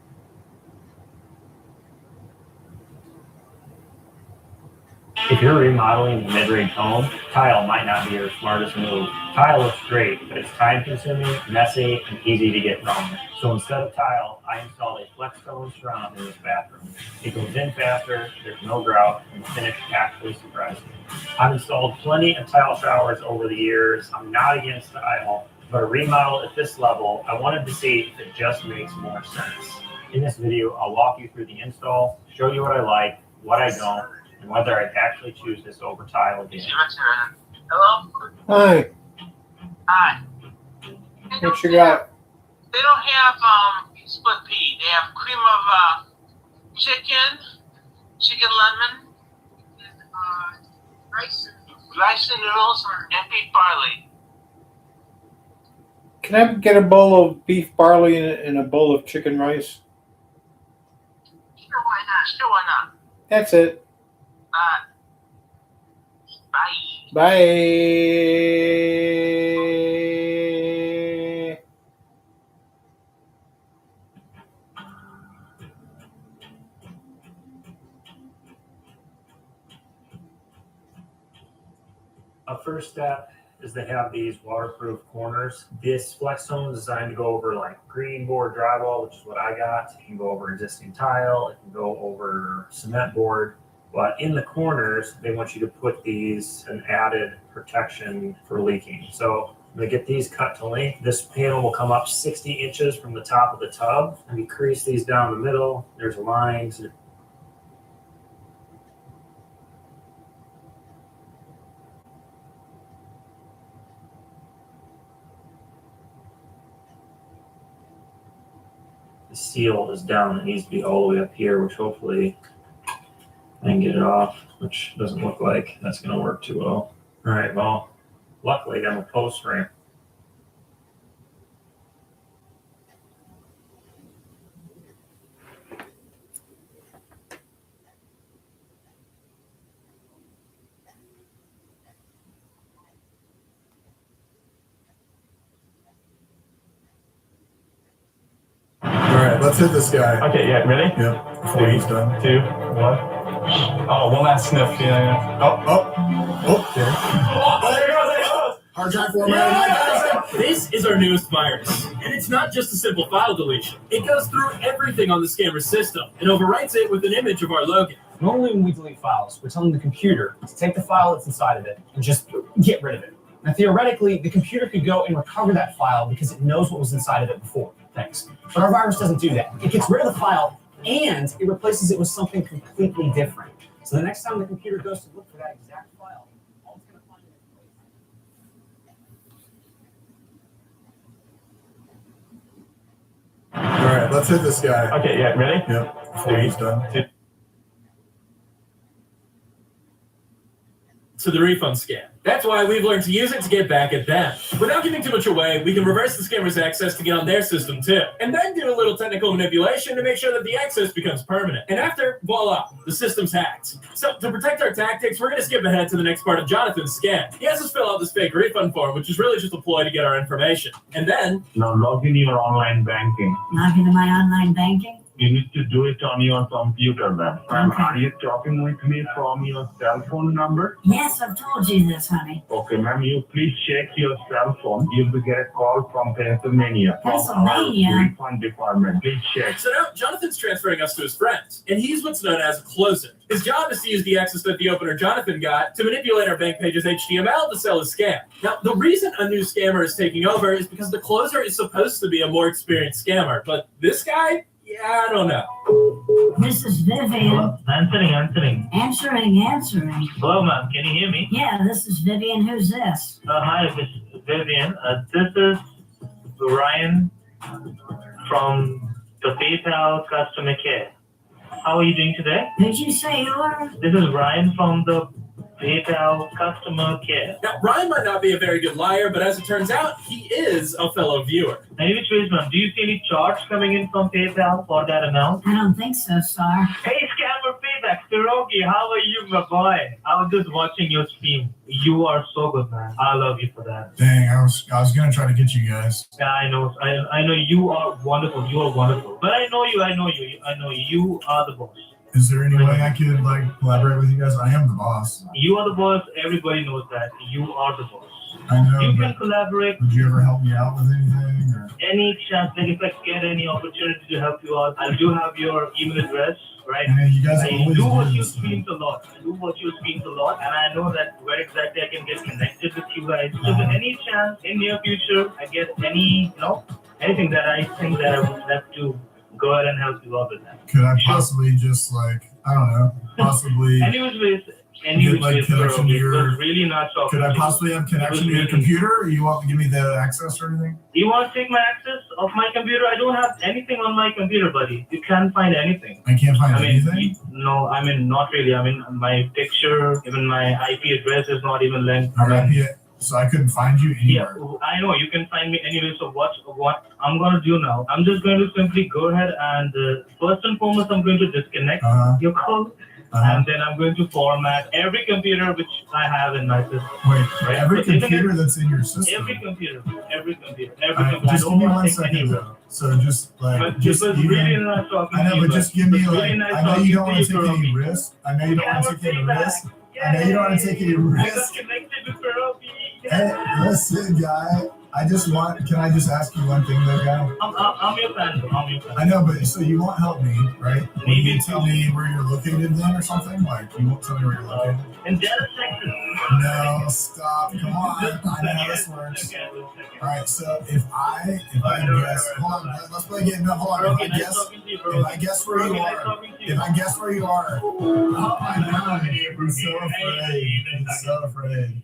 If you're remodeling a mid-range home, tile might not be your smartest move. Tile looks great, but it's time-consuming, messy, and easy to get wrong. So instead of tile, I installed a FlexStone surround in this bathroom. It goes in faster, there's no grout, and the finish actually surprised me. I've installed plenty of tile showers over the years. I'm not against tile, but a remodel at this level, I wanted to see if it just makes more sense. In this video, I'll walk you through the install, show you what I like, what I don't, and whether I'd actually choose this over tile again. Hello? Hi, Hi. what you got? They don't have split pea. They have cream of chicken lemon, and rice and noodles, and beef barley. Can I get a bowl of beef barley and a bowl of chicken rice? Sure, why not? Sure, why not? That's it. Bye. Bye. A first step is to have these waterproof corners. This FlexStone is designed to go over like green board drywall, which is what I got. It can go over existing tile. It can go over cement board. But in the corners, they want you to put these an added protection for leaking. So I'm gonna get these cut to length. This panel will come up 60 inches from the top of the tub. And we crease these down the middle. There's lines. The seal is down. It needs to be all the way up here, which hopefully I can get it off, which doesn't look like that's going to work too well. All right, well, luckily I'm a post frame. All right, let's hit this guy. Okay, yeah, ready? Yep. Before he's done. 2, 1. Oh, one last sniff. Yeah. Oh, there. There it goes. Hard drive format. This is our newest virus, and it's not just a simple file deletion. It goes through everything on the scammer's system and overwrites it with an image of our logo. Normally when we delete files, we're telling the computer to take the file that's inside of it and just get rid of it. Now theoretically, the computer could go and recover that file because it knows what was inside of it before. Thanks. But our virus doesn't do that. It gets rid of the file and it replaces it with something completely different. So the next time the computer goes to look for that exact file, all it's going to find is All right, let's hit this guy. Okay, yeah, ready? Yep. Before he's done. To the refund scam. That's why we've learned to use it to get back at them. Without giving too much away, we can reverse the scammer's access to get on their system too. And then do a little technical manipulation to make sure that the access becomes permanent. And after, voila, the system's hacked. So to protect our tactics, we're gonna skip ahead to the next part of Jonathan's scam. He has us fill out this fake refund form, which is really just a ploy to get our information. And then... Now log in your online banking. Log into my online banking? You need to do it on your computer then. Okay. Are you talking with me from your cell phone number? Yes, I've told you this, honey. Okay, ma'am, you please check your cell phone. You'll get a call from Pennsylvania. Pennsylvania? From our refund department. Please check. So now Jonathan's transferring us to his friends, and he's what's known as a closer. His job is to use the access that the opener Jonathan got to manipulate our bank page's HTML to sell his scam. Now, the reason a new scammer is taking over is because the closer is supposed to be a more experienced scammer, but this guy, yeah, I don't know. This is Vivian. Answering. Answering. Hello, ma'am. Can you hear me? Yeah, this is Vivian. Who's this? Hi, this is Vivian. This is Ryan from the PayPal customer care. How are you doing today? Who'd you say you were? This is Ryan from the PayPal customer care. Now, Ryan might not be a very good liar, but as it turns out, he is a fellow viewer. Any which ways, ma'am, do you see any charge coming in from PayPal for that amount? I don't think so, Star. Hey, scammer payback. Kuroki, how are you, my boy? I was just watching your stream. You are so good, man. I love you for that. Dang, I was gonna try to get you guys. Yeah, I know. I know you are wonderful. You are wonderful. But I know you. You are the boss. Is there any way I could like collaborate with you guys? I am the boss. You are the boss. Everybody knows that. You are the boss. I know. You but can collaborate. would you ever help me out with anything? Or? Any chance, like if I get any opportunity to help you out, I do have your email address, right? I know you guys I always do do watch your this. streams a lot. And I know that where exactly I can get connected with you guys. So, if any chance in near future, I get any, anything that I think that I would have to go ahead and help you out with that. Could I possibly just like I don't know, possibly Anyways, like connection to your? Really not talking. Could I to you. possibly have connection to your really- computer? Or you want to give me the access or anything? You want to take my access of my computer? I don't have anything on my computer, buddy. You can't find anything. I can't find I mean, anything. No, I mean, not really. I mean, my picture, even my IP address is not even linked. Your IP, so I couldn't find you Yeah, anywhere. I know. You can find me anyway. So what I'm going to do now, I'm just going to simply go ahead and first and foremost, I'm going to disconnect your call. And then I'm going to format every computer which I have in my system. Wait, right? every So even computer that's in your system. Every computer. Just give me 1 second though. So just like But just it was even. really nice talking I to know, you, but just give me it was like. really nice I know you don't talking want to to take you, any Kuroki. risk. I know you don't want to take any risk. I know you don't want to take any I got risk. connected to Kuroki. Hey, listen, guy. I just want. Can I just ask you one thing, though, guy? I'm your fan. I know, but so you won't help me, right? Will you tell me where you're located then, or something? Like you won't tell me where you're located? In Dallas, Texas. No, stop. Come on. I know how this works. All right. So if I guess, hold on. Let's play again. No, hold on. If I guess where you are. Oh my God. He's so afraid. He's so afraid.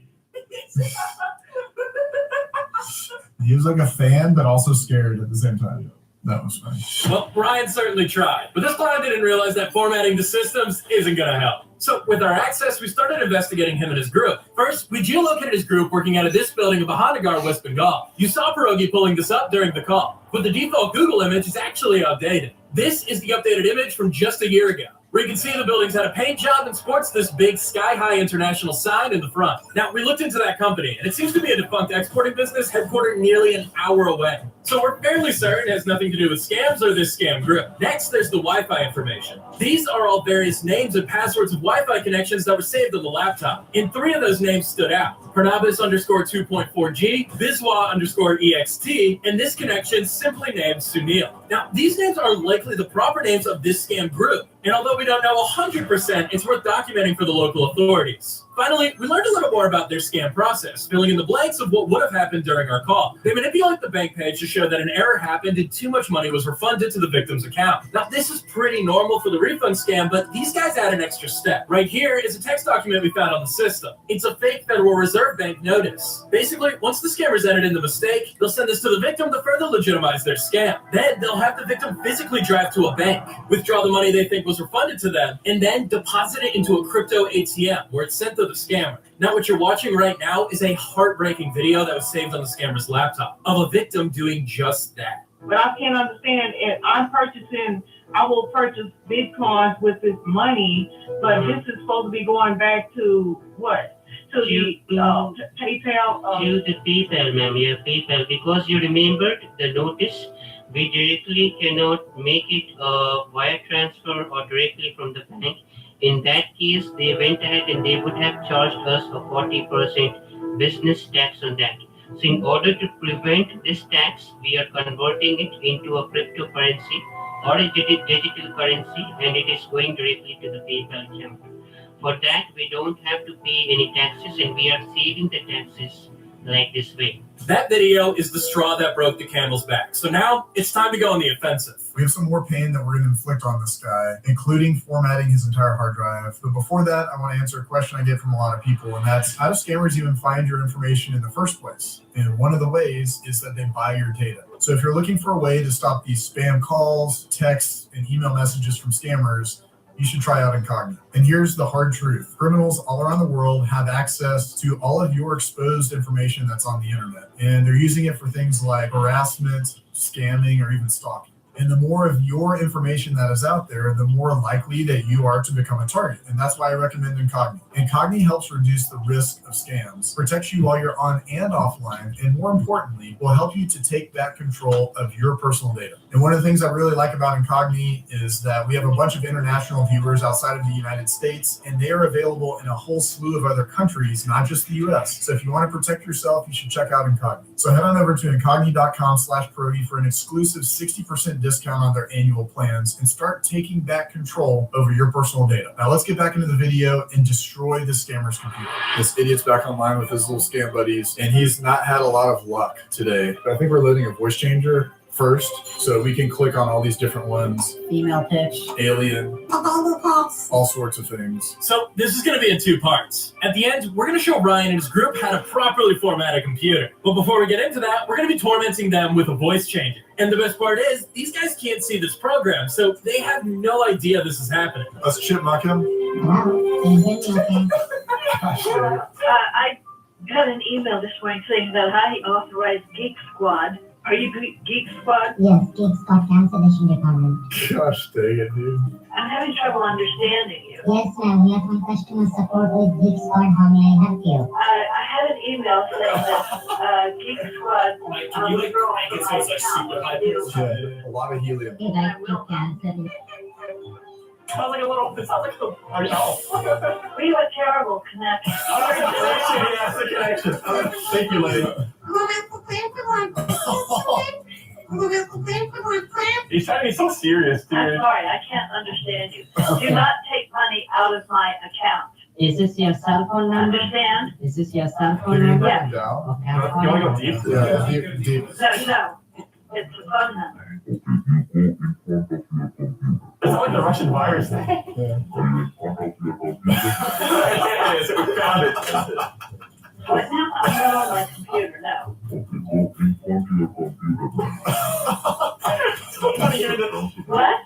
He was like a fan, but also scared at the same time. That was funny. Well, Ryan certainly tried, but this client didn't realize that formatting the systems isn't going to help. So with our access, we started investigating him and his group. First, we geolocated his group working out of this building in Bahanagar, West Bengal. You saw Pierogi pulling this up during the call, but the default Google image is actually outdated. This is the updated image from just a year ago, where you can see the building's had a paint job and sports this big sky-high international sign in the front. Now, we looked into that company, and it seems to be a defunct exporting business headquartered nearly an hour away. So we're fairly certain it has nothing to do with scams or this scam group. Next, there's the Wi-Fi information. These are all various names and passwords of Wi-Fi connections that were saved on the laptop. And 3 of those names stood out. Pranabis_2.4G, Biswa_EXT, and this connection simply named Sunil. Now, these names are likely the proper names of this scam group. And although we don't know 100%, it's worth documenting for the local authorities. Finally, we learned a little more about their scam process, filling in the blanks of what would have happened during our call. They manipulate the bank page to show that an error happened and too much money was refunded to the victim's account. Now, this is pretty normal for the refund scam, but these guys add an extra step. Right here is a text document we found on the system. It's a fake Federal Reserve Bank notice. Basically, once the scammers entered in the mistake, they'll send this to the victim to further legitimize their scam. Then they'll have the victim physically drive to a bank, withdraw the money they think was refunded to them, and then deposit it into a crypto ATM where it's sent to the scammer. Now, what you're watching right now is a heartbreaking video that was saved on the scammer's laptop of a victim doing just that. But I can't understand it. I will purchase Bitcoins with this money, but this is supposed to be going back to what? To the PayPal? To the PayPal, ma'am. Yeah, PayPal. Because you remembered the notice, we directly cannot make it wire transfer or directly from the bank. In that case, they went ahead and they would have charged us a 40% business tax on that. So in order to prevent this tax, we are converting it into a cryptocurrency or a digital currency, and it is going directly to the PayPal account. For that, we don't have to pay any taxes, and we are saving the taxes like this way. That video is the straw that broke the camel's back. So now it's time to go on the offensive. We have some more pain that we're going to inflict on this guy, including formatting his entire hard drive. But before that, I want to answer a question I get from a lot of people, and that's, how do scammers even find your information in the first place? And one of the ways is that they buy your data. So if you're looking for a way to stop these spam calls, texts, and email messages from scammers, you should try out Incognito. And here's the hard truth. Criminals all around the world have access to all of your exposed information that's on the internet. And they're using it for things like harassment, scamming, or even stalking. And the more of your information that is out there, the more likely that you are to become a target. And that's why I recommend Incogni. Incogni helps reduce the risk of scams, protects you while you're on and offline, and more importantly, will help you to take back control of your personal data. And one of the things I really like about Incogni is that we have a bunch of international viewers outside of the United States, and they are available in a whole slew of other countries, not just the US. So if you want to protect yourself, you should check out Incogni. So head on over to incogni.com/Prody for an exclusive 60% discount on their annual plans and start taking back control over your personal data. Now let's get back into the video and destroy the scammer's computer. This idiot's back online with his little scam buddies, and he's not had a lot of luck today. I think we're loading a voice changer first, so we can click on all these different ones. Female pitch. Alien, all sorts of things. So this is going to be in 2 parts. At the end, we're going to show Ryan and his group how to properly format a computer. But before we get into that, we're going to be tormenting them with a voice changer. And the best part is, these guys can't see this program, so they have no idea this is happening. Let's chipmunk him. I got an email this morning saying that I authorized Geek Squad. Are you Geek Squad? Yes, Geek Squad Cancellation Department. Gosh dang it, dude. I'm having trouble understanding you. Yes, ma'am. We have my customer support with Geek Squad. How may I help you? I had an email saying that Geek Squad. Can you like crank it so it's like super high pitched? Yeah, a lot of helium. You'd like to cancel? Sounds like a little. It sounds like a. We have a terrible connection. Yes, the connection. Thank you, lady. He's trying to be so serious, dude. I'm sorry, I can't understand you. Do not take money out of my account. Is this your cell phone number? Understand? Is this your cell phone number? Yes. Down. Okay. You want to go deep? Yeah, deep. No. It's a phone number. It's like the Russian virus thing. Yeah. It is. We found it. But now I'm not on my computer, no. What?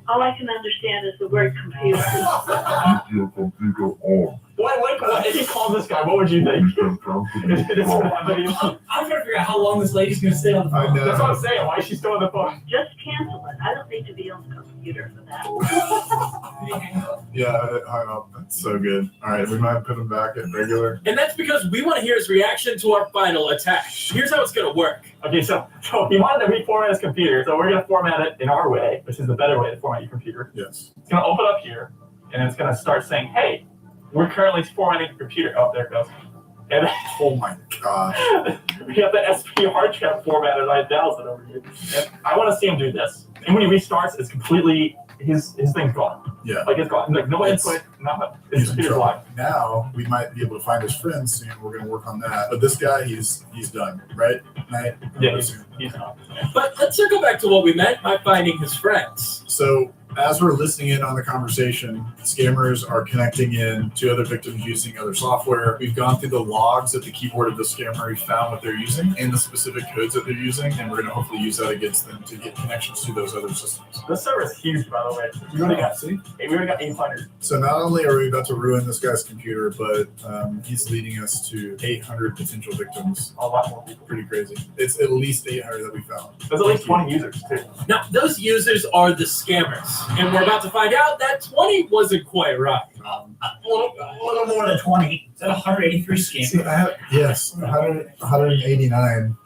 All I can understand is the word computer. What? If you called this guy, what would you think? I'm trying to figure out how long this lady's going to stay on the phone. That's what I'm saying. Why is she still on the phone? Just cancel it. I don't need to be on the computer for that. Yeah, I hung up. That's so good. All right, we might put him back at regular. And that's because we want to hear his reaction to our final attack. Here's how it's going to work. Okay, so he wanted to reformat his computer, so we're going to format it in our way, which is the better way to format your computer. Yes. It's going to open up here, and it's going to start saying, hey, we're currently formatting the computer. Oh, there it goes. And oh my gosh. We have the SP hard drive formatted 9000 over here. And I want to see him do this. And when he restarts, it's completely, his thing's gone. Yeah. Like it's gone. Like no input, nothing. His computer's locked. Now we might be able to find his friends soon. We're going to work on that. But this guy, he's done, right? Night. Yeah, he's not. But let's circle back to what we meant by finding his friends. So as we're listening in on the conversation, scammers are connecting in to other victims using other software. We've gone through the logs at the keyboard of the scammer. We found what they're using and the specific codes that they're using, and we're going to hopefully use that against them to get connections to those other systems. This server is huge, by the way. We already got 800. So not only are we about to ruin this guy's computer, but he's leading us to 800 potential victims. A lot more people. Pretty crazy. It's at least 800 that we found. There's at least 20 users, too. Now, those users are the scammers. And we're about to find out that 20 wasn't quite right. A little more than 20. Is that 183 scammers? See, yes, 189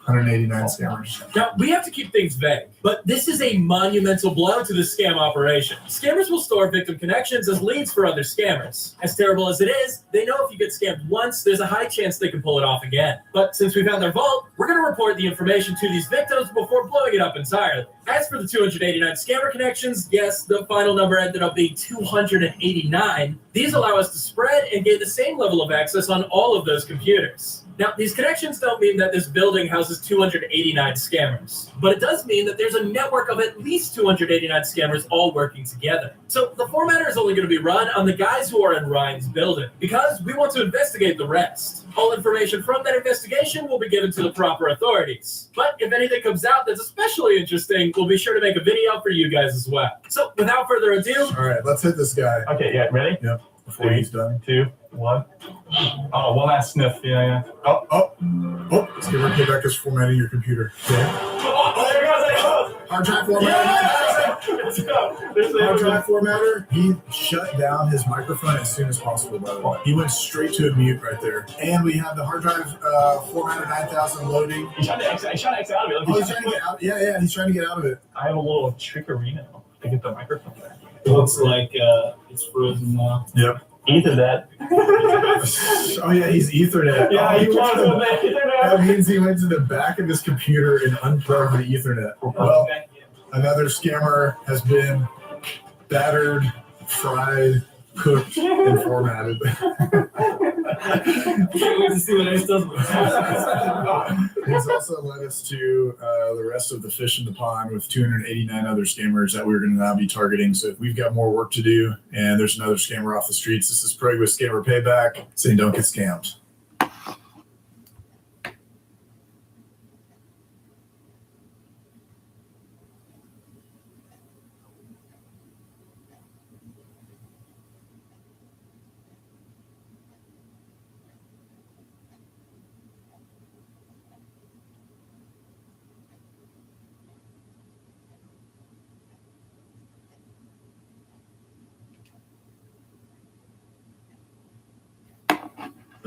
scammers. Now, we have to keep things vague, but this is a monumental blow to the scam operation. Scammers will store victim connections as leads for other scammers. As terrible as it is, they know if you get scammed once, there's a high chance they can pull it off again. But since we found their vault, we're going to report the information to these victims before blowing it up entirely. As for the 289 scammer connections, yes, the final number ended up being 289. These allow us to spread and gain the same level of access on all of those computers. Now, these connections don't mean that this building houses 289 scammers, but it does mean that there's a network of at least 289 scammers all working together. So the formatter is only going to be run on the guys who are in Ryan's building, because we want to investigate the rest. All information from that investigation will be given to the proper authorities. But if anything comes out that's especially interesting, we'll be sure to make a video for you guys as well. So without further ado... All right, let's hit this guy. Okay, yeah, ready? Yep. before he's done. 2, 1. Oh, one last sniff. Yeah. Oh, let's give Rebecca's formatting your computer. Oh, there it goes. Hard drive formatter. Let's go. Hard drive formatter. He shut down his microphone as soon as possible, by the way. He went straight to a mute right there. And we have the hard drive formatter 9000 loading. He's trying to exit out of it. Oh, he's trying to get out. Yeah, he's trying to get out of it. I have a little trickery now to get the microphone back. It looks like it's frozen now. Yep. Ethernet. Oh yeah, he's Ethernet. Yeah, he wants to to make Ethernet. That means he went to the back of his computer and unplugged the Ethernet. Well, another scammer has been battered, fried, cooked, and formatted. Can't wait to see what Ace does with He's also led us to the rest of the fish in the pond with 289 other scammers that we're going to now be targeting. So if we've got more work to do and there's another scammer off the streets, this is Prague with Scammer Payback saying don't get scammed.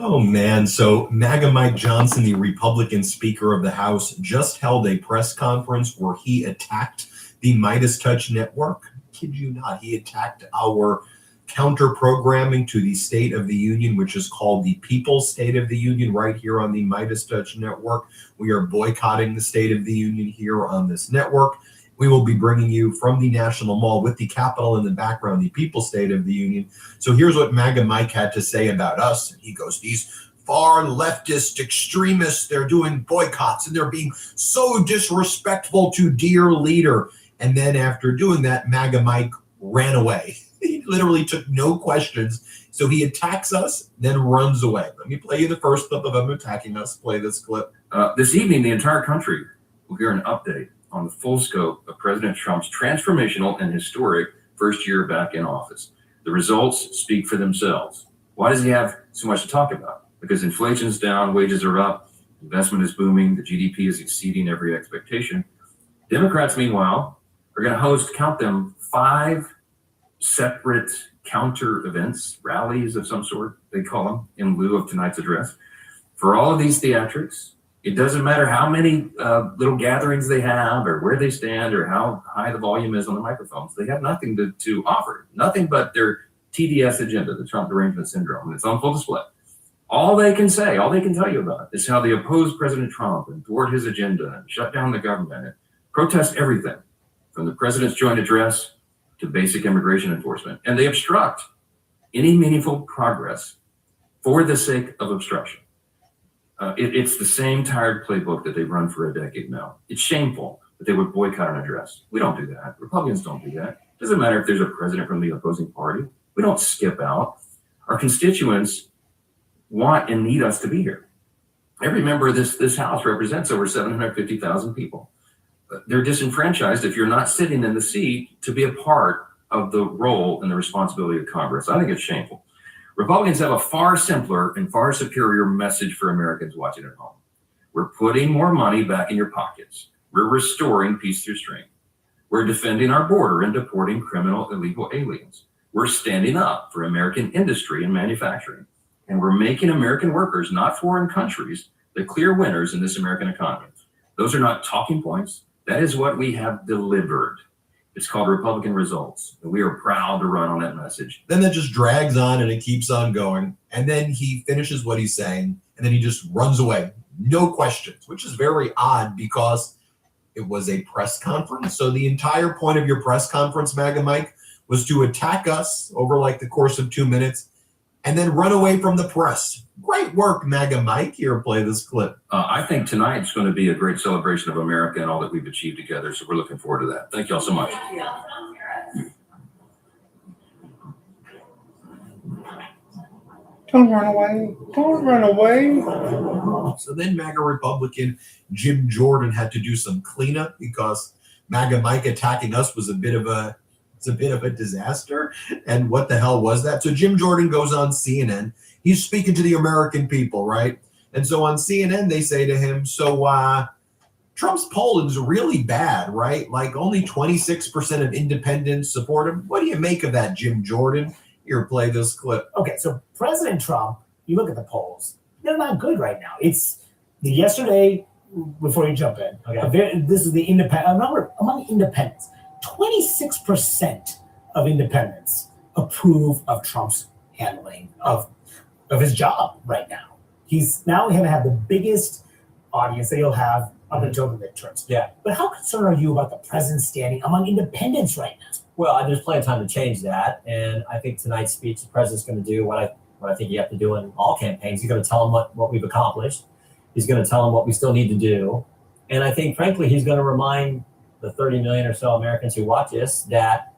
Oh man, so MAGA Mike Johnson, the Republican Speaker of the House, just held a press conference where he attacked the Midas Touch Network. Kid you not, he attacked our counter programming to the State of the Union, which is called the People's State of the Union, right here on the Midas Touch Network. We are boycotting the State of the Union here on this network. We will be bringing you from the National Mall with the Capitol in the background, the People's State of the Union. So here's what MAGA Mike had to say about us. He goes, these far leftist extremists, they're doing boycotts and they're being so disrespectful to dear leader. And then after doing that, MAGA Mike ran away. He literally took no questions. So he attacks us, then runs away. Let me play you the first clip of him attacking us. Play this clip. This evening, the entire country will hear an update on the full scope of President Trump's transformational and historic first year back in office. The results speak for themselves. Why does he have so much to talk about? Because inflation's down, wages are up, investment is booming, the GDP is exceeding every expectation. Democrats, meanwhile, are going to host, count them, 5 separate counter events, rallies of some sort, they call them, in lieu of tonight's address. For all of these theatrics, it doesn't matter how many little gatherings they have or where they stand or how high the volume is on the microphones. They have nothing to offer, nothing but their TDS agenda, the Trump derangement syndrome, and it's on full display. All they can say, all they can tell you about is how they oppose President Trump and thwart his agenda and shut down the government and protest everything from the president's joint address to basic immigration enforcement. And they obstruct any meaningful progress for the sake of obstruction. It's the same tired playbook that they've run for a decade now. It's shameful that they would boycott an address. We don't do that. Republicans don't do that. It doesn't matter if there's a president from the opposing party. We don't skip out. Our constituents want and need us to be here. Every member of this House represents over 750,000 people. They're disenfranchised if you're not sitting in the seat to be a part of the role and the responsibility of Congress. I think it's shameful. Republicans have a far simpler and far superior message for Americans watching at home. We're putting more money back in your pockets. We're restoring peace through strength. We're defending our border and deporting criminal illegal aliens. We're standing up for American industry and manufacturing. And we're making American workers, not foreign countries, the clear winners in this American economy. Those are not talking points. That is what we have delivered. It's called Republican results. And we are proud to run on that message. Then that just drags on and it keeps on going. And then he finishes what he's saying and then he just runs away. No questions, which is very odd because it was a press conference. So the entire point of your press conference, MAGA Mike, was to attack us over like the course of 2 minutes and then run away from the press. Great work, MAGA Mike. Here, play this clip. I think tonight's going to be a great celebration of America and all that we've achieved together. So we're looking forward to that. Thank you all so much. Don't run away. Don't run away. So then MAGA Republican Jim Jordan had to do some cleanup because MAGA Mike attacking us was a bit of a It's a bit of a disaster. And what the hell was that? So Jim Jordan goes on CNN. He's speaking to the American people, right? And so on CNN, they say to him, so Trump's polling's really bad, right? Like only 26% of independents support him. What do you make of that, Jim Jordan? Here, play this clip. Okay, so President Trump, you look at the polls, they're not good right now. It's yesterday, before you jump in, okay. This is the independent number among independents. 26% of independents approve of Trump's handling of his job right now. He's now going to have the biggest audience that he'll have up until the midterms. Yeah. But how concerned are you about the president's standing among independents right now? Well, there's plenty of time to change that, and I think tonight's speech, the president's going to do what I think you have to do in all campaigns. He's going to tell them what we've accomplished. He's going to tell them what we still need to do, and I think, frankly, he's going to remind the 30 million or so Americans who watch this that,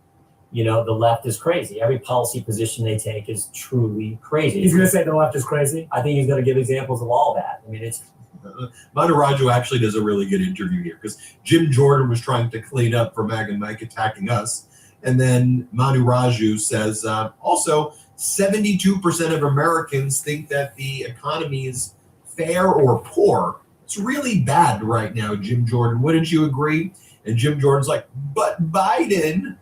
you know, the left is crazy. Every policy position they take is truly crazy. He's going to say the left is crazy? I think he's going to give examples of all that. I mean, it's Manu Raju actually does a really good interview here because Jim Jordan was trying to clean up for Mag and Mike attacking us. And then Manu Raju says, also, 72% of Americans think that the economy is fair or poor. It's really bad right now, Jim Jordan. Wouldn't you agree? And Jim Jordan's like, but Biden.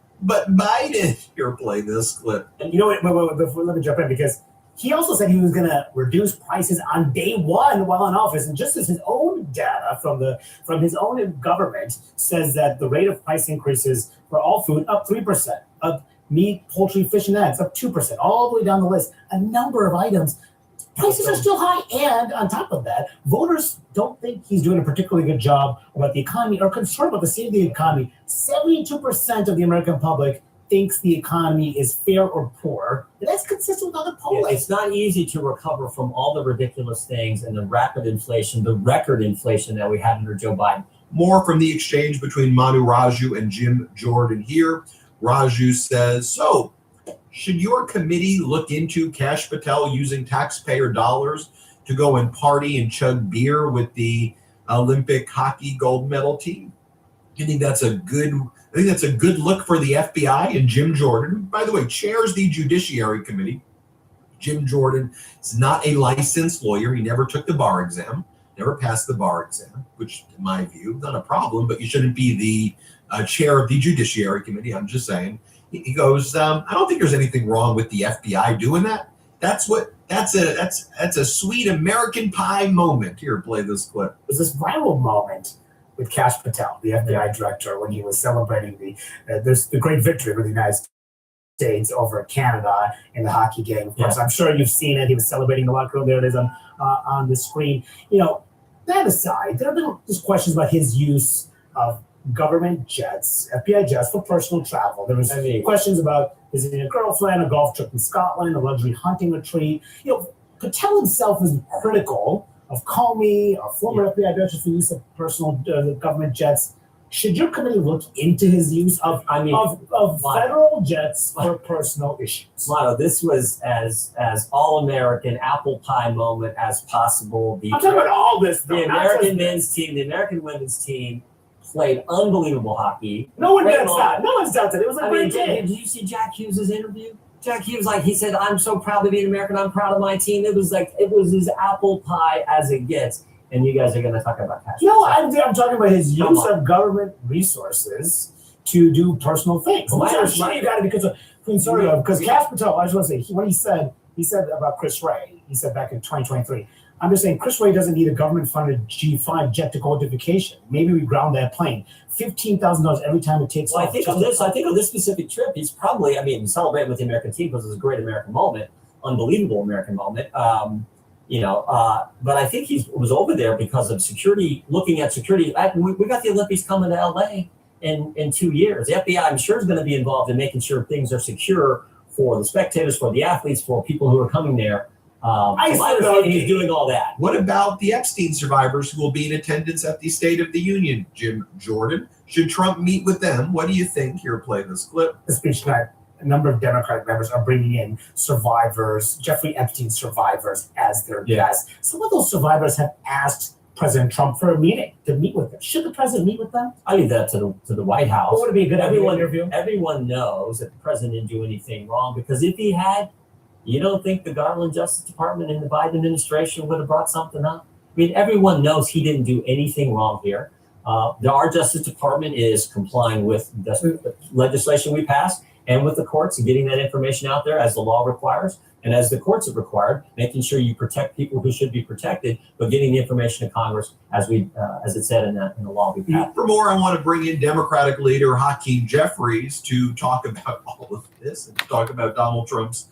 Here, play this clip. And you know what? Wait, let me jump in because he also said he was going to reduce prices on day one while in office. And just as his own data from his own government says that the rate of price increases for all food up 3%, of meat, poultry, fish, and eggs up 2%, all the way down the list. A number of items. Prices are still high. And on top of that, voters don't think he's doing a particularly good job about the economy or concerned about the state of the economy. 72% of the American public thinks the economy is fair or poor. And that's consistent with other polling. It's not easy to recover from all the ridiculous things and the rapid inflation, the record inflation that we had under Joe Biden. More from the exchange between Manu Raju and Jim Jordan here. Raju says, so should your committee look into Kash Patel using taxpayer dollars to go and party and chug beer with the Olympic hockey gold medal team? I think that's a good look for the FBI and Jim Jordan, who, by the way, chairs the Judiciary Committee. Jim Jordan is not a licensed lawyer. He never took the bar exam, never passed the bar exam, which, in my view, not a problem, but you shouldn't be the chair of the Judiciary Committee. I'm just saying. He goes, I don't think there's anything wrong with the FBI doing that. That's a sweet American pie moment. Here, play this clip. It was this viral moment with Kash Patel, the FBI director, when he was celebrating the great victory for the United States over Canada in the hockey game. Of course, I'm sure you've seen it. He was celebrating the locker room. There it is on the screen. You know, that aside, there have been just questions about his use of government jets, FBI jets, for personal travel. There was questions about visiting a girlfriend, a golf trip in Scotland, a luxury hunting retreat. You know, Patel himself is critical of Comey, a former FBI director, for use of personal government jets. Should your committee look into his use of federal jets for personal issues? Lano, this was as all-American apple pie moment as possible. I'm talking about all this, though. The American men's team, the American women's team played unbelievable hockey. No one doubts that. No one's doubts it. It was a great game. Did you see Jack Hughes' interview? Jack Hughes, he said, I'm so proud to be an American. I'm proud of my team. It was as apple pie as it gets. And you guys are going to talk about Kash. No, I'm talking about his use of government resources to do personal things. Well, I'm sure you got to be concerned of, because Kash Patel, I just want to say, what he said about Chris Wray, he said back in 2023, I'm just saying Chris Wray doesn't need a government-funded G5 jet to go to vacation. Maybe we ground that plane. $15,000 every time it takes off. I think on this specific trip, he's probably, celebrating with the American team because it was a great American moment, unbelievable American moment. But I think he was over there because of security, looking at security. We got the Olympics coming to LA in 2 years. The FBI, I'm sure, is going to be involved in making sure things are secure for the spectators, for the athletes, for people who are coming there. He's doing all that. What about the Epstein survivors who will be in attendance at the State of the Union, Jim Jordan? Should Trump meet with them? What do you think? Here, play this clip. The speech tonight, a number of Democratic members are bringing in survivors, Jeffrey Epstein survivors, as their guests. Some of those survivors have asked President Trump for a meeting to meet with them. Should the president meet with them? I leave that to the White House. What would it be a good interview? Everyone knows that the president didn't do anything wrong, because if he had, you don't think the Garland Justice Department and the Biden administration would have brought something up? I mean, everyone knows he didn't do anything wrong here. Our Justice Department is complying with the legislation we passed and with the courts and getting that information out there as the law requires. And as the courts have required, making sure you protect people who should be protected, but getting the information to Congress as it said in the law we passed. For more, I want to bring in Democratic leader Hakeem Jeffries to talk about all of this and talk about Donald Trump's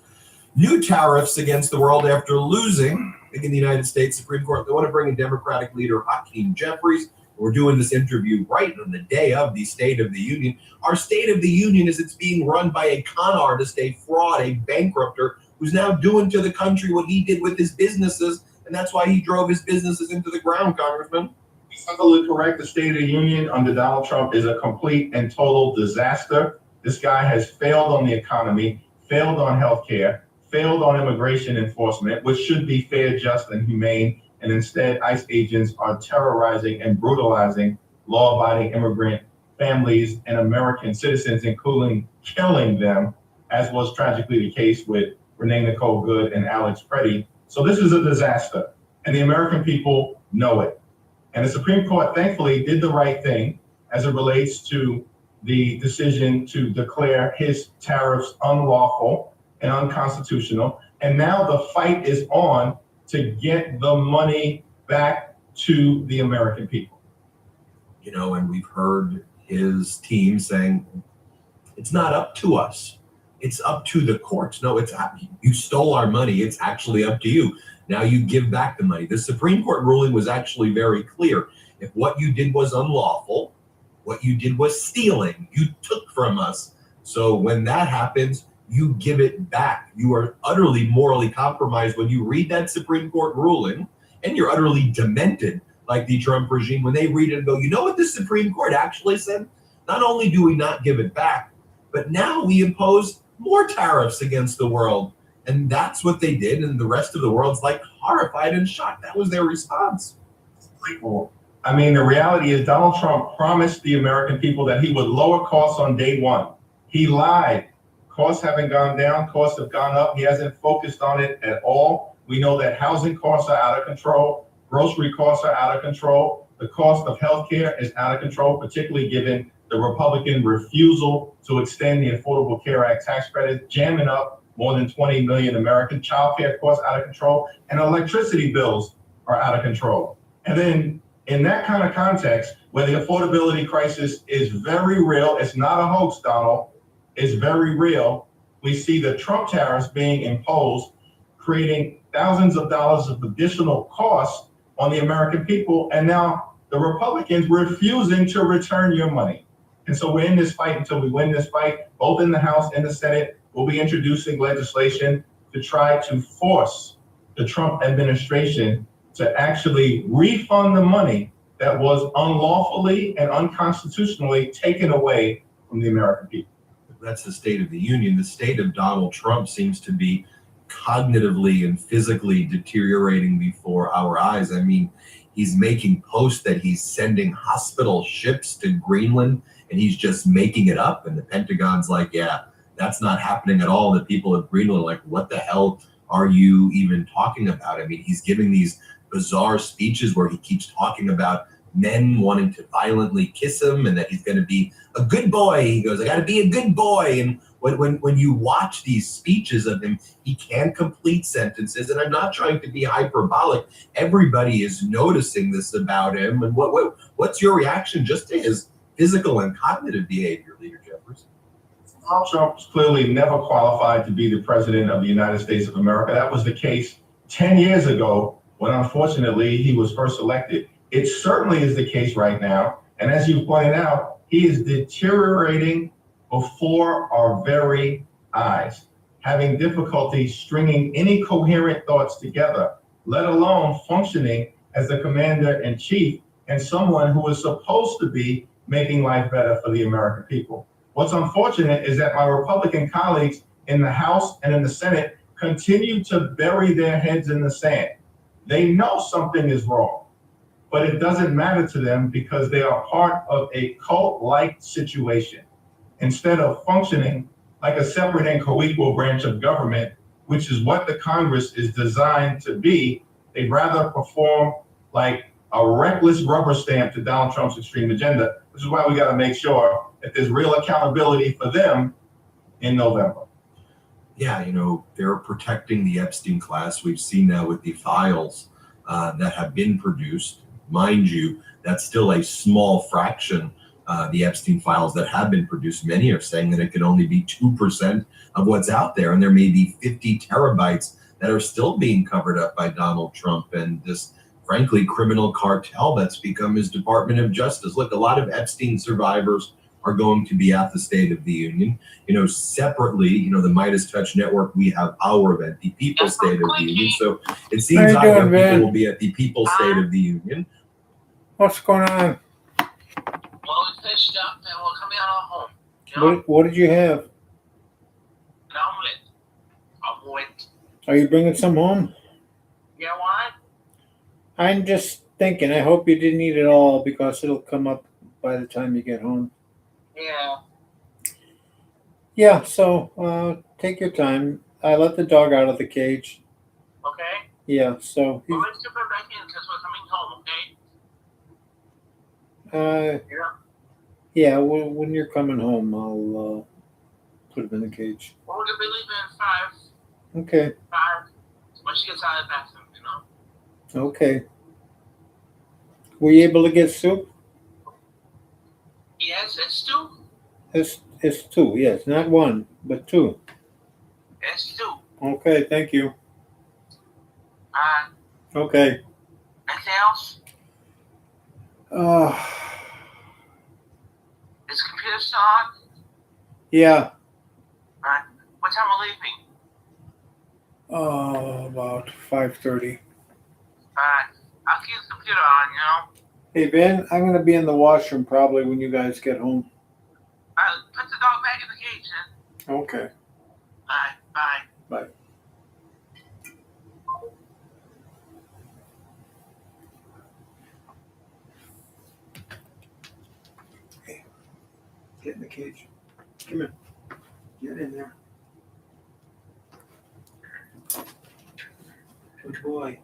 new tariffs against the world after losing in the United States Supreme Court. I want to bring in Democratic leader Hakeem Jeffries. We're doing this interview right on the day of the State of the Union. Our State of the Union is it's being run by a con artist, a fraud, a bankrupter, who's now doing to the country what he did with his businesses, and that's why he drove his businesses into the ground, Congressman. He's absolutely correct. The State of the Union under Donald Trump is a complete and total disaster. This guy has failed on the economy, failed on healthcare, failed on immigration enforcement, which should be fair, just, and humane, and instead ICE agents are terrorizing and brutalizing law-abiding immigrant families and American citizens, including killing them, as was tragically the case with Renee Nicole Good and Alex Preddy. So this is a disaster, and the American people know it. And the Supreme Court, thankfully, did the right thing as it relates to the decision to declare his tariffs unlawful and unconstitutional. And now the fight is on to get the money back to the American people. You know, and we've heard his team saying, it's not up to us. It's up to the courts. No, you stole our money. It's actually up to you. Now you give back the money. The Supreme Court ruling was actually very clear. If what you did was unlawful, what you did was stealing, you took from us. So when that happens, you give it back. You are utterly morally compromised when you read that Supreme Court ruling, and you're utterly demented like the Trump regime when they read it and go, you know what the Supreme Court actually said? Not only do we not give it back, but now we impose more tariffs against the world. And that's what they did. And the rest of the world's like horrified and shocked. That was their response. I mean, the reality is Donald Trump promised the American people that he would lower costs on day one. He lied. Costs haven't gone down. Costs have gone up. He hasn't focused on it at all. We know that housing costs are out of control. Grocery costs are out of control. The cost of healthcare is out of control, particularly given the Republican refusal to extend the Affordable Care Act tax credit, jamming up more than 20 million Americans. Child care costs out of control, and electricity bills are out of control. And then in that kind of context, where the affordability crisis is very real, it's not a hoax, Donald, it's very real. We see the Trump tariffs being imposed, creating thousands of dollars of additional costs on the American people, and now the Republicans refusing to return your money. And so we're in this fight until we win this fight, both in the House and the Senate. We'll be introducing legislation to try to force the Trump administration to actually refund the money that was unlawfully and unconstitutionally taken away from the American people. That's the State of the Union. The state of Donald Trump seems to be cognitively and physically deteriorating before our eyes. I mean, he's making posts that he's sending hospital ships to Greenland, and he's just making it up. And the Pentagon's like, yeah, that's not happening at all. And the people of Greenland are like, what the hell are you even talking about? I mean, he's giving these bizarre speeches where he keeps talking about men wanting to violently kiss him and that he's going to be a good boy. He goes, I got to be a good boy. And when you watch these speeches of him, he can't complete sentences. And I'm not trying to be hyperbolic. Everybody is noticing this about him. And what's your reaction just to his physical and cognitive behavior, Leader Jeffries? Donald Trump clearly never qualified to be the president of the United States of America. That was the case 10 years ago when, unfortunately, he was first elected. It certainly is the case right now. And as you pointed out, he is deteriorating before our very eyes, having difficulty stringing any coherent thoughts together, let alone functioning as the commander-in-chief and someone who is supposed to be making life better for the American people. What's unfortunate is that my Republican colleagues in the House and in the Senate continue to bury their heads in the sand. They know something is wrong. but it doesn't matter to them because they are part of a cult-like situation. Instead of functioning like a separate and co-equal branch of government, which is what the Congress is designed to be, they'd rather perform like a reckless rubber stamp to Donald Trump's extreme agenda, which is why we got to make sure that there's real accountability for them in November. Yeah, they're protecting the Epstein class. We've seen that with the files that have been produced. Mind you, that's still a small fraction. The Epstein files that have been produced, many are saying that it could only be 2% of what's out there. And there may be 50 terabytes that are still being covered up by Donald Trump and this, frankly, criminal cartel that's become his Department of Justice. Look, a lot of Epstein survivors are going to be at the State of the Union. Separately, the Midas Touch Network, we have our event, the People's State of the Union. So it seems like people will be at the People's State of the Union. What's going on? Well, we fished up and we're coming out home. What did you have? An omelet. Omelet. Are you bringing some home? Yeah, why? I'm just thinking. I hope you didn't eat it all because it'll come up by the time you get home. Yeah. Yeah, so take your time. I let the dog out of the cage. Okay. Yeah, so Well, let's jump right back in because we're coming home, okay? yeah, when you're coming home, I'll put him in the cage. Well, we're going to be leaving at 5. Okay. 5. When she gets out of the bathroom, Okay. Were you able to get soup? Yes, it's 2. It's 2, yes, not 1, but 2. It's 2. Okay, thank you. Okay. Anything else? Is the computer still on? Yeah. Alright. What time are we leaving? About 5:30. Alright. I'll keep the computer on, Hey, Ben, I'm gonna be in the washroom probably when you guys get home. Put the dog back in the cage then. Okay. Alright, bye. Bye. Hey, get in the cage. Come in. Get in there. Good boy.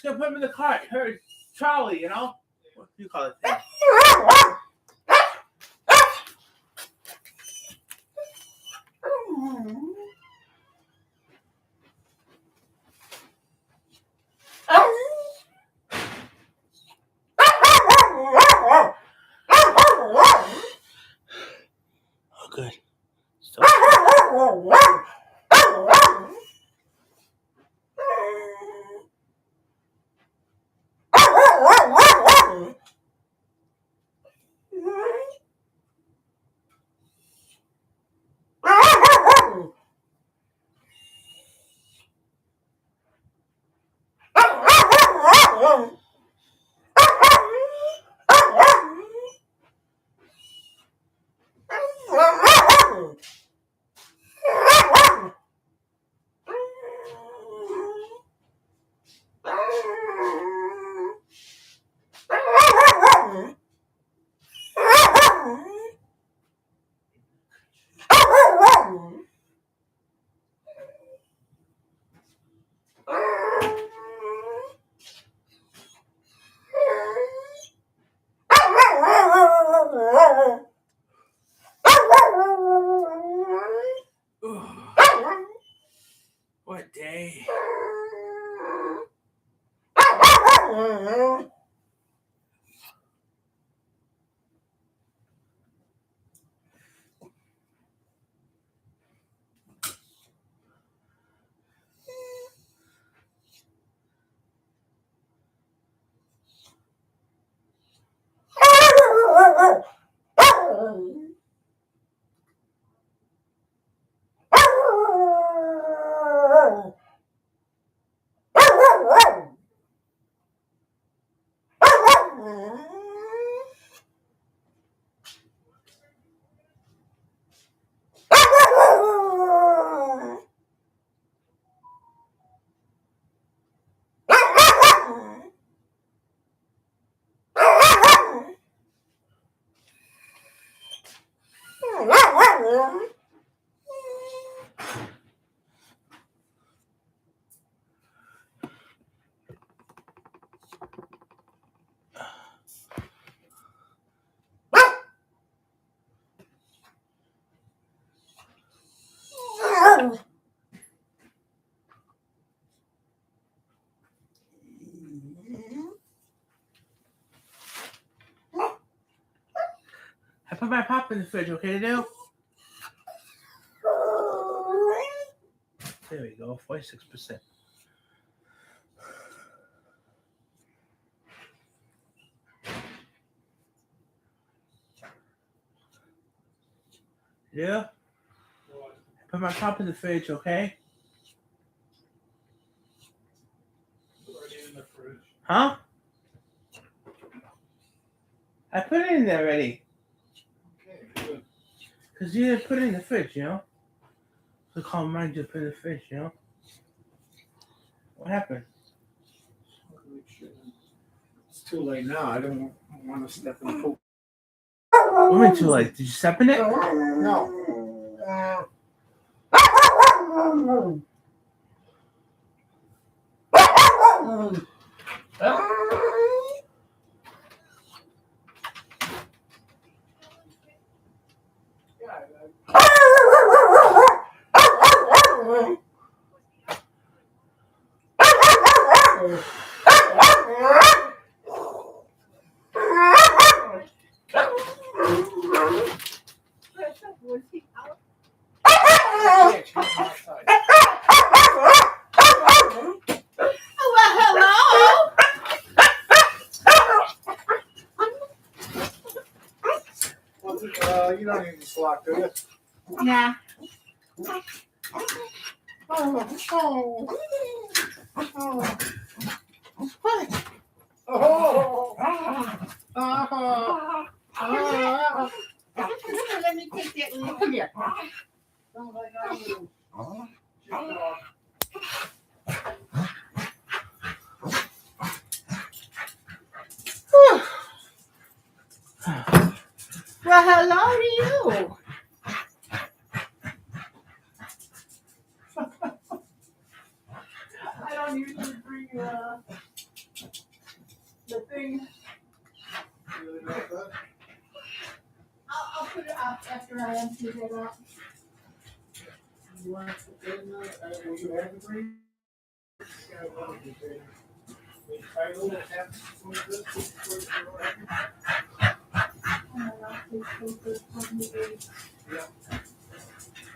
gonna put him in the cart. Her trolley, you know? What do you call it? Thing? Oh, good. What day? I put my pop in the fridge, okay, Dale? There we go, 46%. Yeah? I put my pop in the fridge, okay? Huh? I put it in there already. Because you didn't put it in the fridge, you know? So call mine to put it in the fridge, you know? What happened? It's too late now. I don't want to step in the pool. What do you mean too late? Did you step in it? No. You don't need to lock, do you? Nah. Let me take that one. Come here. Well, hello to you. I don't usually bring after I emptied it out. You want to put in, will you have the green?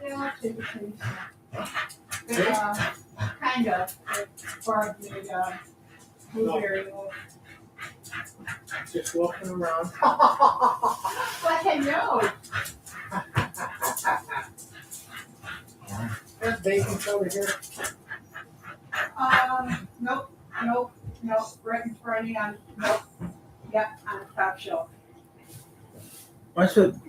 Yeah, I'll take a piece. Kind of, barbed the blueberry oil. Just walking around. But I know. There's bacon over here. Nope. Bread and Friday on, nope. Yep, on the top shelf. I said.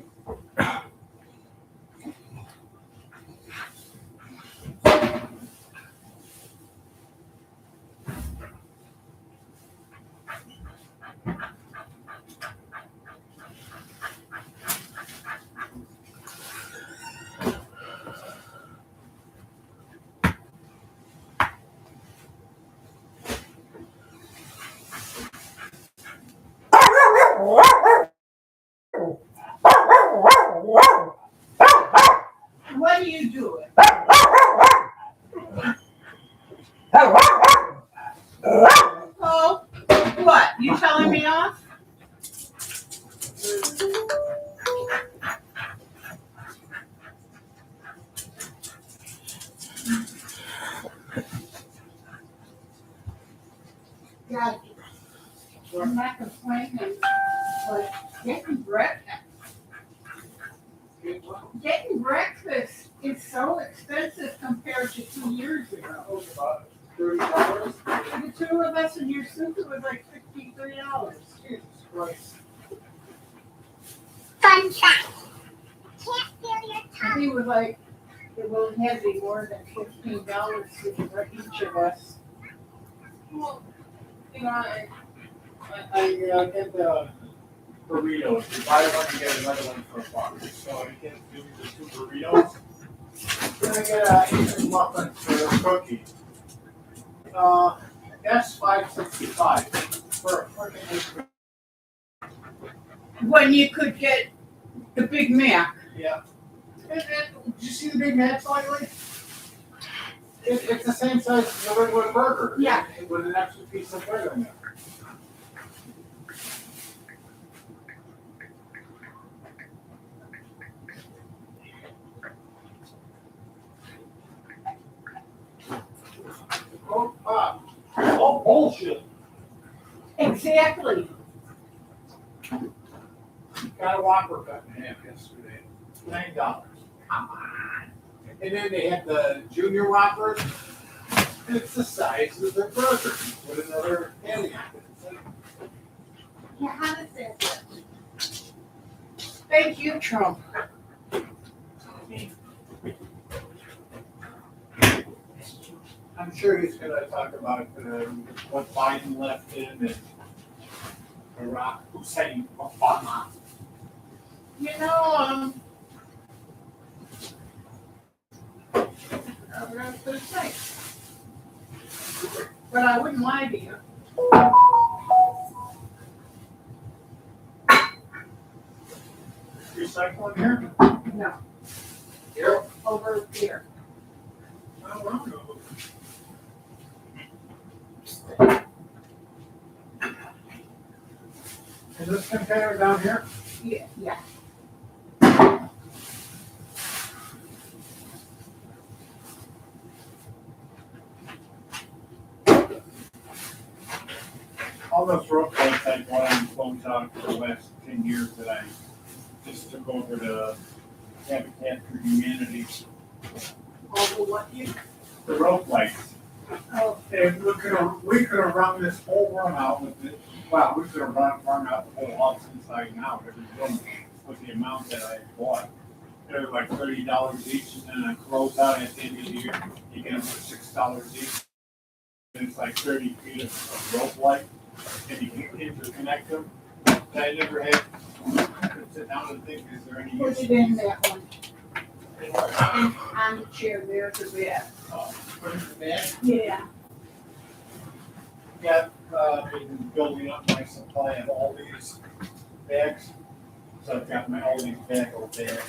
What are you doing? Oh, what? You telling me off? Yeah, I'm not complaining, but getting breakfast is so expensive compared to 2 years ago. $30. The two of us and your super was like $53. Jesus Christ. Fun fact. Can't feel your I think it was like, it won't have to be more than $15 for each of us. Well, you know, I get the burritos. You buy one, you get another one for $1. So I get the 2 burritos. Then I get an Asian muffin for a cookie. That's $5.65 for a freaking ice. When you could get the Big Mac. Yeah. Did you see the Big Macs lately? It's the same size as a regular burger. Yeah. With an extra piece of bread in there. Oh, bullshit. Exactly. Got a Whopper cut in half yesterday. $9. Come on. And then they had the Junior Whoppers. It's the size of the burger with another patty on it. Yeah, how does that work? Thank you, Trump. I'm sure he's going to talk about what Biden left in and Barack Hussein Obama. You know, I was going to say, but I wouldn't lie to you. Recycling here? No. Here? Over here. I don't know. Is this container down here? Yeah. All those rope lights I bought on Clone Talk for the last 10 years that I just took over to Habitat for Humanity. All the what you? The rope lights. Oh. And we could have run this whole room out with it. Well, we could have run out the whole house inside and out every room with the amount that I bought. They're like $30 each, and then I close out at the end of the year. You get them for $6 each. And it's like 30 feet of rope light, and you can interconnect them. I never had to sit down and think, is there any use? Put it in that one. On the chair there to bed. Put it in the bag? Yeah. Yeah, been building up my supply of all these bags. So I've got my Aldi bag over there.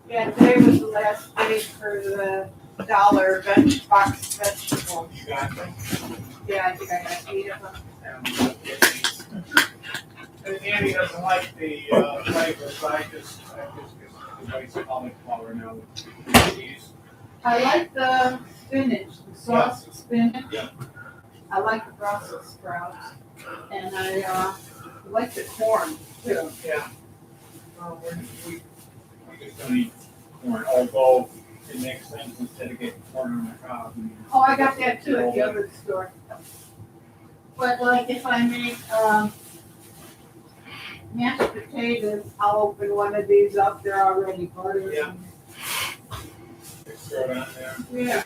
Yeah, today was the last day for the dollar box vegetables. You got them? Yeah, I think I got 8 of them. And Andy doesn't like the flavor, so I just get the white cauliflower now with cheese. I like the spinach, the sauce spinach. Yeah. I like the Brussels sprouts. And I like the corn too. Yeah. Well, we just don't eat corn, although it makes sense instead of getting corn on the cob. Oh, I got that too at the other store. But like if I make mashed potatoes, I'll open one of these up. They're already buttered. Yeah. Just throw it on there. Yeah.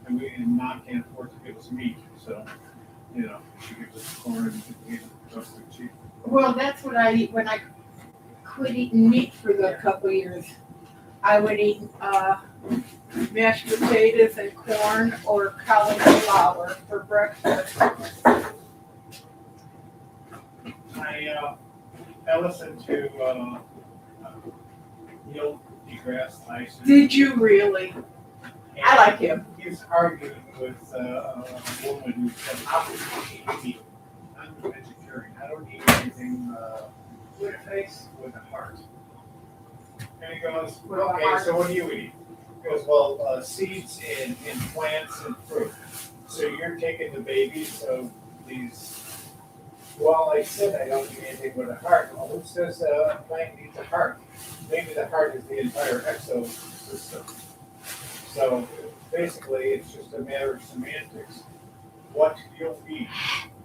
And Mom can't afford to give us meat, so, you know, she gives us corn and potato just the cheap. Well, that's what I eat when I quit eating meat for a couple of years. I would eat mashed potatoes and corn or cauliflower for breakfast. I listened to Neil deGrasse Tyson. Did you really? I like him. He's arguing with a woman who said, "How do you eat meat? I'm a vegetarian. I don't eat anything with a face, with a heart." And he goes, "Okay, so what do you eat?" He goes, "Well, seeds and plants and fruit." So you're taking the babies of these. Well, I said I don't eat anything with a heart. Well, who says a plant needs a heart? Maybe the heart is the entire exosystem. So basically, it's just a matter of semantics. What you'll eat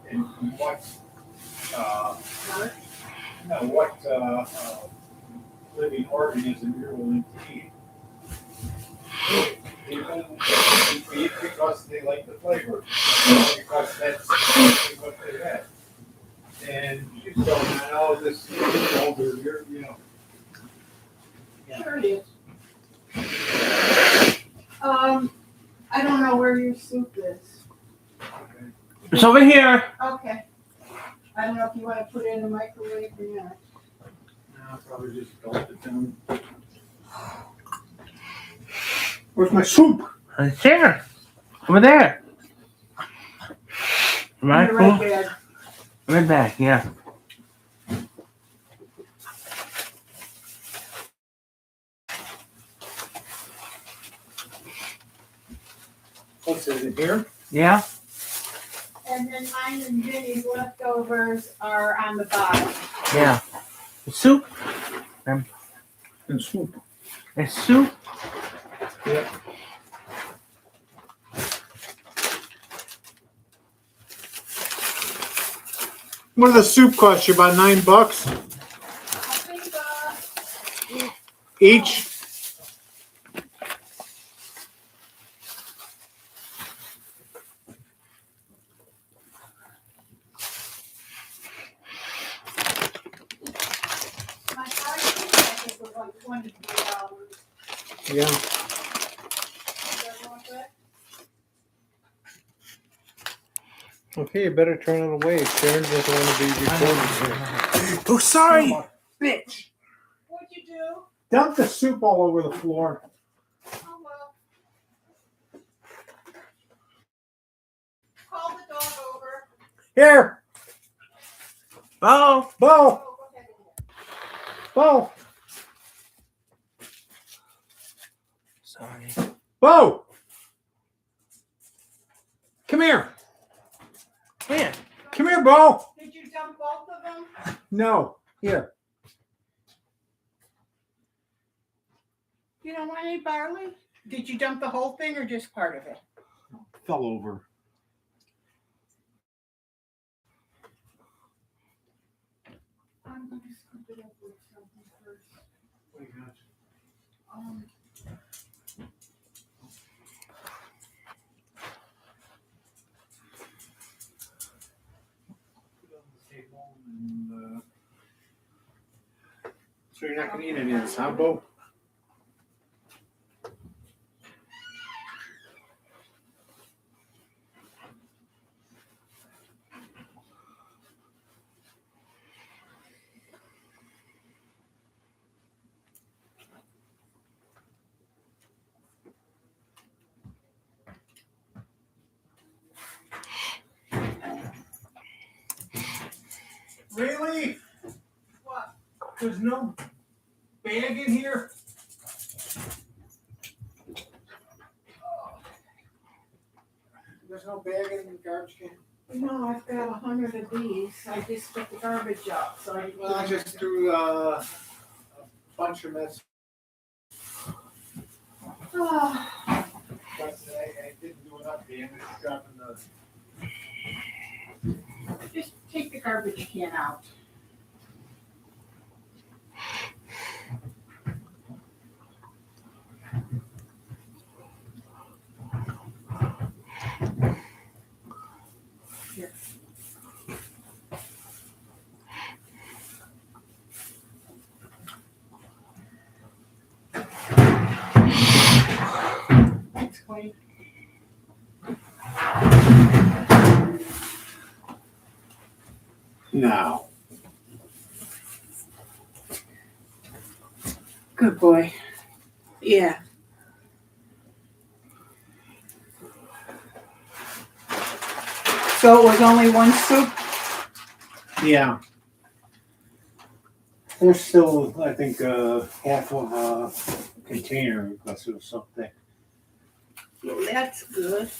and what living organism you're willing to eat. People eat because they like the flavor, because that's what they had. And you don't know this is older, you know. Sure it is. I don't know where your soup is. It's over here. Okay. I don't know if you want to put it in the microwave or not. No, I'll probably just gulp it down. Where's my soup? It's here. Over there. Right, Right bag. Right back, yeah. What's it here? Yeah. And then mine and Vinny's leftovers are on the bottom. Yeah. The soup. And soup. It's soup. Yeah. What does the soup cost you? About $9 I think each? my price package was like $23. Yeah. Okay, you better turn it away. Sharon doesn't want to be recorded. Oh, sorry. Bitch. What'd you do? Dump the soup all over the floor. Oh, well. Call the dog over. Here. Bo. Bo. Bo. Sorry. Bo. Come here. Here. Come here, Bo. Did you dump both of them? No. Here. You don't want any barley? Did you dump the whole thing or just part of it? Fell over. I'm going to scoop it up with something first. So you're not going to eat any of this, huh, Bo? Really? What? There's no bag in here? There's no bag in the garbage can? No, I've got 100 of these. I just took the garbage out, so I. Well, I just threw a bunch of mess. Oh, But I didn't do enough damage dropping the. just take the garbage can out. Here. Thanks, Queen. Now. Good boy. Yeah. So it was only one soup? Yeah. There's still, I think, half of a container because it was so thick. Well, that's good.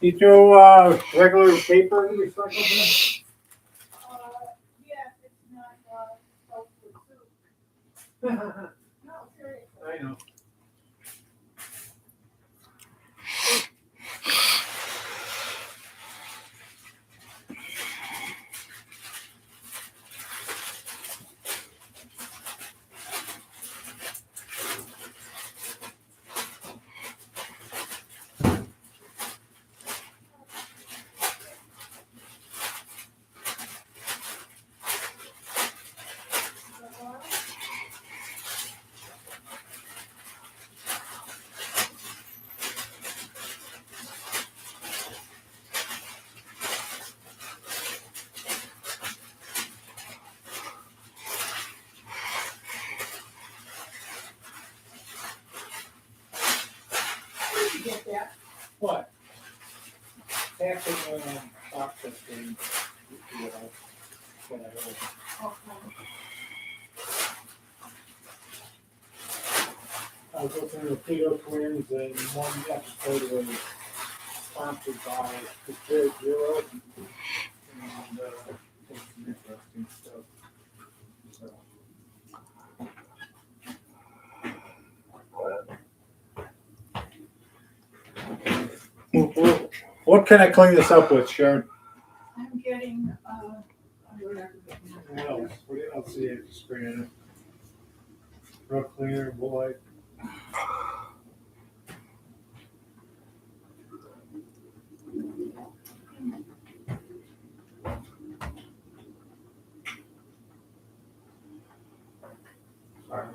You throw regular paper in the recycle bin? Yes, it's not soap for soup. No, seriously. I know. Where'd you get that? What? Half of the box that's been, Okay. I'll go through the Tito Twins and one episode was sponsored by Prepared Zero. And, it's some interesting stuff. So. What can I clean this up with, Sharon? I'm getting, whatever. What else? What else do you have to spray in it? Rug cleaner, boy. Sorry.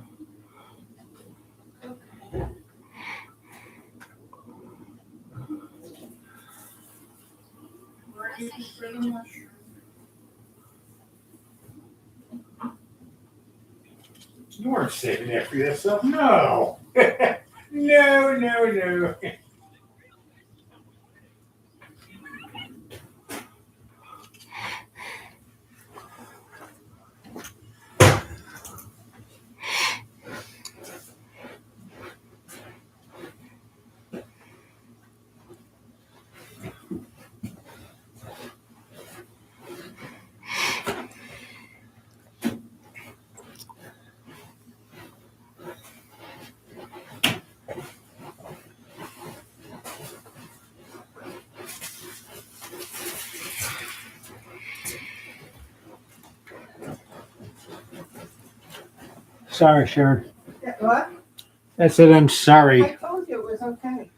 You can spray the mushroom. You weren't saving that for yourself. No. No. Sorry, Sharon. What? I said I'm sorry. I told you it okay.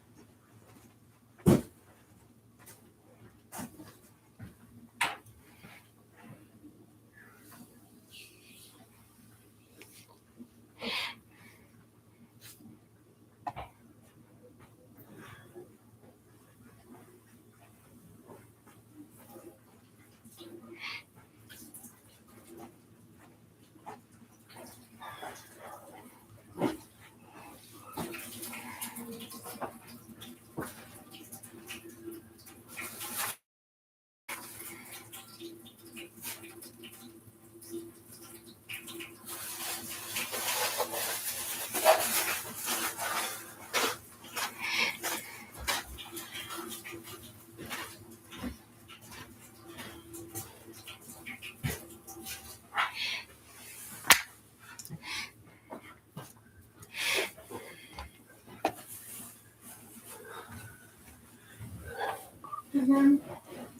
And then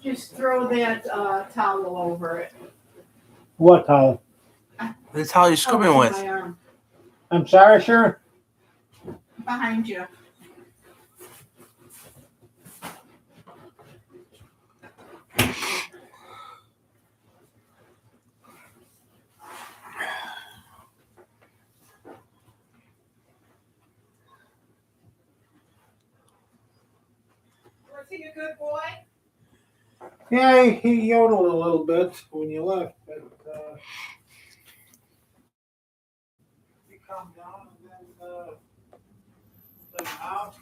just throw that towel over it. What towel? The towel you're scrubbing Oh, with. my arm. I'm sorry, sir. Behind you. Was he a good boy? Yeah, he yodeled a little bit when you left, but he calmed down and then out.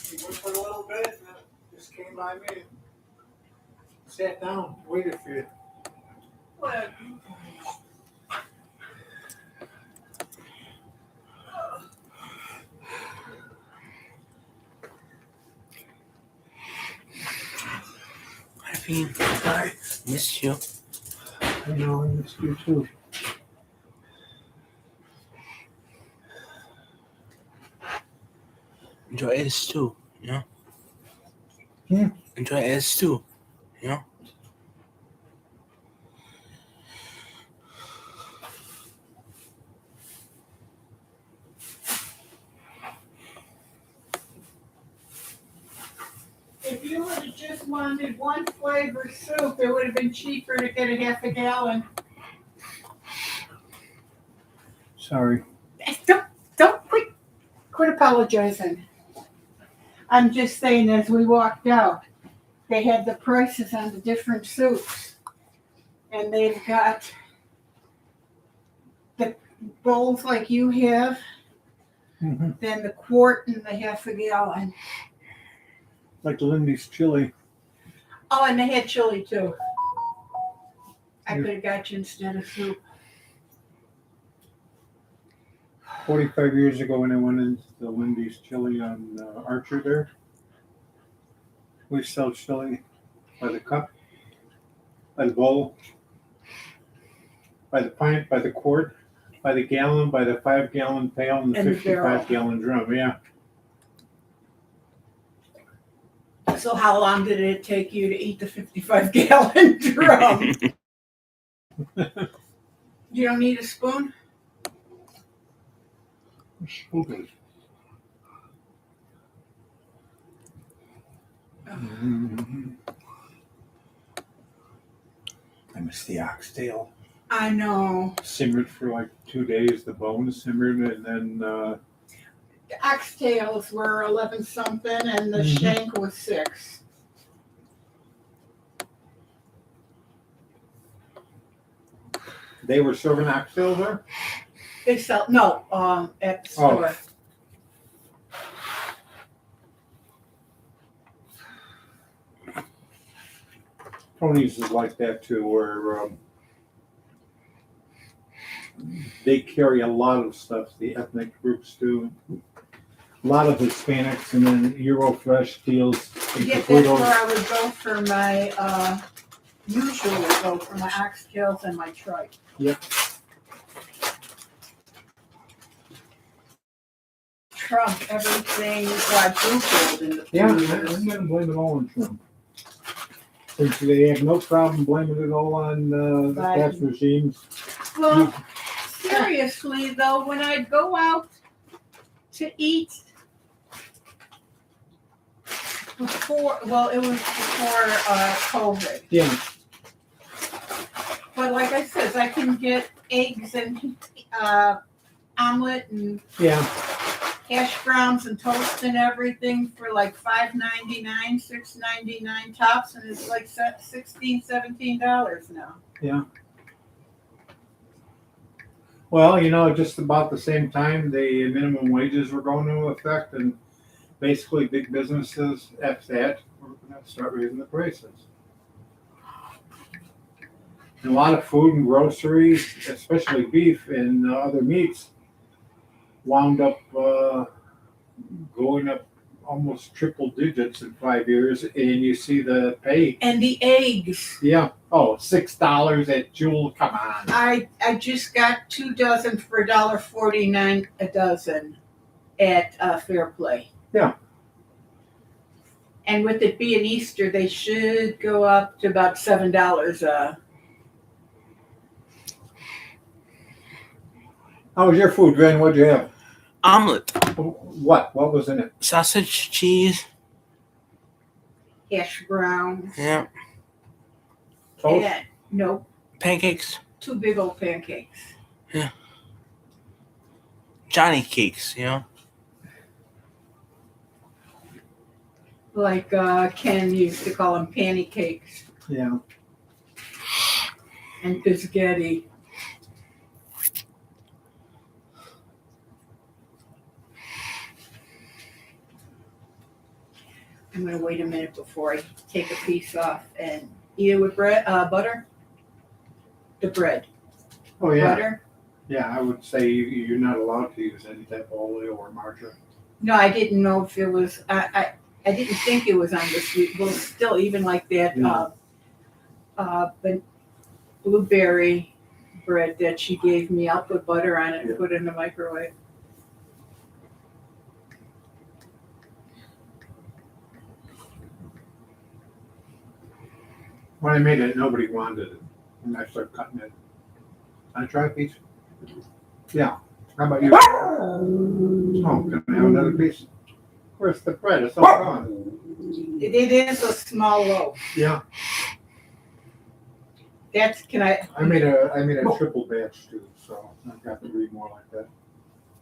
He went for a little bit and then just came by me and sat down, waited for you. What? I miss you. I know, I missed you too. Enjoy S too, you know? Hmm? Enjoy S too, you know? If you would have just wanted one flavor soup, it would have been cheaper to get a half a gallon. Sorry. Don't quit apologizing. I'm just saying, as we walked out, they had the prices on the different soups. And they've got the bowls like you have, then the quart and the half a gallon. Like Lindy's chili. Oh, and they had chili too. I could have got you instead of soup. 45 years ago when I went into the Lindy's chili on Archer there, we sell chili by the cup, by the bowl, by the pint, by the quart, by the gallon, by the 5-gallon pail, and the And the barrel. 55-gallon drum. Yeah. So how long did it take you to eat the 55-gallon drum? You don't need a spoon? Okay. I miss the oxtail. I know. Simmered for like 2 days. The bone simmered, and then The oxtails were 11 something and the shank was 6. they were serving oxtail there. They sell, no, at the store. Tony's is like that too, where they carry a lot of stuff. The ethnic groups do. A lot of Hispanics, and then Eurofresh deals. Yeah, that's where I would go for my, usually go for my oxtails and my tripe. Yep. Trump, everything quadrupled in the Yeah, few I'm years. going to blame it all on Trump. Since they have no problem blaming it all on the past regimes. Well, seriously though, when I go out to eat Well, it was before COVID. Yeah. But like I said, I can get eggs and omelet and Yeah. hash browns and toast and everything for like $5.99, $6.99 tops, and it's like $16, $17 now. Yeah. Well, you know, just about the same time the minimum wages were going into effect, and basically big businesses after that were going to start raising the prices. And a lot of food and groceries, especially beef and other meats, wound up going up almost triple digits in 5 years, and you see the pay. And the eggs. Yeah. Oh, $6 at Jewel. Come on. I just got 2 dozen for $1.49 a dozen at Fair Play. Yeah. And with it being Easter, they should go up to about $7. How was your food, Ren? What'd you have? Omelet. What? What was in it? Sausage, cheese. Hash browns. Yeah. Toast? And, nope. Pancakes. 2 big old pancakes. Yeah. Johnny cakes, you know. Like Ken used to call them panty cakes. Yeah. And biscotti. I'm gonna wait a minute before I take a piece off and eat it with bread, butter. The bread. Oh, yeah. Butter. Yeah, I would say you're not allowed to use any type of oil or margarine. No, I didn't know if it was. I didn't think it was on the sweet. Well, still, even like that, but blueberry bread that she gave me, I'll put butter on it and put it in the microwave. When I made it, nobody wanted it. And I started cutting it. Can I try a piece? Yeah. How about you? Oh, can I have another piece? Where's the bread? It's all gone. It is a small loaf. Yeah. That's can I? I made a triple batch too, so I've got to read more like that.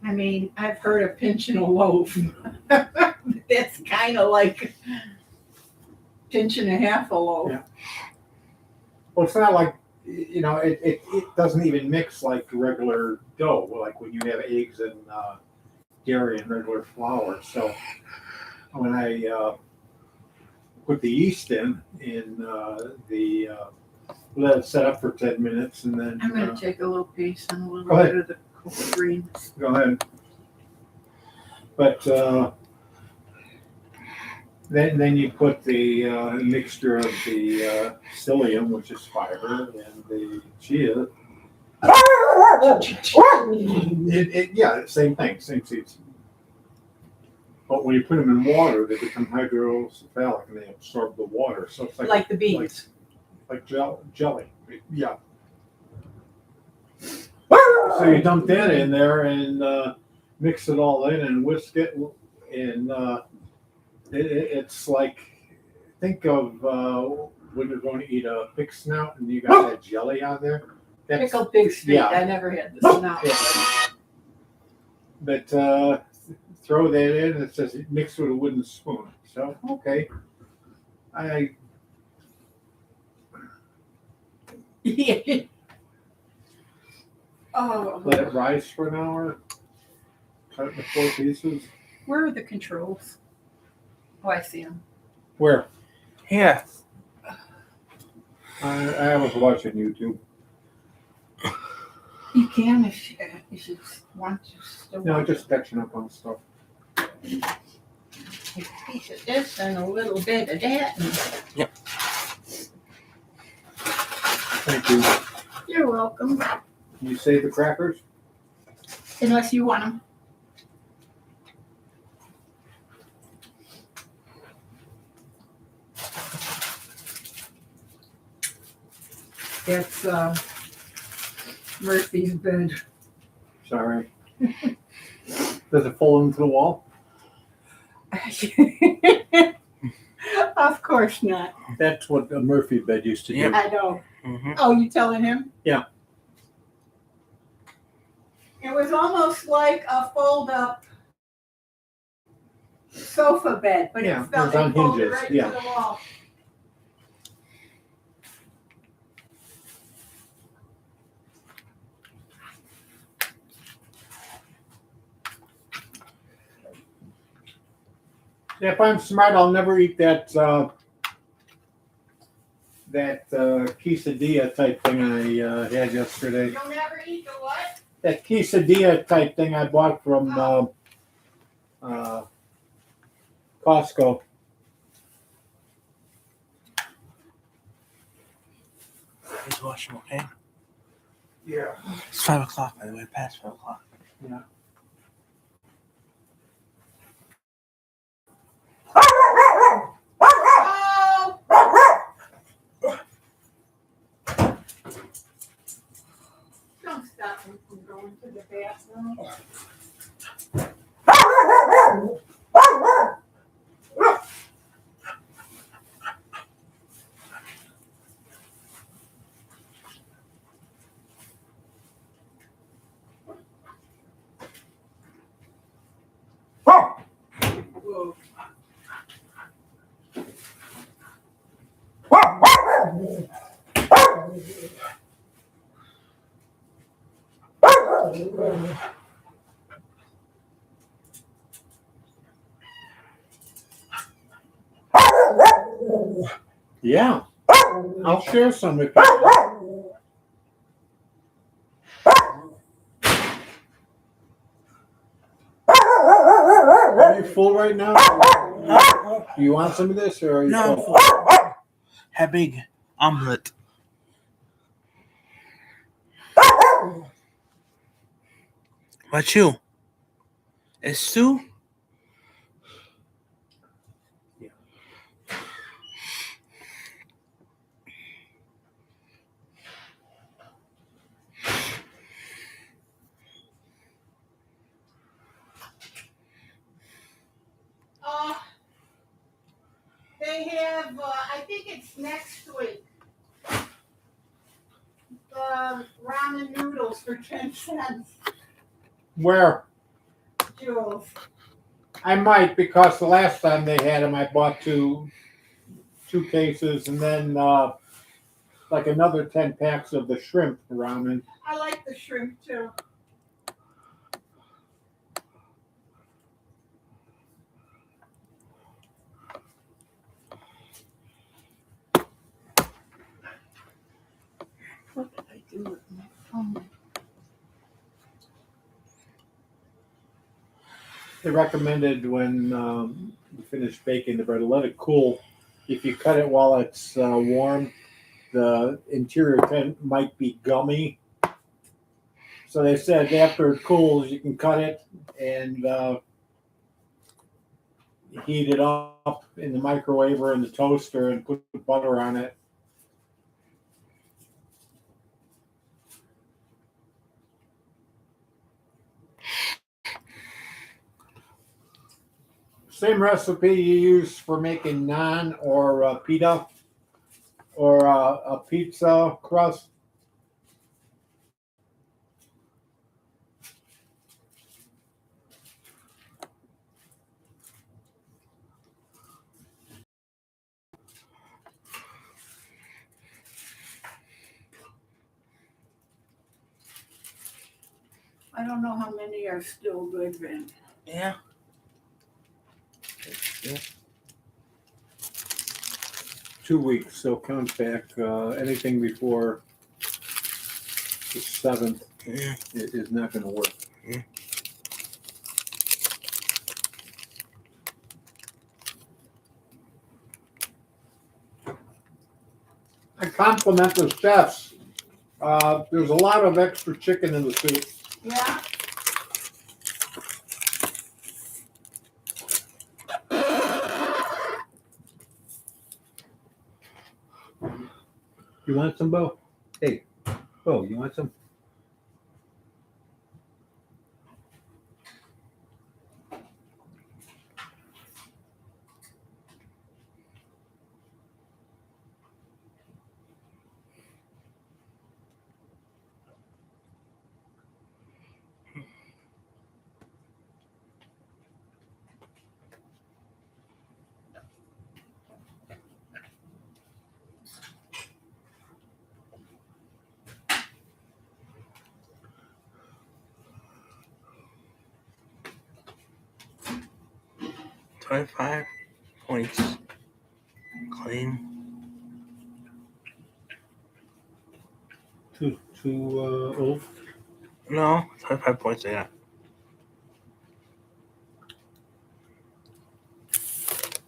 I mean, I've heard of pinching a loaf. That's kind of like pinching a half a loaf. Yeah. Well, it's not like, you know, it doesn't even mix like regular dough, like when you have eggs and dairy and regular flour. So when I put the yeast in let it set up for 10 minutes, and then I'm going to take a little piece and a little Go ahead. bit of the cold greens. Go ahead. But then you put the mixture of the psyllium, which is fiber, and the chia. Yeah, same thing, same seeds. But when you put them in water, they become hydrocephalic and they absorb the water. So it's Like the beans. Like jelly. Yeah. So you dump that in there and mix it all in and whisk it, and it's like, think of when you're going to eat a pig snout and you got that jelly out there. Pickled pig snout. Yeah. I never had the snout. Yeah. But throw that in, and it says mix with a wooden spoon. So okay, Oh, let it rise for an hour. Cut it into 4 pieces. where are the controls? Oh, I see them. Where? Yeah. I was watching YouTube. You can if you want to. Still No, want just catching up on stuff. a piece of this and a little bit of that. Yep. Thank you. You're welcome. Can you save the crackers? Unless you want them. That's Murphy's bed. Sorry. Does it fall into the wall? Of course not. That's what a Murphy bed used to do. I know. Mm-hmm. Oh, you telling him? Yeah. It was almost like a fold-up sofa bed, but Yeah, it felt it was on folded hinges, right yeah. to the wall. Yeah, if I'm smart, I'll never eat that quesadilla type thing I had yesterday. You'll never eat the what? That quesadilla type thing I bought from Costco. Please wash them, okay? Yeah. It's 5 o'clock, by the way. Past 5 o'clock. Yeah. Don't stop me from going to the bathroom. Whoa. Yeah. I'll share some with you. Are you full right now? Do you want some of this or are you No, full? have big omelet. What you? It's stew? They have, I think it's next week, ramen noodles for 10 cents. Where? Jules. I might, because the last time they had them, I bought two cases and then like another 10 packs of the shrimp ramen. I like the shrimp too. What did I do with my phone? They recommended when you finish baking the bread, let it cool. If you cut it while it's warm, the interior might be gummy. So they said after it cools, you can cut it and heat it up in the microwave or in the toaster and put butter on it. Same recipe you use for making naan or pita or a pizza crust. I don't know how many are still good then. Yeah. Yeah. 2 weeks, so count back anything before the 7th is not going to work. Yeah. I compliment the chefs. There's a lot of extra chicken in the soup. Yeah. You want some, Bo? Hey, Bo, you want some? 25 points. Claim. Too old. No, 25 points I got.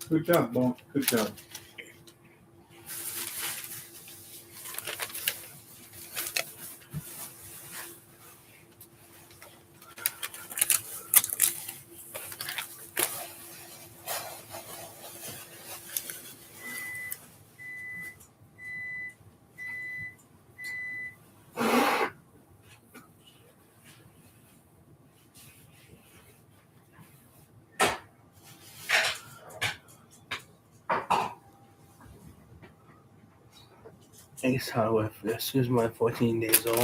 Good job, Bo. Good job. I guess how with this is my 14 days old.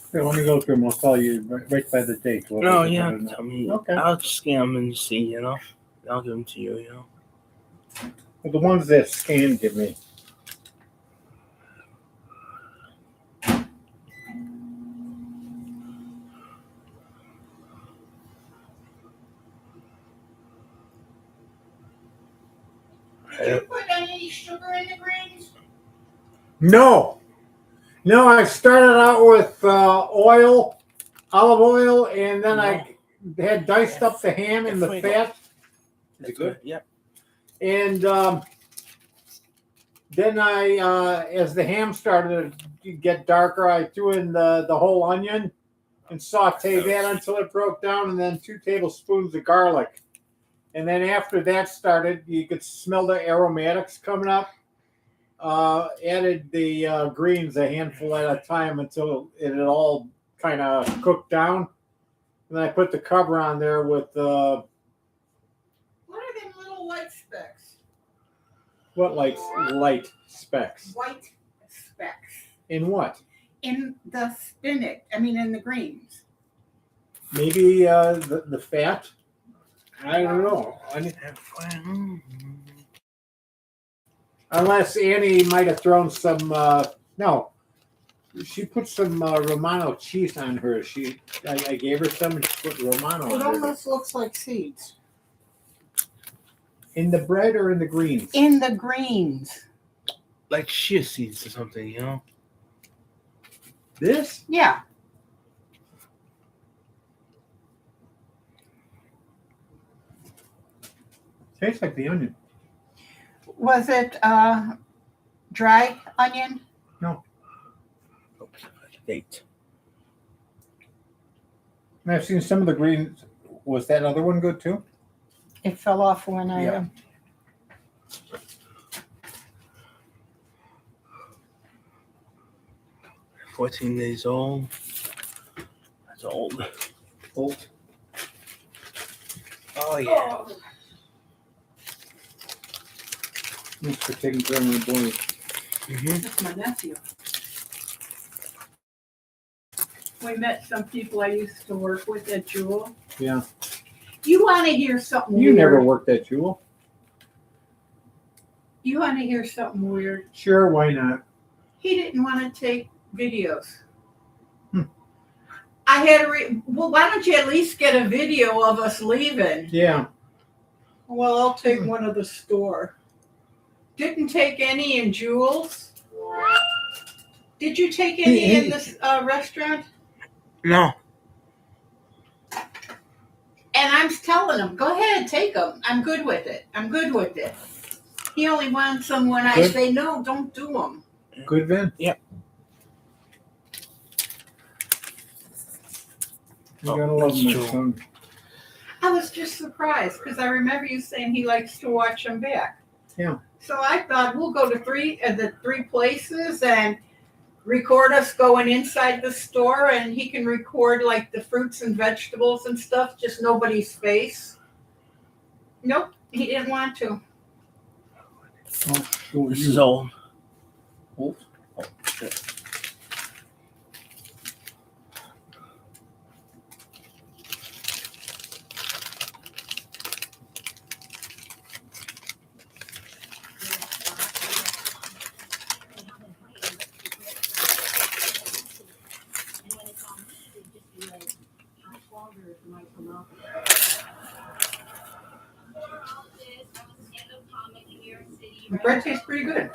Okay, let me go through them. I'll call you right by the date. No, yeah, tell me. Okay. I'll scan them and see, you know. I'll give them to you, you know. Well, the ones that scan give me. Did you put any sugar in the greens? No, I started out with olive oil, and then I had diced up the ham and the fat. Is it good? Yep. And then I, as the ham started to get darker, I threw in the whole onion and sauteed that until it broke down, and then 2 tablespoons of garlic. And then after that started, you could smell the aromatics coming up. Added the greens a handful at a time until it had all kind of cooked down. And then I put the cover on there with What are them little white specks? light specks? White specks. In what? In the spinach. I mean, in the greens. Maybe the fat. I don't know. Unless Annie might have thrown some. No, she put some Romano cheese on hers. I gave her some and she put Romano It on hers. almost looks like seeds. In the bread or in the greens? In the greens. Like chia seeds or something, you know. This? Yeah. Tastes like the onion. Was it dry onion? No. Date. And I've seen some of the greens. Was that other one good too? It fell off when I. Yeah. 14 days old. That's old. Old. Oh yeah. Thanks for taking care of my boy. That's my nephew. We met some people I used to work with at Jewel. Yeah. You want to hear something You weird? never worked at Jewel. You want to hear something weird? Sure, why not? He didn't want to take videos. I had to. Well, why don't you at least get a video of us leaving? Yeah. Well, I'll take one of the store. Didn't take any in Jewel's. Did you take any in this restaurant? No. And I'm telling him, go ahead, take them. I'm good with it. I'm good with it. He only wants them when I Good. say no, don't do them. Good, Vin? Yep. You gotta love that's my true. son. I was just surprised because I remember you saying he likes to watch them back. Yeah. So I thought we'll go to the three places and record us going inside the store, and he can record like the fruits and vegetables and stuff, just nobody's face. Nope, he didn't want to. Oh, This is old. Old? Oh, shit. The bread tastes pretty good.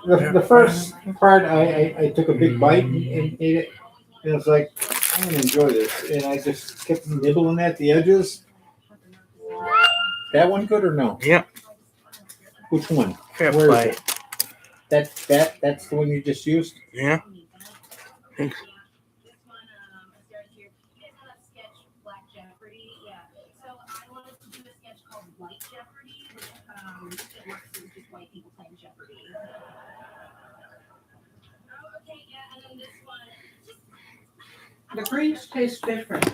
The first part, I took a big bite and ate it, and I was like, I'm gonna enjoy this, and I just kept nibbling at the edges. That one good or no? Yep. Which one? Fair Where play. is it? That's the one you just used? Yeah. The greens taste different.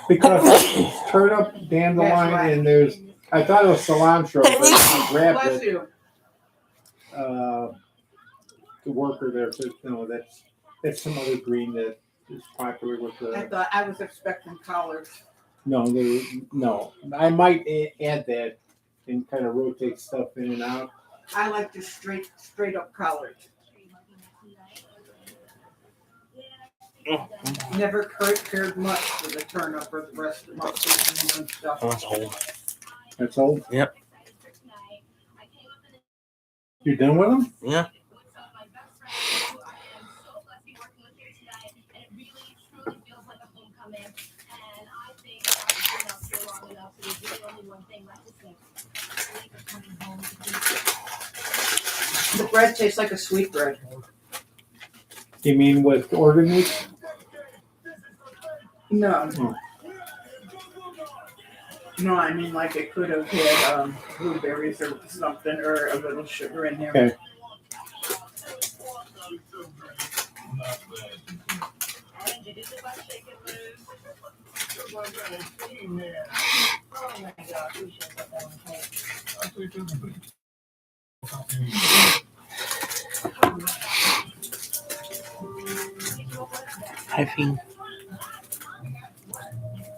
Because it's turnip, dandelion, That's right. and there's, I thought it was cilantro, but I grabbed Bless it. you. The worker there said, no, that's some other green that is popular with I the, thought I was expecting collards. no, no. I might add that and kind of rotate stuff in and out. I like the straight up collards. Never cared much for the turnip or the rest of my seasonings and stuff. Oh, that's old. That's old? Yep. You done with them? Yeah. The bread tastes like a sweet bread. You mean with organ meat? No. Oh. No, I mean like it could have had blueberries or something or a little sugar in there. Okay. Hi, Fiend.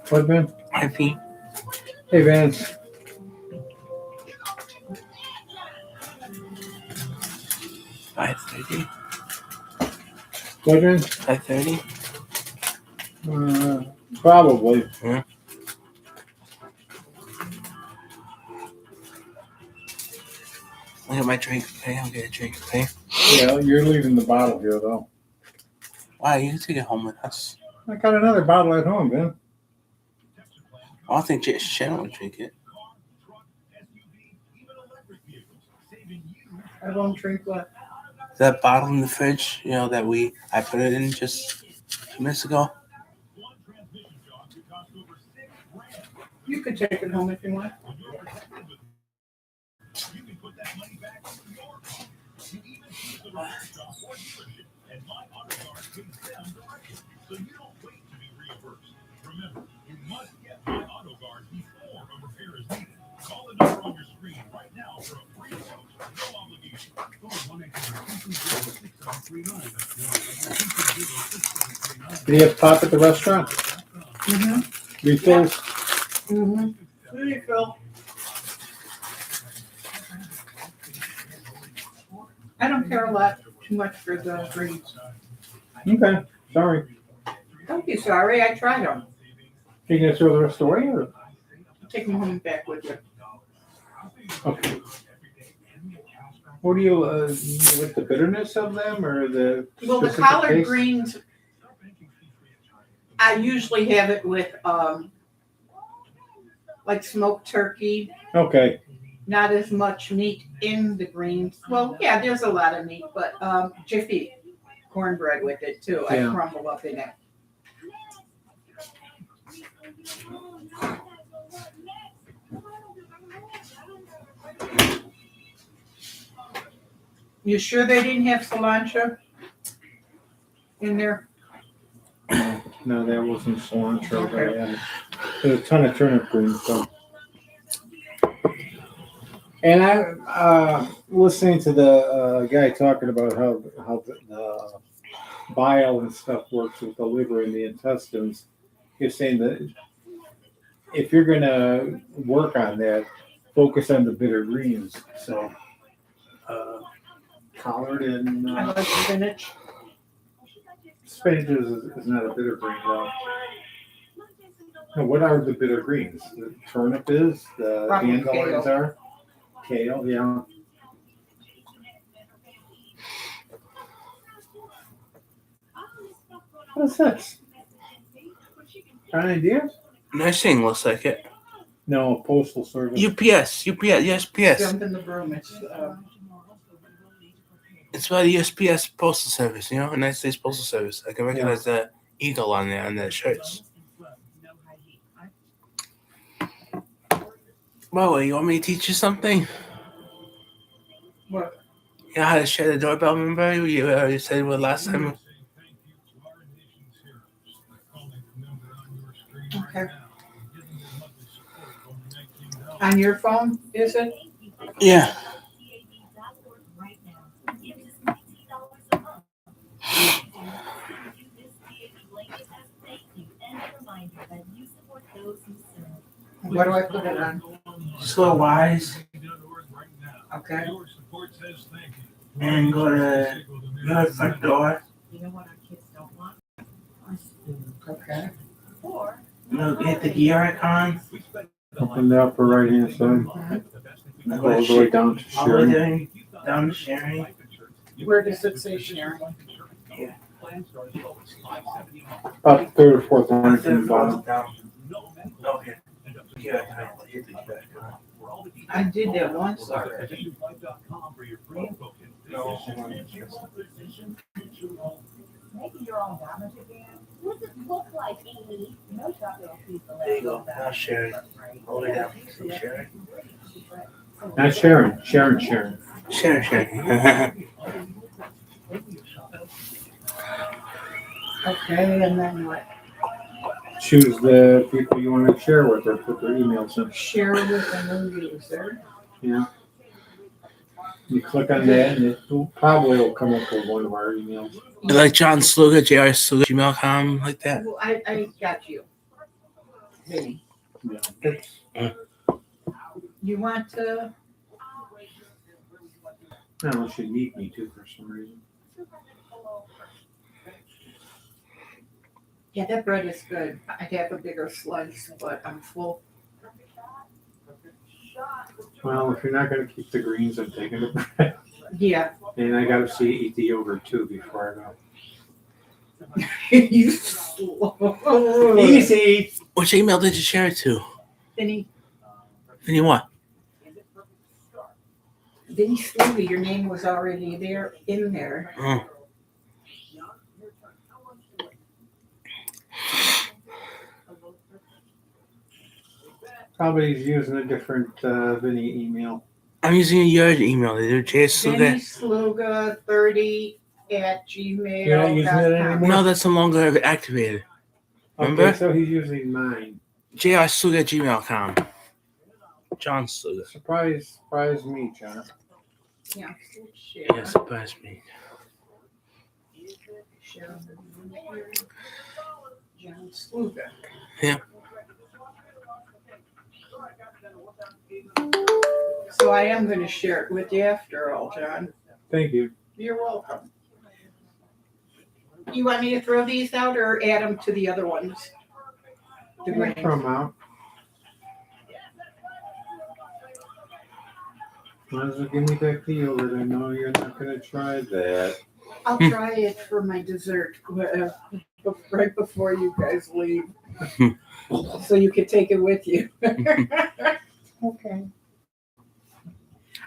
What, man? Hi, Fiend. Hey, Vance. $5.30. What, man? $5.30. Probably. Yeah. Look at my drink. Okay, I'll get a drink. Okay. Yeah, you're leaving the bottle here, though. Why? You can take it home with us. I got another bottle at home, man. I don't think Shannon would drink it. I won't drink what? That bottle in the fridge, you know, that I put it in just 2 minutes ago. You could take it home if you want. Do you have pop at the restaurant? Mm-hmm. Refills? Mm-hmm. Refill. I don't care a lot too much for the greens. Okay, sorry. Don't be sorry. I tried them. You gonna throw the rest away, or? Take them home and back with you. Okay. What do you, with the bitterness of them, or the? Well, the specific collard taste? greens, I usually have it with like smoked turkey. Okay. Not as much meat in the greens. Well, yeah, there's a lot of meat, but Jiffy cornbread with it too. Yeah. I crumble up in it. You sure they didn't have cilantro in there? No, that wasn't cilantro. Okay. But I added. There's a ton of turnip greens, so. And I listening to the guy talking about how the bile and stuff works with the liver and the intestines. He's saying that if you're gonna work on that, focus on the bitter greens. So collard and I like spinach. spinach is not a bitter green though. Now, what are the bitter greens? The turnip is, the Probably dandelions kale. are, kale, yeah. What's this? Got an idea? Nursing looks like it. No, postal service. UPS, USPS. Jump in the broom. It's by the USPS Postal Service, you know, United States Postal Service. I can recognize the eagle on there on their shirts. Well, you want me to teach you something? What? You know how to share the doorbell, remember? You said what last time? Okay. On your phone, is it? Yeah. What do I put it on? Just go to Wise Okay. and go to your front door. Okay. Look at the gear icon. Up in the upper right hand side. Go All the way down to all the way sharing. down to sharing. Where does it say sharing? Up third or fourth line from the bottom. Okay. Gear icon. Hit the gear icon. I did that once already. No. Making your own damage again? What does it look like, Amy? No chocolate people. There you go. Now sharing. All the way down. See sharing? Not Sharon, Sharon. Sharing. Okay, and then what? Choose the people you want to share with or put their emails in. Share with a new user. Yeah. You click on that and it probably will come up with one of our emails. Like John Sluga, JR Sluga, gmail.com, like that. Well, I got you. Vinny. Yeah. You want to? Unless you need me to for some reason. Yeah, that bread is good. I'd have a bigger slice, but I'm full. Well, if you're not going to keep the greens, I'm taking the bread. Yeah. And I got to see eat the yogurt too before I go. You slow. Easy. Which email did you share it to? Vinny. Vinny what? Vinny Sluga, your name was already there in there. Oh. Probably he's using a different Vinny email. I'm using your email. They do Vinny Sluga. Sluga 30@gmail.com. You're not using it anymore? No, that's no longer activated. Remember? Okay, so he's using mine. JRSluga@gmail.com. John Sluga. Surprise me, John. Yeah, share. Yeah, surprise me. Share. John Sluga. Yeah. So I am going to share it with you after all, John. Thank you. You're welcome. You want me to throw these out or add them to the other ones? The I'm gonna green. throw 'em out. Might as well give me back the yogurt. I know you're not going to try that. I'll try it for my dessert right before you guys leave. So you can take it with you. Okay.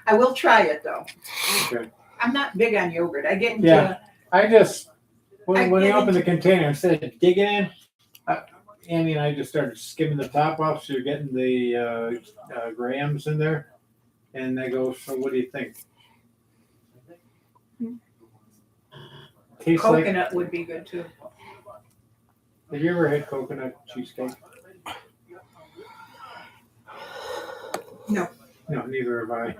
I will try it though. Okay. I'm not big on yogurt. I get into Yeah. I just, when I you get open the into- container, instead of digging in, Andy and I just started skimming the top off, so you're getting the grams in there. And they go, so what do you think? Tastes like, coconut would be good too. have you ever had coconut cheesecake? No. No, neither have I.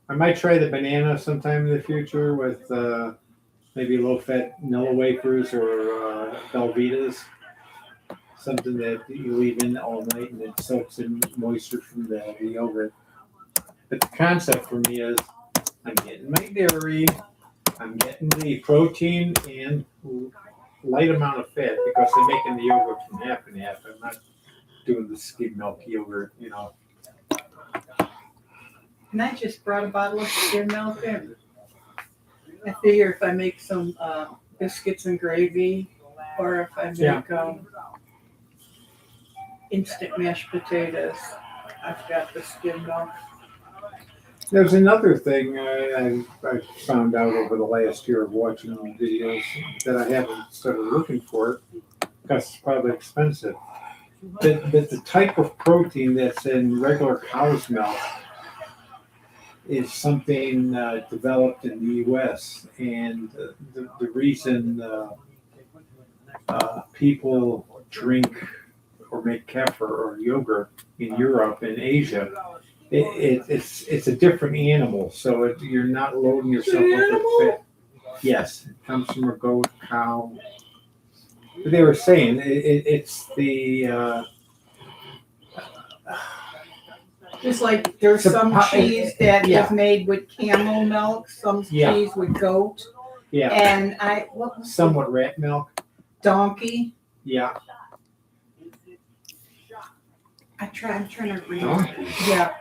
I might try the banana sometime in the future with maybe low-fat Nilla wafers or Velveeta's. Something that you leave in all night and it soaks in moisture from the yogurt. But the concept for me is I'm getting my dairy, I'm getting the protein and light amount of fat because course, I'm making the yogurt from half and half. I'm not doing the skim milk yogurt, you know. And I just brought a bottle of skim milk in. I figure if I make some biscuits and gravy, or if I make instant mashed potatoes, I've got the skim milk. There's another thing I found out over the last year of watching videos that I haven't started looking for because it's probably expensive. That the type of protein that's in regular cow's milk is something developed in the U.S. And the reason people drink or make kefir or yogurt in Europe and Asia, it's a different animal, so you're not loading yourself up with fat. Yes, it comes from a goat, cow. They were saying it's the Just like there's some cheese that is made with camel milk, some cheese with goat, and what was somewhat rat milk, donkey. Yeah. I'm trying to read. Donkey? Yeah.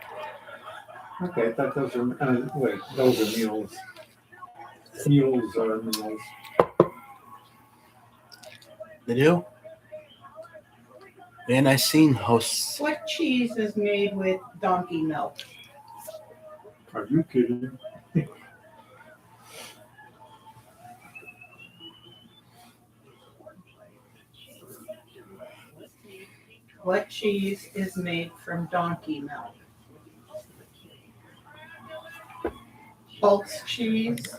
Okay, I thought those are wait, those are mules. Mules are mules. They do? And I seen hosts. What cheese is made with donkey milk? Are you kidding? What cheese is made from donkey milk? Pulse cheese?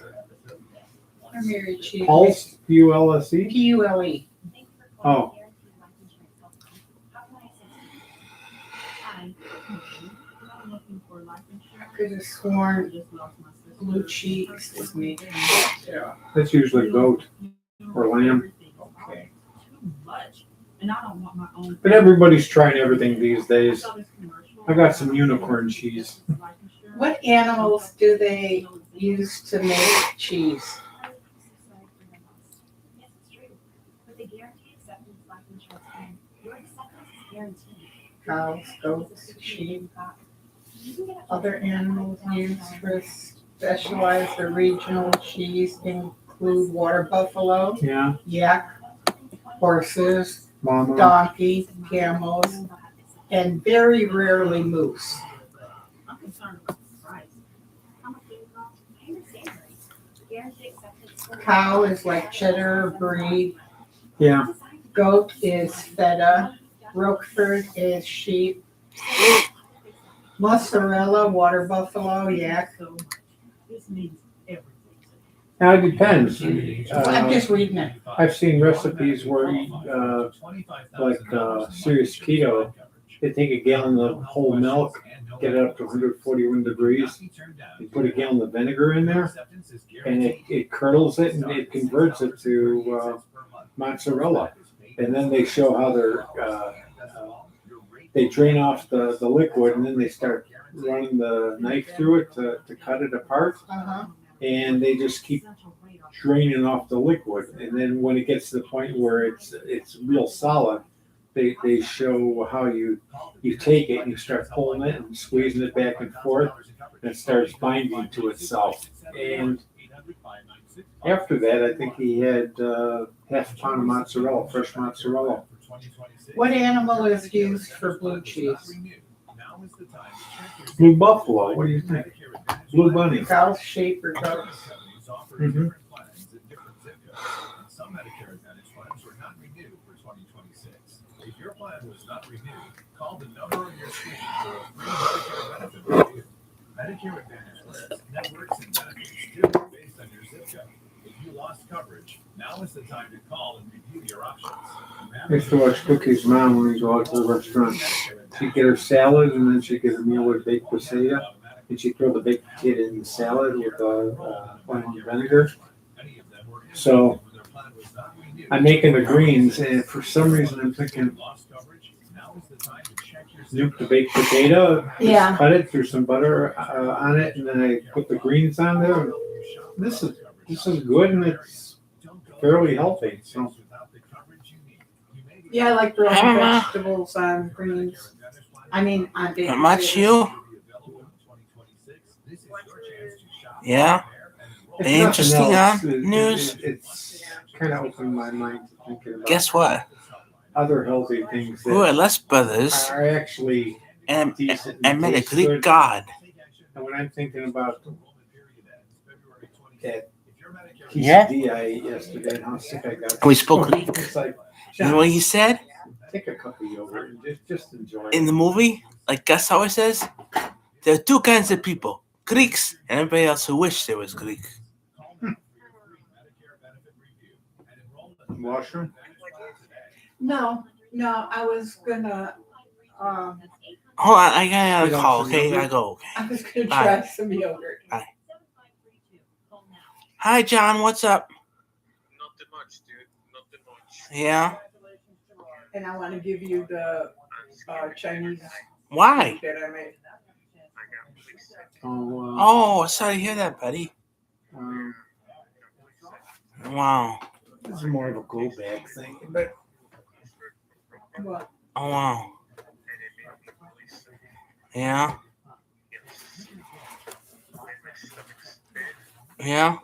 Or Mary cheese? Pulse, P-U-L-S-E? P-U-L-E. Oh. I could have sworn blue cheese is made from milk too. That's usually goat or lamb. Okay. But everybody's trying everything these days. I got some unicorn cheese. What animals do they use to make cheese? Cows, goats, sheep. Other animals used for specialized or regional cheese include water buffalo, yak, horses, Mama. donkey, camels, and very rarely moose. Cow is like cheddar breed. Yeah. Goat is feta. Roquefort is sheep. Mozzarella, water buffalo, yak. Now it depends. I'm just reading it. I've seen recipes where, like serious keto, they take a gallon of whole milk, get it up to 141 degrees, they put a gallon of vinegar in there, and it curdles it and it converts it to mozzarella. And then they show how they drain off the liquid, and then they start running the knife through it to cut it apart. And they just keep draining off the liquid. And then when it gets to the point where it's real solid, they show how you take it and you start pulling it and squeezing it back and forth, and it starts binding to itself. And after that, I think he had half a pound of mozzarella, fresh mozzarella. What animal is used for blue cheese? Blue buffalo. What do you think? Blue bunny. Cows, sheep, or goats? Mm-hmm. Some Medicare Advantage plans were not renewed for 2026. If your plan was not renewed, call the number on your screen for a free Medicare benefit review. Medicare Advantage plans, networks, and benefits too based on your zip code. If you lost coverage, now is the time to call and review your options. I used to watch Cookie's mom when we go out to the restaurant. She'd get her salad, and then she'd get a meal with baked potato, and she'd throw the baked potato in the salad with lemon vinegar. So I'm making the greens, and for some reason I'm thinking, nuke the baked potato, just cut it, threw some butter on it, and then I put the greens on there. This is good, and it's fairly healthy. So Yeah, I like growing I don't know. vegetables on greens. I mean, on baked Not much potatoes. you? Yeah. If Any nothing interesting else, news? It's kind of opened my mind to thinking about Guess what? other healthy things We were that Les Brothers are actually and decent and met a taste Greek good. god. And when I'm thinking about that Yeah. quesadilla I ate yesterday and how sick I got. We spoke Greek. It's like, You know what he said take a cup of yogurt and just enjoy in it. the movie? Like Gus always says, there are two kinds of people: Greeks and everybody else who wish there was Greek. Washroom? No, I was gonna, Hold on, I gotta call. Okay, I go. Okay. I was gonna Bye. try some yogurt. Bye. Hi, John. What's up? Nothing much, dude. Nothing much. Yeah. And I wanna give you the, Chinese Why? that I made. Oh, sorry to hear that, buddy. Wow. This is more of a go bag thing, but What? Oh, wow. Yeah. Yeah.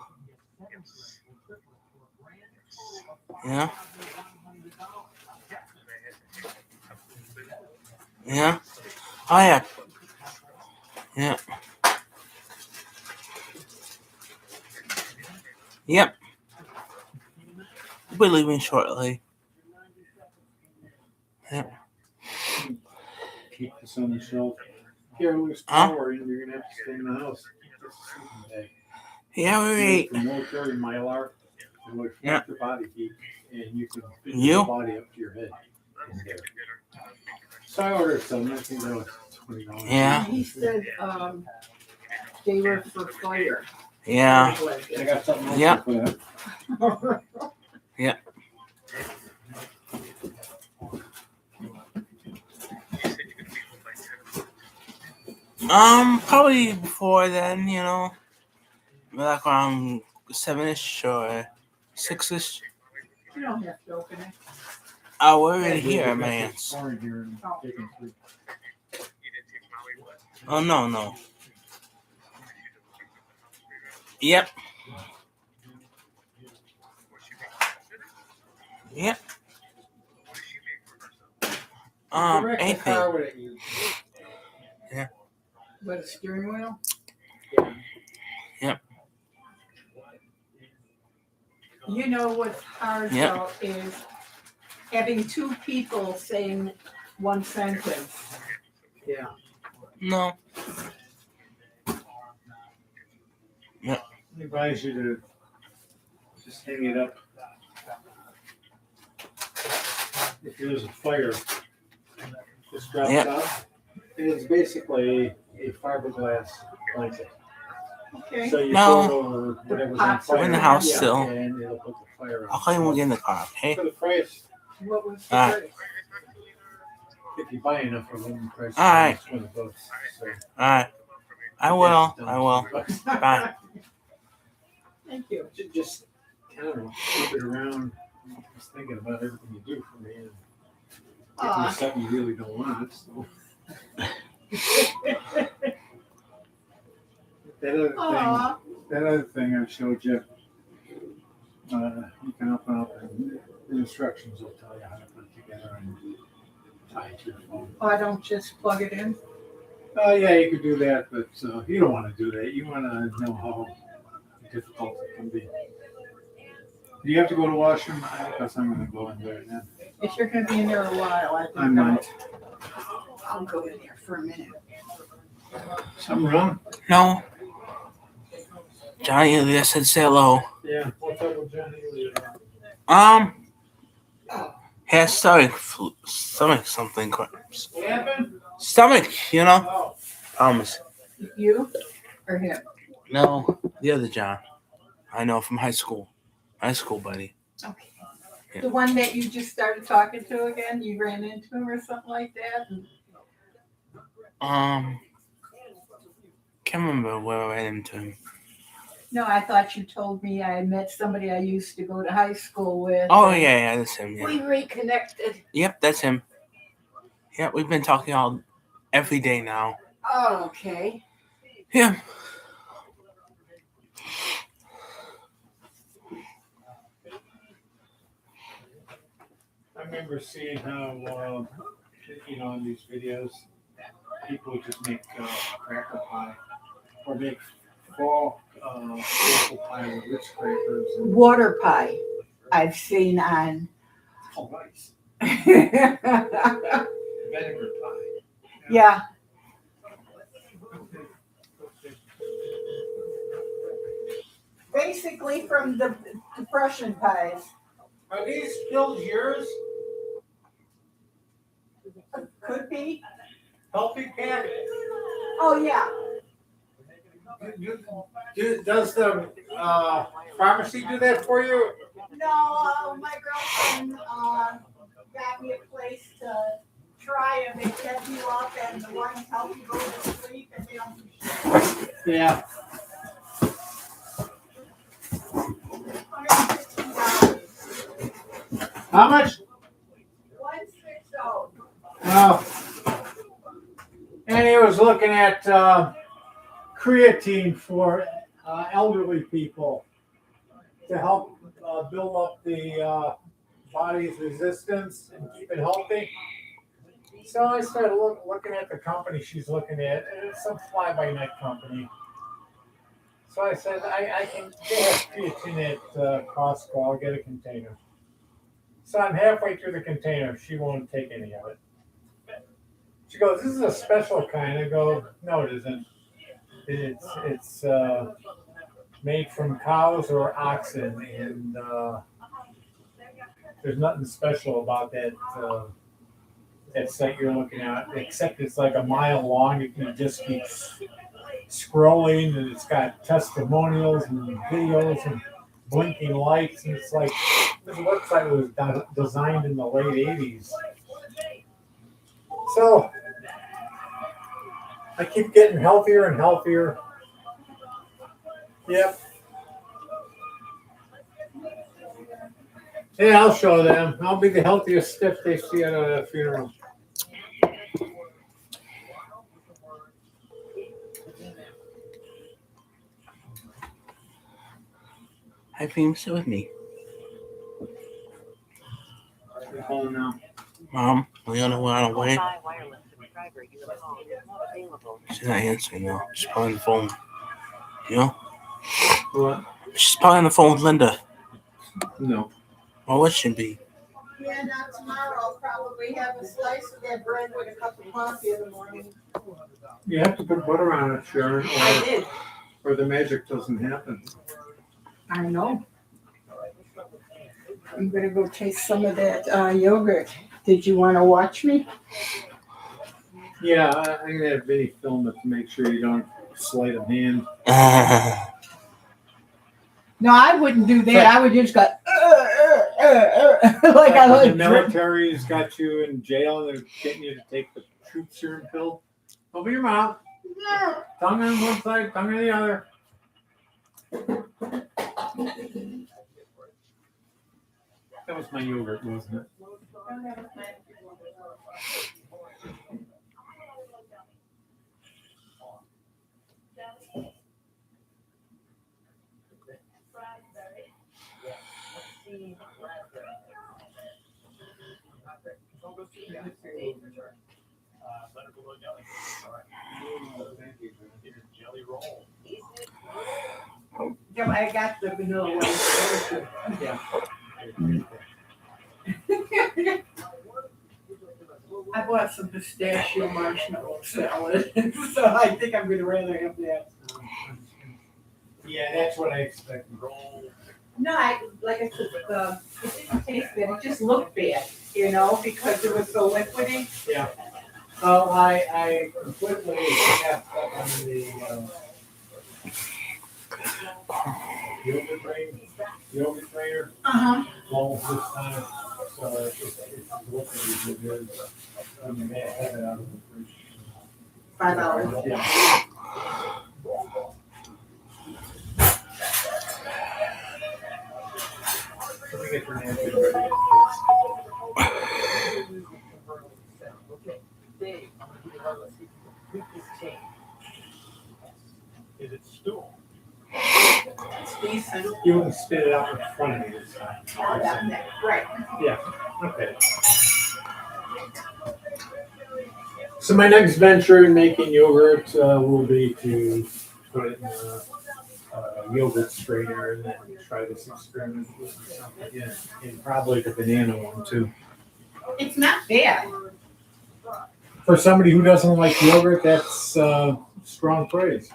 Yeah. Yeah. Oh, yeah. Yeah. Yep. We'll be leaving shortly. Yep. keep this on the shelf. Here, lose power, and you're gonna have to stay in the house. Just a sleeping bag. Yeah, we ate. For military Mylar, it will reflect your body heat, and you can fit You? your body up to your head. in there. So I ordered some. I think that was $20. Yeah. He said, they were for fire. Yeah. I got something else Yeah. to put up. Yeah. Probably before then, you know, like around 7-ish or 6-ish. You don't have to open it. Oh, we're already Yeah, here, we got man. this corn here and taking food. Oh, no. Yep. Yep. Correct the Anything. car, what it uses. Yeah. What, a steering wheel? Yep. You know what's hard Yep. though is having two people saying one sentence. Yeah. No. Yep. I advise you to just hang it up. If there's a fire, just drop Yep. it out. And it's basically a fiberglass blanket. Okay. So you No. throw it over whatever's on Pots fire. We're in the house Yeah, still. And it'll put the fire I'll out. call you when we get in the car, okay? For the price, What was the Alright. price? if you buy enough of them, the price is Alright. $20. So, Alright. I will. Bye. Thank you. Just kind of flip it around. Just thinking about everything you do for me. And getting you something you really don't want. So. Aw. That other thing I showed you, you can open up and the instructions will tell you how to put it together and tie it to your phone. I don't just plug it in. Yeah, you could do that, but you don't want to do that. You want to know how difficult it can be. Do you have to go to washroom? I guess I'm going to go in there then. If you're gonna be in there a while, I think I might. I'll go in there for a minute. Something wrong? No. Johnny Elias said say hello. Yeah. What's up with Johnny? Has stomach something. What happened? Stomach, you know. You or him? No, the other John. I know from high school. High school buddy. Okay. Yeah. The one that you just started talking to again, you ran into him or something like that? Can't remember where I ran into him. No, I thought you told me I met somebody I used to go to high school with. Oh yeah, that's him. We Yeah. reconnected. Yep, that's him. Yeah, we've been talking all every day now. Oh, okay. Yeah. I remember seeing how, in these videos, people would just make cracker pie or make fall apple pie with Ritz crackers. Water pie, I've seen on. Oh, nice. Vinegar pie. Yeah. Basically from the Depression pies. Are these still yours? Could be. Healthy Pack? Oh, yeah. Does the pharmacy do that for you? No, my girlfriend got me a place to try them. They set you up and the ones help you go to sleep and they don't do shit. Yeah. How much? 160. Well, and he was looking at creatine for elderly people to help build up the body's resistance and keep it healthy. So I started looking at the company she's looking at, and it's some fly-by-night company. So I said, I can get creatine at Costco. I'll get a container. So I'm halfway through the container. She won't take any of it. She goes, "This is a special kind." I go, "No, it isn't. It's made from cows or oxen, and there's nothing special about that that site you're looking at, except it's like a mile long. You can just keep scrolling, and it's got testimonials and videos and blinking lights, and it's like this website was designed in the late 80s. So I keep getting healthier and healthier. Yep. Yeah, I'll show them. I'll be the healthiest stiff they see at a funeral. Hi, Pam, sit with me. You're home now. Mom, Leona went on a way. She's not answering now. She's probably on the phone. You know? What? She's probably on the phone with Linda. No. Well, what should be? Yeah, now tomorrow I'll probably have a slice of that bread with a cup of coffee in the morning. You have to put butter on it, Sharon, I did. or the magic doesn't happen. I know. I'm gonna go taste some of that yogurt. Did you want to watch me? Yeah, I'm gonna have Vinny film it to make sure you don't sleight of hand. No, I wouldn't do that. I would just go like I The would. military's got you in jail and they're getting you to take the truth serum pill. Open your mouth. Tongue on one side, tongue on the other. That was my yogurt, wasn't it? Yeah, I got the vanilla one. Yeah. I bought some pistachio marshmallow salad, so I think I'm gonna rather have that. Yeah, that's what I expected. No, like I said, it didn't taste bad. It just looked bad, because it was so liquidy. Yeah. So I completely tapped up on the yogurt trainer. Well, this time, so it's liquidy as it is. I mean, they have it out of the fridge. $5. Yeah. me get your napkin ready. Is it stool? It's decent. You wouldn't spit it out in front of me this time. Right. Yeah, okay. So my next venture in making yogurt will be to put it in a yogurt strainer and then try this experiment with something in, and probably the banana one too. It's not bad. For somebody who doesn't like yogurt, that's strong praise.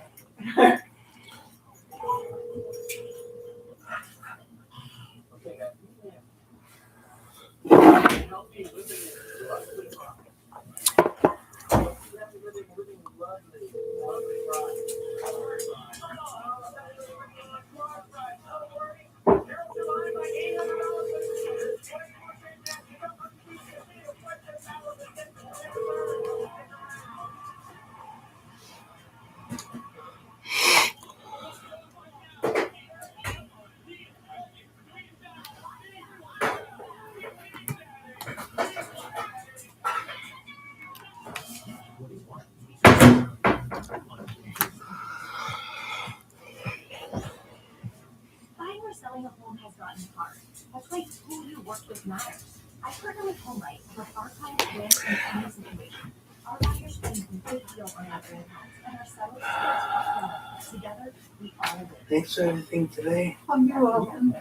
Buying or selling a home has gotten hard. That's why who you work with matters. I partner with HomeLight to help our clients win in any situation. Our buyers spend a big deal on their dream homes, and our sellers trust them. Together, we all win. Thanks for everything today. You're welcome.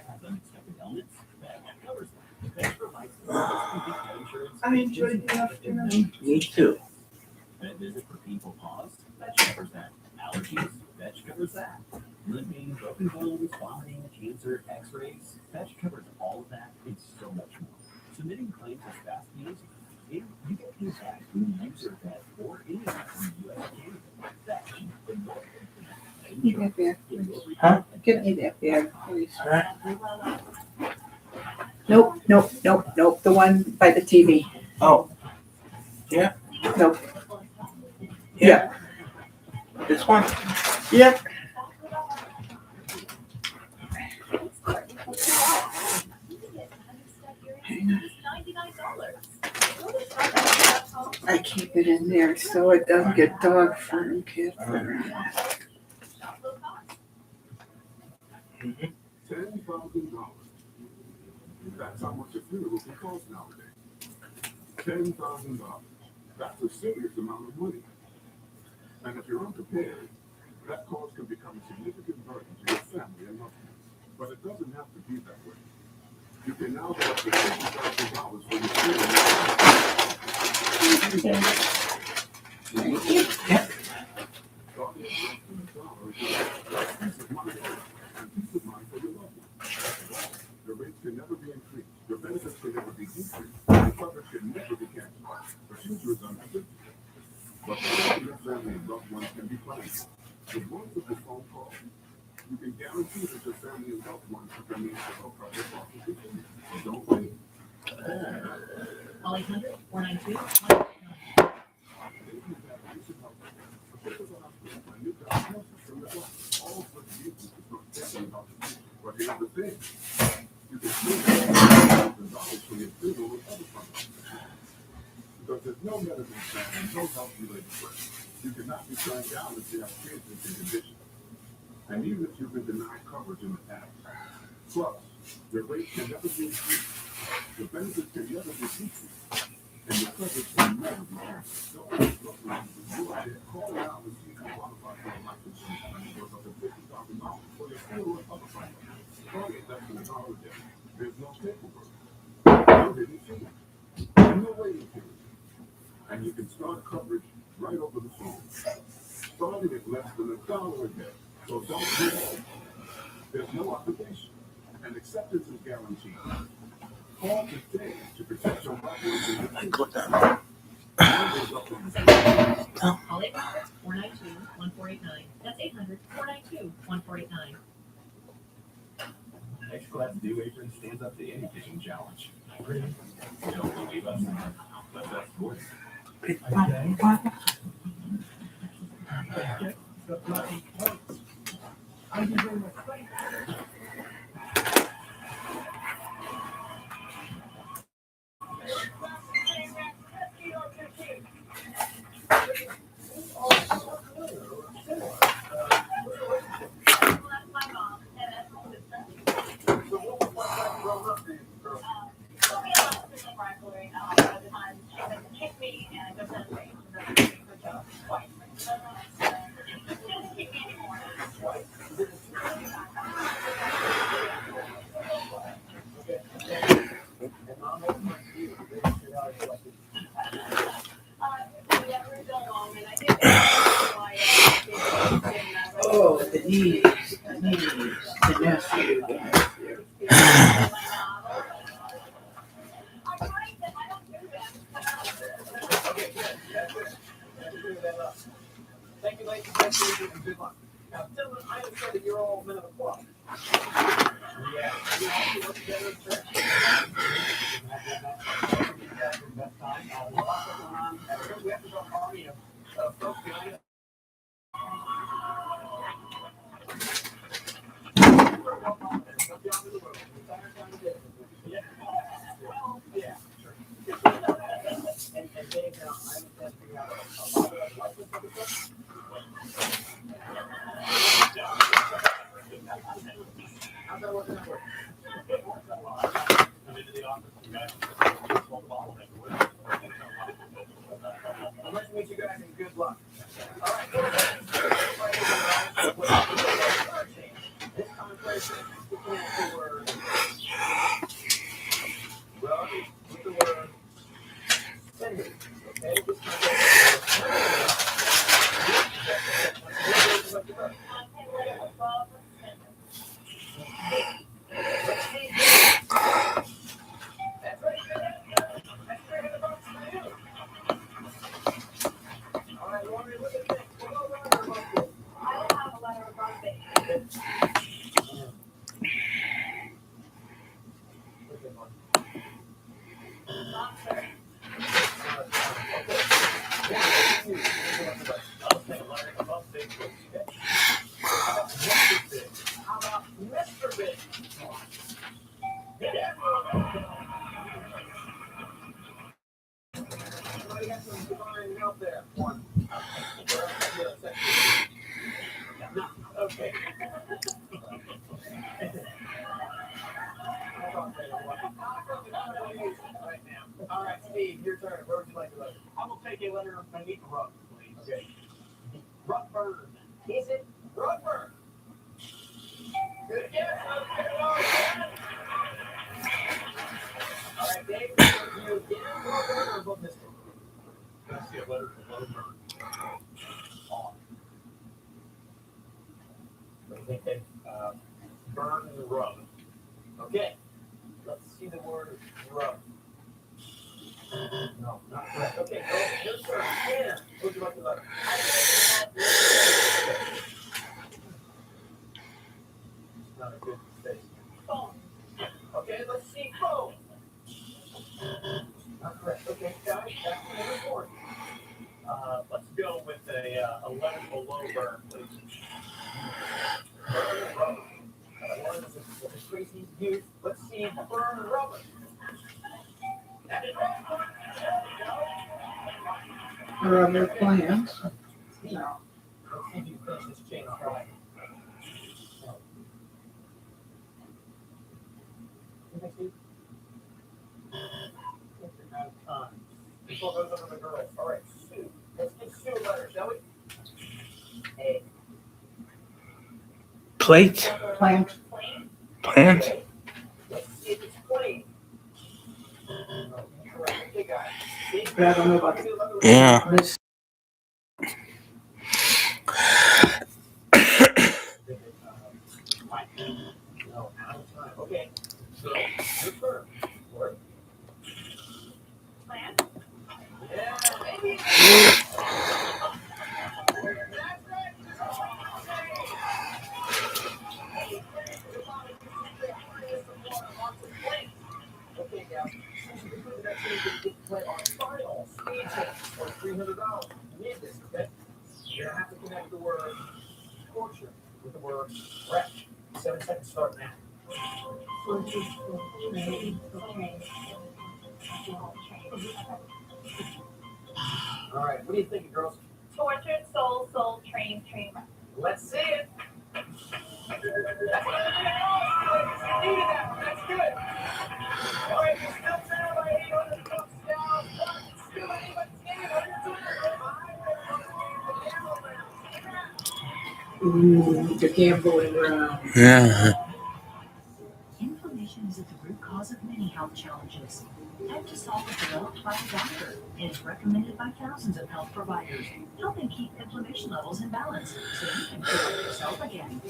I enjoyed the afternoon. Me too. Visit for people pause. That covers that. Allergies. That covers that. Living, broken bones, vomiting, cancer, x-rays. That covers all of that and so much more. Submitting claims is fast and easy. And you get paid back when you use your vet or anyone from the U.S. and Canada. That's the more. Give me that bag, please. Huh? Give me that bag, please. All right. Nope. The one by the TV. Oh. Yeah. Nope. Yeah. This one. Yep. I keep it in there so it doesn't get dog fur and cat fur. $10,000. That's how much a funeral can cost nowadays. $10,000. That's a serious amount of money. And if you're unprepared, that cost can become a significant burden to your family and loved ones. But it doesn't have to be that way. You can now get up to $50,000 for your funeral. The rates can never be increased. Your benefits can never be decreased. Your coverage can never be canceled. The future is unpredictable. But your family and loved ones can be planned. With one simple phone call, you can guarantee that your family and loved ones have remained well covered for the future. So don't wait. Call 800-492. But here's the thing. You can still get $1,000 for your funeral with other funds. Because there's no medicine plan and no health-related risk. You cannot be turned down if you have pre-existing conditions. And even if you've been denied coverage in the past. Plus, your rate can never be increased. Your benefits can never be decreased. And your coverage can never be canceled. So, you are there. Call now and see if you qualify for a life insurance plan worth up to $50,000 for your funeral and other funds. Call it less than a dollar a day. There's no paperwork. No hidden fee. No waiting period. And you can start coverage right over the phone. Starting at less than $1 a day. So don't wait. There's no obligation. And acceptance is guaranteed. Call today to protect your loved ones in the future. Call 800-492-1489. That's 800-492-1489. Next class New Apron stands up to any kitchen challenge. Really? You don't believe us? But that's good. Oh, the knees, the nephew. Thank you, ladies and gentlemen, and good luck. Now, gentlemen, I understand that you're all men of the club. Yeah, we all work together in church. We have to go army of folks behind us. I'd like to meet you guys and good luck. All right. This conversation is the word. Rub with the word. Send it. Okay? Okay. All right, Steve, your turn. Where would you like to look? I will take a letter beneath Rug, please. Okay. Rugburn. Is it Rugburn? Good guess. All right, Dave, you again, Rugburn or book this one? I see a letter from Rugburn. I think they burn the rug. Okay, let's see the word rug. No, not correct. Okay, go your turn. Anna, would you like to letter? Not a good mistake. Phone. Okay, let's see phone. Not correct. Okay, guys, back to the report. Let's go with a letter below burn, please. Burn rubber. One is a crazy youth. Let's see burn rubber. That is right. Are other plans? No. Let's see if you finish this chain right. Out of time. Before goes over the girls. All right, Sue. Let's get Sue a letter, shall we? A. Plate? Plant. Plant? Let's see if it's plain. Okay, guys. But I don't know about Yeah. this. No, out of time. Okay. So, your turn. Word. Plan. Yeah, maybe. Okay, guys. Play on final speed test for $300. You need this, okay? You're gonna have to connect the word torture with the word wreck. 7 seconds start now. All right, what do you think, girls? Tortured soul, soul, train, train. Let's see it. That's what I needed that one. That's good. All right, you still sound like $800. The gambling around. Yeah. Inflammation is at the root cause of many health challenges. Eptisol was developed by a doctor and is recommended by thousands of health providers, helping keep inflammation levels in balance so you can feel like yourself again.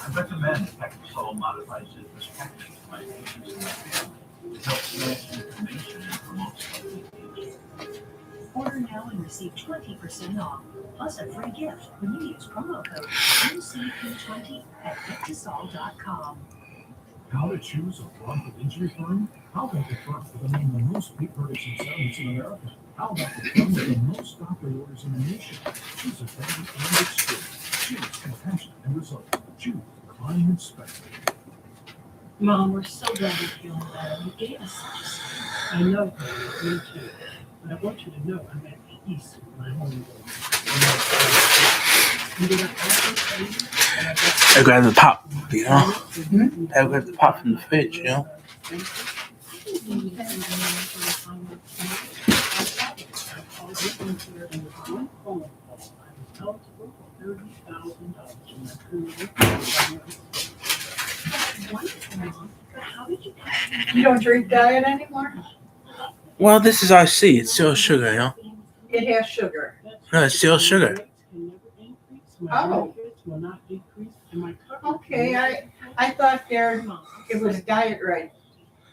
I recommend Eptisol modified citrus packaging to my patients and my family. It helps manage inflammation and promotes healthy aging. Order now and receive 20% off, plus a free gift when you use promo code UCP20 at Eptisol.com. How to choose a wrongful injury firm? How about the firm with the name the most paid verdicts and settlements in America? How about the firm with the most doctor orders in the nation? Choose a better and experience. Choose compassion and results. Choose Klein Inspector. Mom, we're so glad you're feeling better. You gave us such a sign. I know, me too. But I want you to know I'm at peace with my home. I grabbed the pop, you know? I grabbed the pop from the fridge, you know? You don't drink diet anymore? Well, this is IC. It's still sugar, you know? It has sugar. No, it's still sugar. Oh. Okay, I thought it was Diet Right,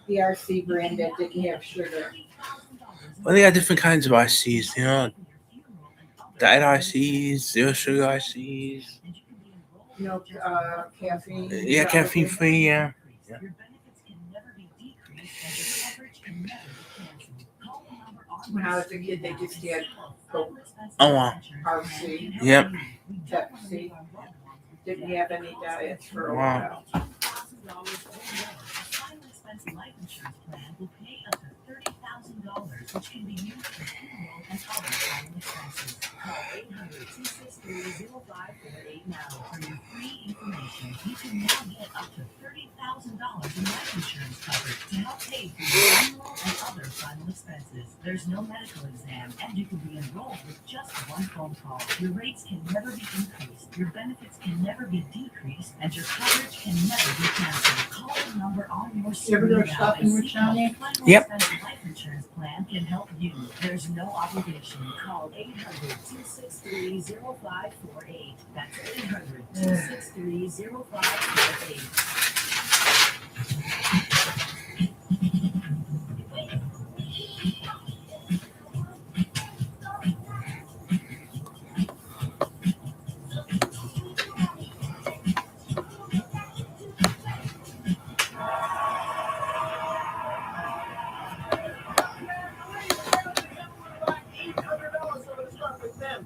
the RC brand that didn't have sugar. Well, they got different kinds of ICs, you know? Diet ICs, zero sugar ICs. No caffeine. Yeah, caffeine free, yeah. When I was a kid, they just had Coke, Oh, wow. RC, Yep. Pepsi. Didn't have any diets for a Wow. while. Life insurance plan will pay up to $30,000, which can be used for funeral and other final expenses. Call 800-263-0548 now for your free information. You can now get up to $30,000 in life insurance coverage to help pay for your funeral and other final expenses. There's no medical exam, and you can be enrolled with just one phone call. Your rates can never be increased, your benefits can never be decreased, and your coverage can never be canceled. Call the number on your You ever go shopping with Johnny? Yep. Life insurance plan can help you. There's no obligation. Call 800-263-0548. That's 800-263-0548.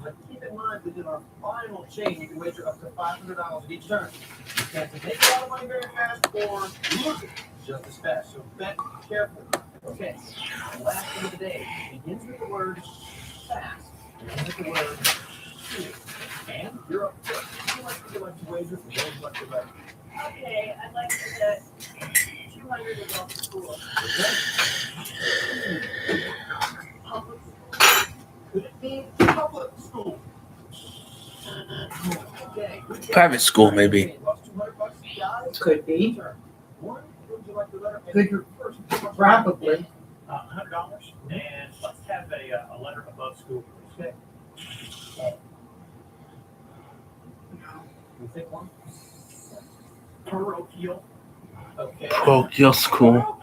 But keep in mind that in our final chain, you can wager up to $500 each turn. You can't make a lot of money very fast or lose it just as fast. So bet carefully. Okay. The last one of the day begins with the word fast. Begins with the word shoot. And you're up first. How much would you like to wager for those like to bet? Okay, I'd like to bet 200 above the school. Public school. Could it be public school? Okay. Private school, maybe. Could be. Could probably. $100, and let's have a letter above school. Okay. You think one? Parochial. Okay. Parochial school.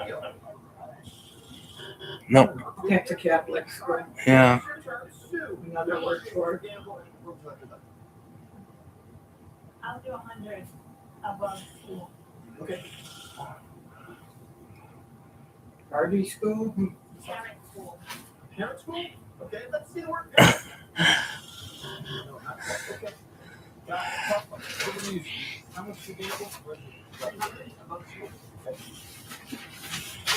No. That's a Catholic school. Yeah. Another word for it. I'll do 100 above school. Okay. Party school? Parent school. Parent school? Okay, let's see the word parent. Okay. Got it. Tough one. What do we use? How much do you gamble? 100 above school. Okay.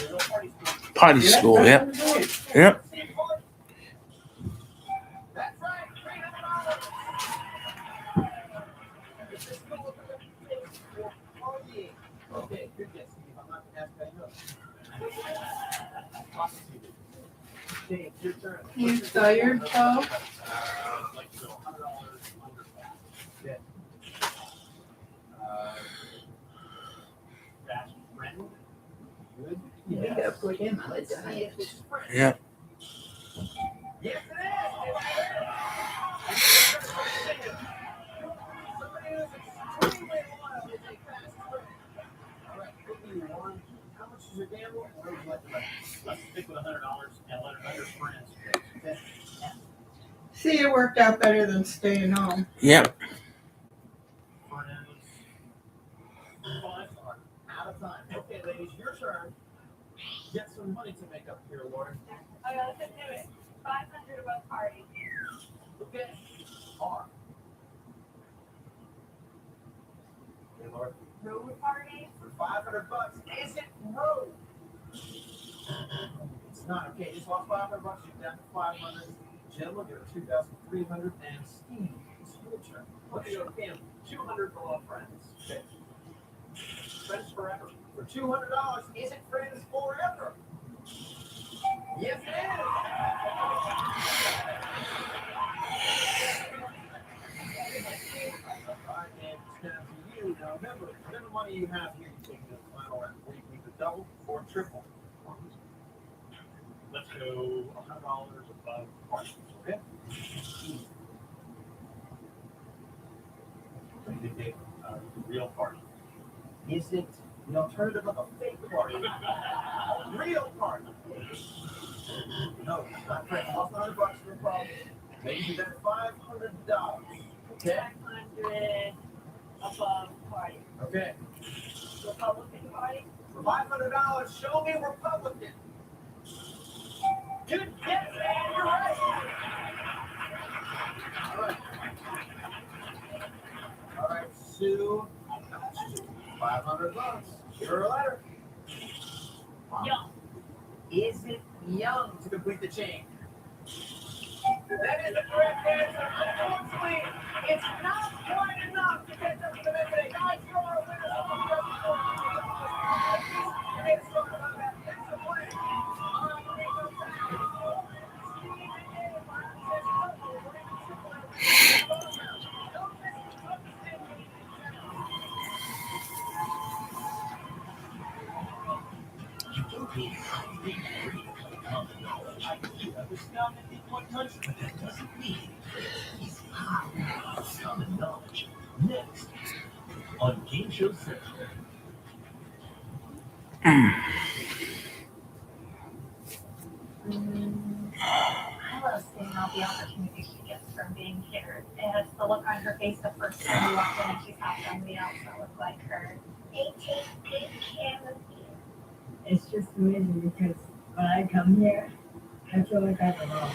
There's no party school. Party school, yep. Yep. That's right. $300. Okay, good guess, Steve. I'm not going to ask that enough. James, your turn. You tired, Paul? Like to go $100 under. Yeah. That's friend. Good. You gotta put him on a diet. Yeah. Yes, it is. Somebody who's extremely loyal is a fast friend. All right, put me one. How much is your gamble? Where would you like to bet? Let's stick with $100 and let another friend. Okay. See, it worked out better than staying home. Yep. Friends. 5 are out of time. Okay, ladies, your turn. Get some money to make up here, Lauren. I gotta do it. 500 above party. Okay. R. Okay, Lauren. Road party. For $500, is it road? It's not. Okay, just lost $500. You're down to 500. Gentlemen, you're 2,300. And Steve, it's your turn. What is your family? 200 below friends. Okay. Friends forever. For $200, is it friends forever? Yes, it is. All right, and it's down to you. Now, remember, whatever money you have here, you take the final round. We can either double or triple. Let's go $100 above parties, okay? Real party. Is it the alternative of a fake party? Real party. No, not fake. Lost $100 for a problem. Maybe you got $500. Okay? 500 above party. Okay. Republican party. For $500, show me Republican. Good guess, man. You're right. All right. All right, Sue. $500. Sure or letter? Young. Is it young to complete the chain? That is the correct answer. Unfortunately, it's not quite enough to catch up to the next day. Guys, you're our winners of the You made us talk about that. Thanks for playing. All right, we're going to go back. Next on Game Show 7. I love seeing all the opportunities she gets from being here. And the look on her face the first time we walked in and she saw somebody else that looked like her. They take good care of you. It's just amazing because when I come here, I feel like I belong.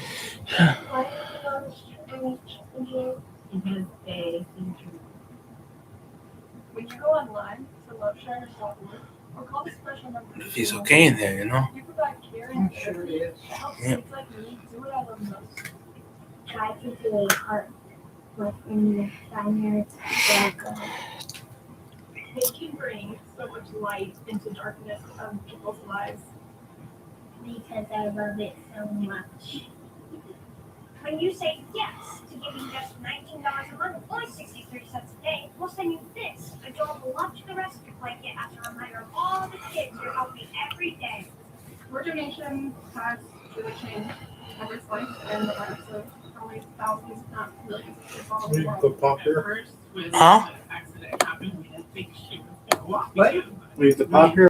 Why do you always try to here? Because they seem to. When you go online to loveshares.org or call the special number. If he's okay in there, you know. You provide care and sure it is. Help Yep. kids like me do what I love most. Try to do a heart like in the Spaniards. They can bring so much light into darkness of people's lives. Because I love it so much. When you say yes to giving just $19 a month or 63 cents a day, we'll send you this adorable Love to the Rescue blanket as a reminder of all the kids you're helping every day. Your donation has really changed every life and the lives of how many thousands, not millions of people all over the world. The pop here. Huh? Leave the pop here.